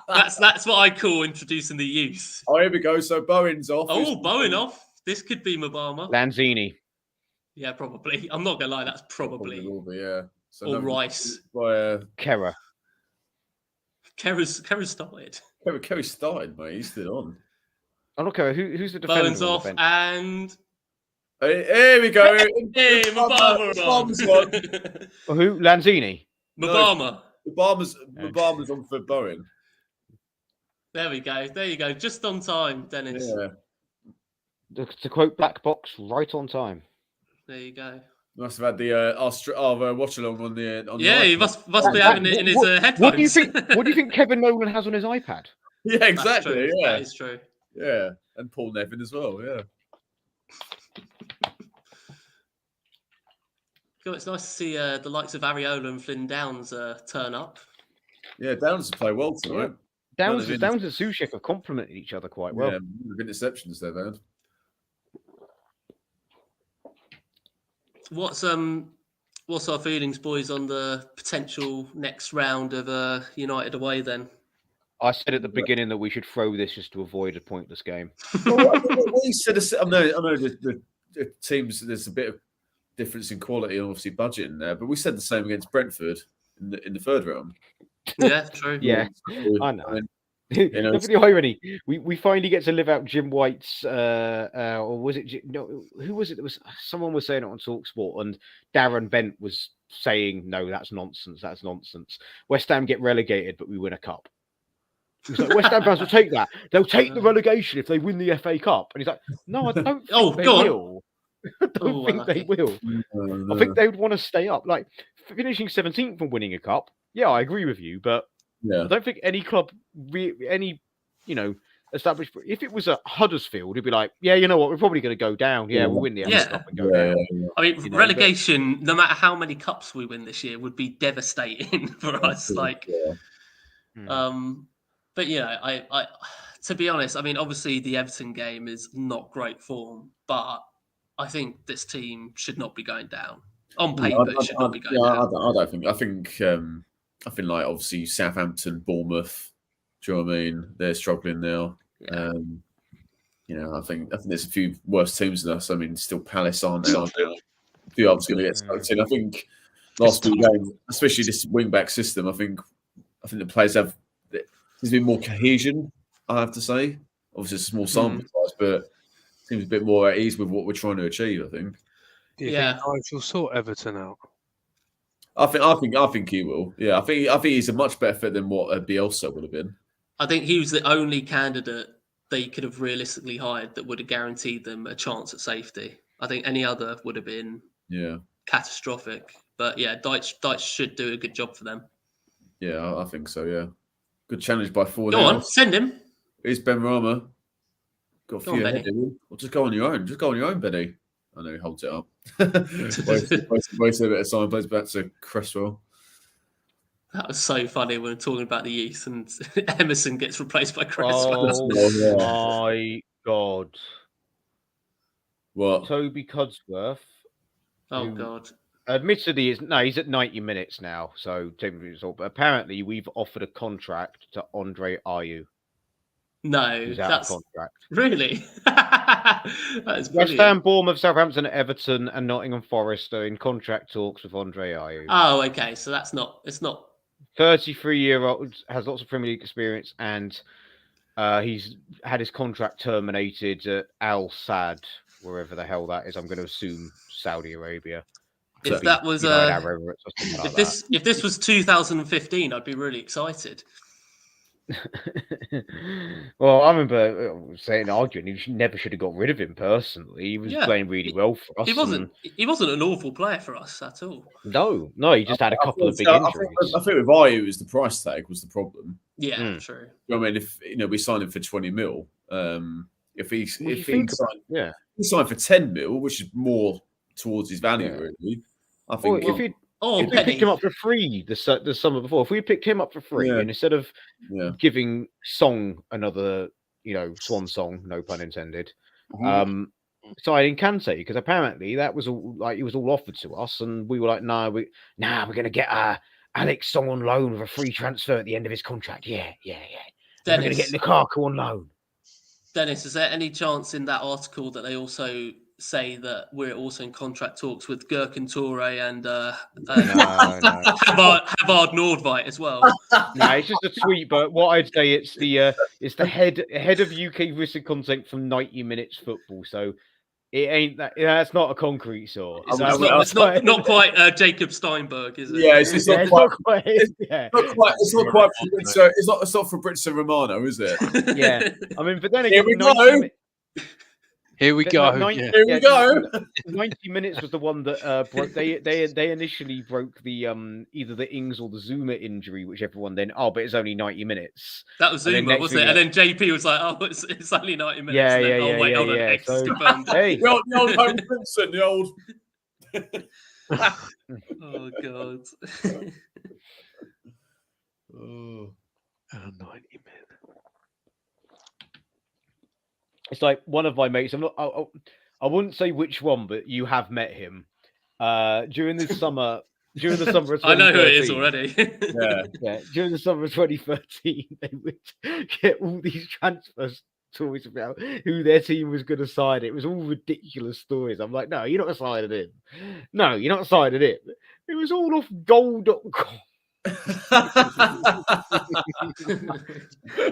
That's what I call introducing the youth. Oh, here we go. So Bowen's off. Oh, Bowen off. This could be Mabama. Lanzini. Yeah, probably. I'm not going to lie. That's probably will be, yeah. So or Rice. By, Kerr. Kerr's started. Kerry started, mate. He's still on. I'm not care. Who's the defender? Bowen's off and... Here we go. Hey, Mabama on. Who? Lanzini? Mabama. No, Mabama's on for Bowen. There we go. There you go. Just on time, Dennis. Yeah. To quote Black Box, right on time. There you go. Must have had the our watch along on the. Yeah, he must be having it in his headphones. What do you think? What do you think Kevin Nolan has on his iPad? Yeah, exactly. Yeah, that is true. Yeah, and Paul Nevin as well. Yeah. So it's nice to see the likes of Areola and Flynn Downs turn up. Yeah, Downs play well tonight. Downs and Souček have complemented each other quite well. Yeah, with interceptions they've had. What's our feelings, boys, on the potential next round of United away then? I said at the beginning that we should throw this just to avoid a pointless game. We said, I know the teams, there's a bit of difference in quality and obviously budget in there, but we said the same against Brentford in the third round. Yeah, true. Yeah, I know. Look at the irony. We finally get to live out Jim White's, or was it? No, who was it? There was someone was saying it on TalkSport, and Darren Bent was saying, "No, that's nonsense. That's nonsense. West Ham get relegated, but we win a cup." He was like, West Ham fans will take that. They'll take the relegation if they win the FA Cup. And he's like, no, I don't think Oh, they go on. will. I don't think they will. No. I think they would want to stay up. Like, finishing 17th and winning a cup, yeah, I agree with you. But Yeah. I don't think any club, established. If it was at Huddersfield, it'd be like, yeah, you know what, we're probably going to go down. Yeah, we'll win the FA Cup and go down. I mean, You know, relegation, no matter how many cups we win this year, would be devastating for us. Like, but yeah, I to be honest, I mean, obviously the Everton game is not great form, but I think this team should not be going down. On paper, it should not be going down. I don't think. I think like obviously Southampton, Bournemouth. Do you know what I mean? They're struggling now. Yeah. I think there's a few worse teams than us. I mean, still Palace aren't there. A few others going to get stuck in. I think last few games, especially this wing back system, I think the players have there's been more cohesion. I have to say, obviously it's a small sample size, but seems a bit more at ease with what we're trying to achieve. I think. Do you think Ives will sort Everton out? I think he will. Yeah, I think he's a much better fit than what Bielsa would have been. I think he was the only candidate they could have realistically hired that would have guaranteed them a chance at safety. I think any other would have been catastrophic. But yeah, Dyche should do a good job for them. Yeah, I think so. Yeah, good challenge by 4. Go on, send him. Here's Ben Rama. Got a few Benny. ahead. Well, just go on your own. Just go on your own, Benny. I know he holds it up. Wasted a bit of time. Plays back to Cresswell. That was so funny when we're talking about the youth and Emerson gets replaced by Cresswell. Oh my God. What? Toby Codsworth. Oh God. Admittedly, he's at 90 minutes now, so technically it's all. But apparently, we've offered a contract to Andre Ayew. No, that's contract. Really. That is West Ham, Bournemouth, Southampton, Everton, and Nottingham Forest are in contract talks with Andre Ayew. Oh, okay. So it's not. 33-year-old, has lots of Premier League experience, and he's had his contract terminated at Al Sadd, wherever the hell that is. I'm going to assume Saudi Arabia. If that was if this was 2015, I'd be really excited. Well, I remember arguing he never should have got rid of him personally. He was playing really well for us. He wasn't an awful player for us at all. No, he just had a couple of big injuries. I think with Ayew, was the price tag was the problem. Yeah, true. You know what I mean, if we signed him for 20 mil, if he signed for 10 mil, which is more towards his value, really. I think if we picked him up for free the summer before, if we picked him up for free and instead of giving Song another, swan song, no pun intended, signing Kante, because apparently that was all it was all offered to us, and we were like, we're going to get Alex Song on loan with a free transfer at the end of his contract. Yeah. We're going to get Lukaku on loan. Dennis, is there any chance in that article that they also say that we're also in contract talks with Gherkin Toure and Havard Nordveit as well? No, it's just a tweet, but what I'd say it's the head of UK recent content from 90 Minutes Football, so it ain't that. That's not a concrete source. It's not quite Jacob Steinberg, is it? Yeah, it's not quite. It's not quite. It's not Fabrizio Romano, is it? Yeah, I mean, but then again, Here we go. 90 Minutes was the one that broke. They initially broke the either the Ings or the Zuma injury, which everyone then but it's only 90 minutes. That was Zuma, wasn't it? And then JP was like, it's only 90 minutes. Yeah. So, hey, the old Home Simpson, the old. Oh God. 90 minutes. It's like one of my mates. I wouldn't say which one, but you have met him during the summer. During the summer of 2013. I know who it is already. yeah. During the summer of 2013, they would get all these transfer stories about who their team was going to sign. It was all ridiculous stories. I'm like, no, you're not signing him. No, you're not signing him. It was all off goal.com.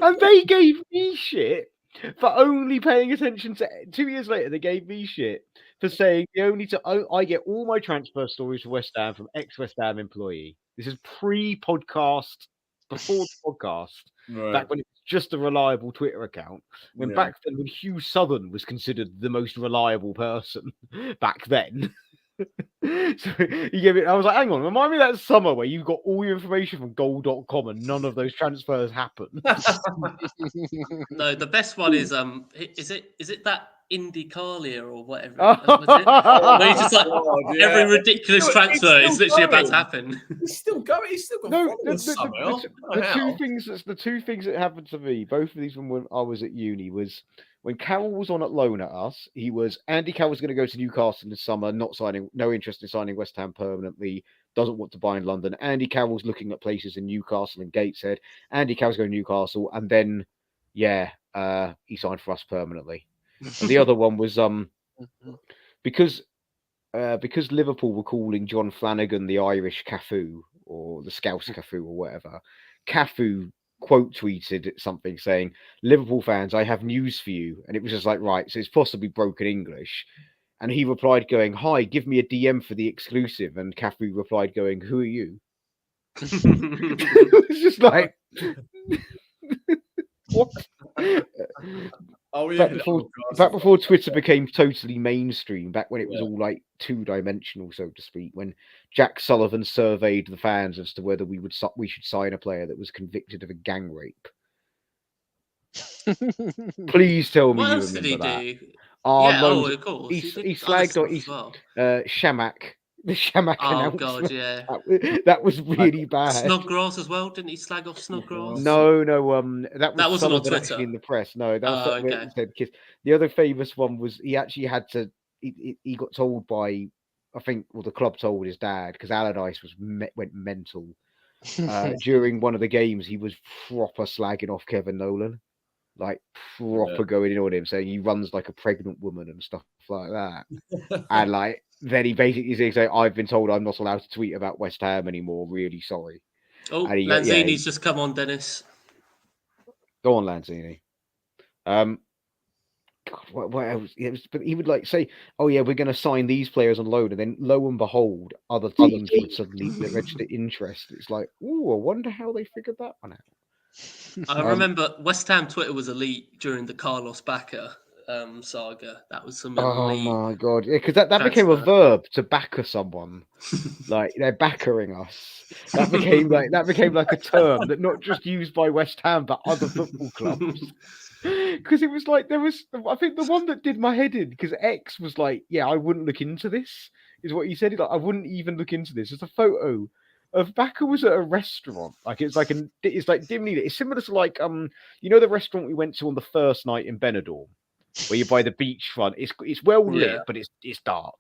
And they gave me shit for only paying attention to 2 years later. They gave me shit for saying I get all my transfer stories for West Ham from ex-West Ham employee. This is pre-podcast, before the podcast, back when it was just a reliable Twitter account. When Yeah. back then, when Hugh Southern was considered the most reliable person back then. So he gave it. I was like, hang on, remind me of that summer where you got all your information from goal.com and none of those transfers happened. No, the best one is it that IndyCarlia or whatever? Was it? Where you just like every ridiculous transfer is literally about to happen. He's still going. He's still got No, followers somehow. the two things that happened to me, both of these from when I was at uni, was when Carroll was on at loan at us. Andy Carroll was going to go to Newcastle this summer, no interest in signing West Ham permanently, doesn't want to buy in London. Andy Carroll's looking at places in Newcastle and Gateshead. Andy Carroll's going to Newcastle, and then he signed for us permanently. And the other one was because Liverpool were calling John Flanagan the Irish Cafu or the Scouse Cafu or whatever. Cafu quote tweeted something saying, "Liverpool fans, I have news for you," and it was just like, right, so it's possibly broken English. And he replied going, "Hi, give me a DM for the exclusive." And Cafu replied going, "Who are you?" It's just like, what? Oh yeah. Back before Twitter became totally mainstream, back when it was all like two-dimensional, so to speak, when Jack Sullivan surveyed the fans as to whether we should sign a player that was convicted of a gang rape. Please tell me What you else did he remember that. do? Loads. Of course. He did slagged other on stuff as Shamak. The Shamak Oh announcement. god, yeah. That was really bad. Snodgrass as well, didn't he slag off Snodgrass? No, that That wasn't on Sullivan Twitter. actually in the press. No, that was Oh, something okay. that said kiss. The other famous one was he actually had to. He got told by, I think, the club told his dad because Allardyce went mental during one of the games. He was proper slagging off Kevin Nolan, like proper going in on him, saying he runs like a pregnant woman and stuff like that. And like then he basically said, "I've been told I'm not allowed to tweet about West Ham anymore. Really sorry." Oh, And Lanzini's just come on, Dennis. Go on, Lanzini. God, what else? But he would like say, "Oh yeah, we're going to sign these players on loan," and then lo and behold, other teams would suddenly register interest. It's like, oh, I wonder how they figured that one out. I remember West Ham Twitter was elite during the Carlos Backer saga. That was some elite. Oh my god, yeah, because that became a verb to backer someone. Like they're backering us. That became like a term that not just used by West Ham but other football clubs. Because it was like I think the one that did my head in, because X was like, "Yeah, I wouldn't look into this," is what he said. He's like, "I wouldn't even look into this." It's a photo of Backer was at a restaurant. Like it's like dimly lit. It's similar to like the restaurant we went to on the first night in Benidorm, where you're by the beachfront. It's well lit, but it's dark.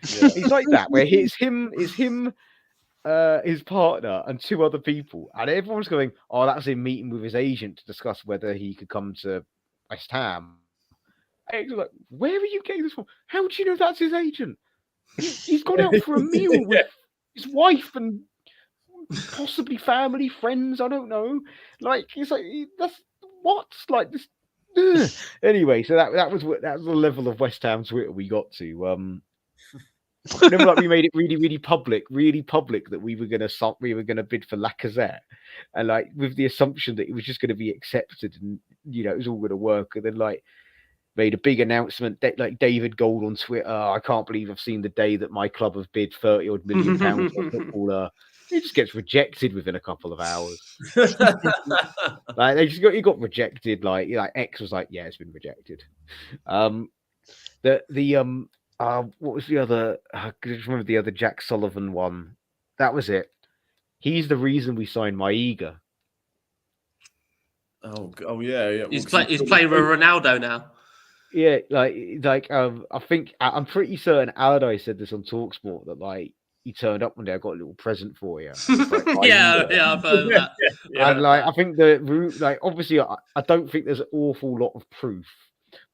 It's like that where it's him, his partner, and two other people, and everyone's going, "Oh, that's him meeting with his agent to discuss whether he could come to West Ham." And it's like, where are you getting this from? How do you know that's his agent? He's gone out for a meal with his wife and possibly family, friends. I don't know. Like it's like that's what's like this. Anyway, so that was the level of West Ham Twitter we got to. Remember, like we made it really public that we were gonna bid for Lacazette, and like with the assumption that it was just going to be accepted and it was all going to work, and then like made a big announcement like David Gold on Twitter. I can't believe I've seen the day that my club have bid £30 million for a footballer. He just gets rejected within a couple of hours. Like he got rejected. Like X was like, yeah, it's been rejected. What was the other? I just remember the other Jack Sullivan one. That was it. He's the reason we signed Maiga. Oh yeah. He's playing with Ronaldo now. Yeah, I think I'm pretty certain Allardyce said this on Talksport that like he turned up one day. I got a little present for you. Like, yeah, I've heard of that. And like I think obviously I don't think there's an awful lot of proof.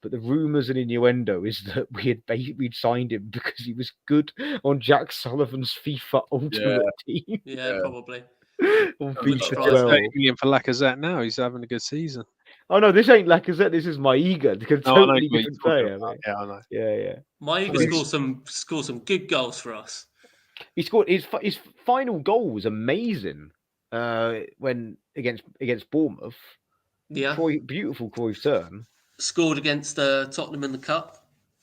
But the rumours and innuendo is that we'd signed him because he was good on Jack Sullivan's FIFA Ultimate Team. Yeah, probably. On FIFA 12. Million for Lacazette now. He's having a good season. Oh no, this ain't Lacazette. This is Maiga. Totally different player. Yeah, I know. Yeah. Maiga scored some good goals for us. He scored his final goal was amazing. When against Bournemouth. Yeah. Beautiful Cruyff turn. Scored against Tottenham in the cup.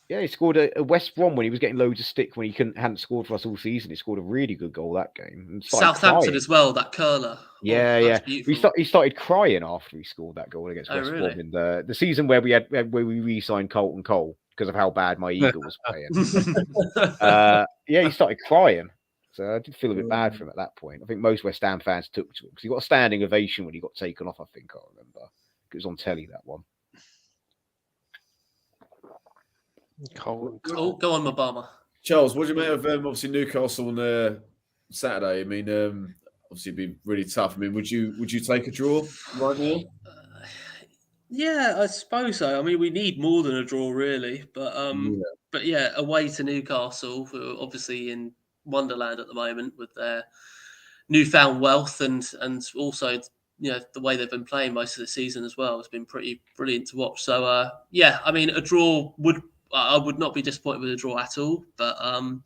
Yeah, he scored a West Brom when he was getting loads of stick when he hadn't scored for us all season. He scored a really good goal that game and started Southampton crying. as well, that curler. Yeah, that's yeah. beautiful. He started crying after he scored that goal against West really? Brom in the season where we re-signed Colton Cole because of how bad my Eagle was playing. Yeah, he started crying. So I did feel a bit bad for him at that point. I think most West Ham fans took to him because he got a standing ovation when he got taken off. I think I remember it was on telly, that one. Cool. Go on, Mabama. Charles, what do you make of obviously Newcastle on Saturday? I mean, obviously it'd be really tough. I mean, would you take a draw right now? Yeah, I suppose so. I mean, we need more than a draw, really. But away to Newcastle, who are obviously in Wonderland at the moment with their newfound wealth and also the way they've been playing most of the season as well has been pretty brilliant to watch. So I mean, a draw I would not be disappointed with a draw at all. But I'm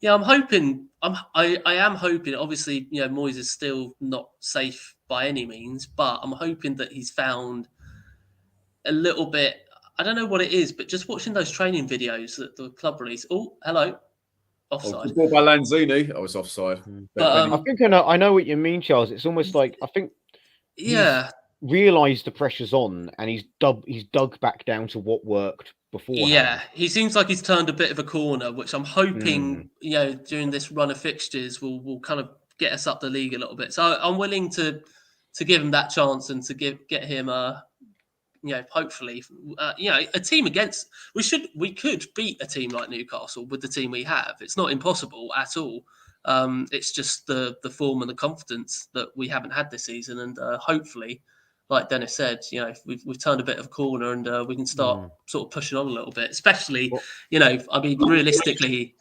hoping. I am hoping. Obviously, Moyes is still not safe by any means, but I'm hoping that he's found a little bit. I don't know what it is, but just watching those training videos that the club released. Oh, hello, offside. Ball by Lanzini. I was offside. But, I think I know what you mean, Charles. It's almost like I think yeah, realised the pressure's on, and he's dug back down to what worked before. Yeah, he seems like he's turned a bit of a corner, which I'm hoping during this run of fixtures will kind of get us up the league a little bit. So I'm willing to give him that chance and to get him hopefully a team against. We could beat a team like Newcastle with the team we have. It's not impossible at all. It's just the form and the confidence that we haven't had this season, and hopefully, like Dennis said, we've turned a bit of a corner, and we can start sort of pushing on a little bit. Especially, I mean, realistically,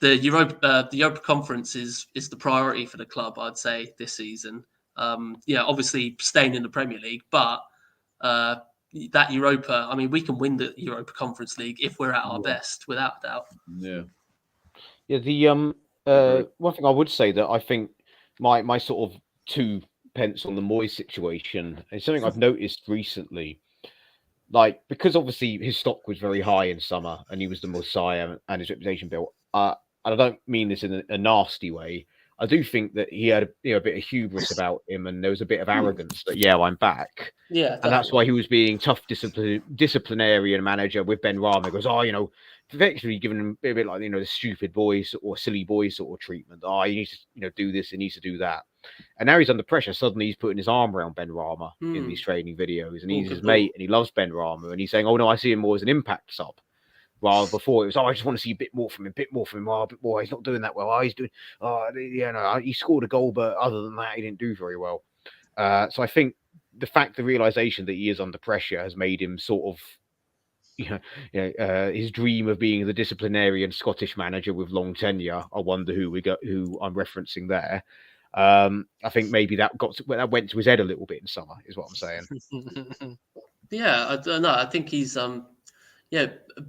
the Europa Conference is the priority for the club, I'd say, this season. Obviously staying in the Premier League, but that Europa, I mean, we can win the Europa Conference League if we're at our best, without a doubt. Yeah. Yeah. The one thing I would say that I think my sort of 2 pence on the Moyes situation is something I've noticed recently. Like, because obviously his stock was very high in summer and he was the Messiah and his reputation built. And I don't mean this in a nasty way. I do think that he had a bit of hubris about him, and there was a bit of arrogance that I'm back. Yeah, definitely. And that's why he was being tough disciplinarian manager with Ben Rama. He goes, effectively giving him a bit like the stupid boys or silly boy sort of treatment. You need to do this, he needs to do that. And now he's under pressure. Suddenly he's putting his arm around Ben Rama in these training videos, and he's his mate, and he loves Ben Rama, and he's saying, "Oh no, I see him more as an impact sub." While before it was, I just want to see a bit more from him, a bit more. A bit more. He's not doing that well. He's doing, he scored a goal, but other than that, he didn't do very well. So I think the realization that he is under pressure has made him sort of, his dream of being the disciplinarian Scottish manager with long tenure. I wonder who I'm referencing there. I think maybe that went to his head a little bit in summer, is what I'm saying. Yeah, I don't know. I think he's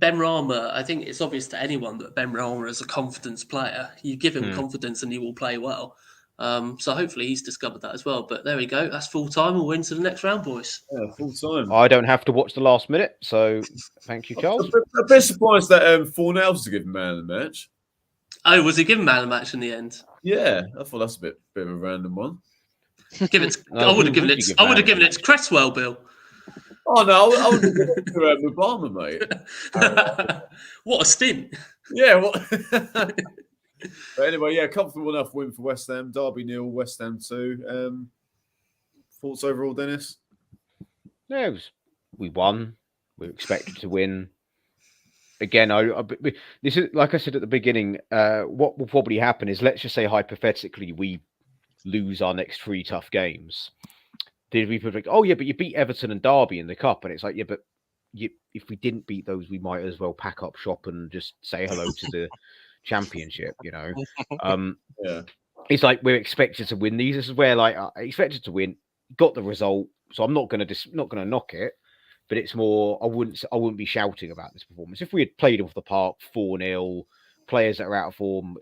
Ben Rama, I think it's obvious to anyone that Ben Rama is a confidence player. You give him confidence and he will play well. So hopefully he's discovered that as well. But there we go. That's full time. We'll into the next round, boys. Yeah, full time. I don't have to watch the last minute, so thank you, Charles. I'm a bit surprised that Fornals was given man of the match. Oh, was he given man of the match in the end? Yeah, I thought that's a bit of a random one. I would have given it to Cresswell, Bill. Oh no, I would have given it to Obama, mate. What a stint! Yeah. But anyway, comfortable enough win for West Ham. Derby 0, West Ham 2. Thoughts overall, Dennis? Yeah, we won. We were expected to win. Again, this is like I said at the beginning. What will probably happen is, let's just say hypothetically, we lose our next 3 tough games. Did we predict? Oh yeah, but you beat Everton and Derby in the cup, and it's like, but if we didn't beat those, we might as well pack up shop and just say hello to the Championship. It's like we're expected to win these. This is where I expected to win, got the result, so I'm not gonna knock it. But it's more, I wouldn't be shouting about this performance. If we had played off the park 4-0, players that are out of form,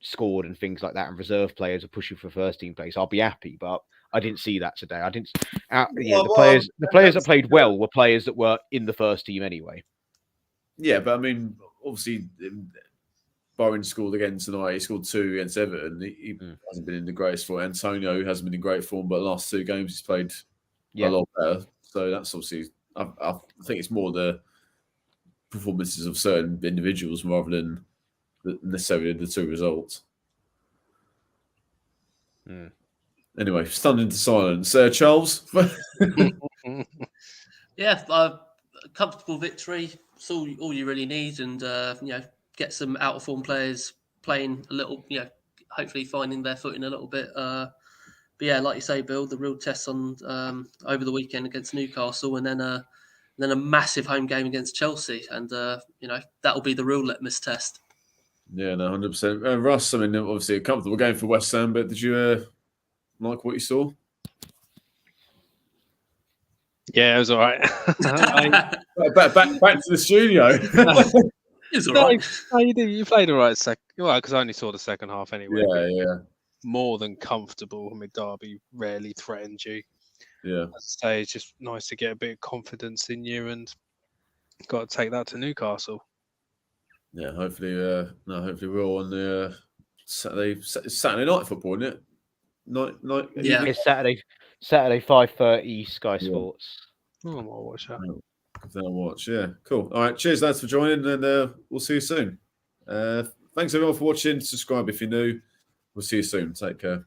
scored and things like that, and reserve players are pushing for first team place, I'll be happy. But I didn't see that today. I didn't. The Well, players that played well were players that were in the first team anyway. Yeah, but I mean, obviously, Bowen scored again tonight. He scored 2 against Everton. He hasn't been in the greatest form. Antonio hasn't been in great form, but the last 2 games he's played a lot better. So that's obviously, I think it's more the performances of certain individuals rather than necessarily the 2 results. Anyway, stunned into silence. Charles? Yeah, a comfortable victory. It's all you really need, and get some out of form players playing a little. Hopefully finding their footing a little bit. But yeah, like you say, Bill, the real test on over the weekend against Newcastle, and then a massive home game against Chelsea, and that'll be the real litmus test. Yeah, no, 100%. Russ, I mean, obviously a comfortable game for West Ham, but did you like what you saw? Yeah, it was all right. Back to the studio. It's all right. No, you played all right. Because I only saw the second half anyway. Yeah. More than comfortable. I mean, Derby rarely threatened you. Yeah. As I say, it's just nice to get a bit of confidence in you, and got to take that to Newcastle. Yeah, hopefully we're all on the Saturday night football, isn't it? Night. Yeah. It's Saturday 5:30 Sky Sports. Oh, I'll watch that. Then I'll watch. Yeah, cool. All right, cheers, lads, for joining, and we'll see you soon. Thanks everyone for watching. Subscribe if you're new. We'll see you soon. Take care.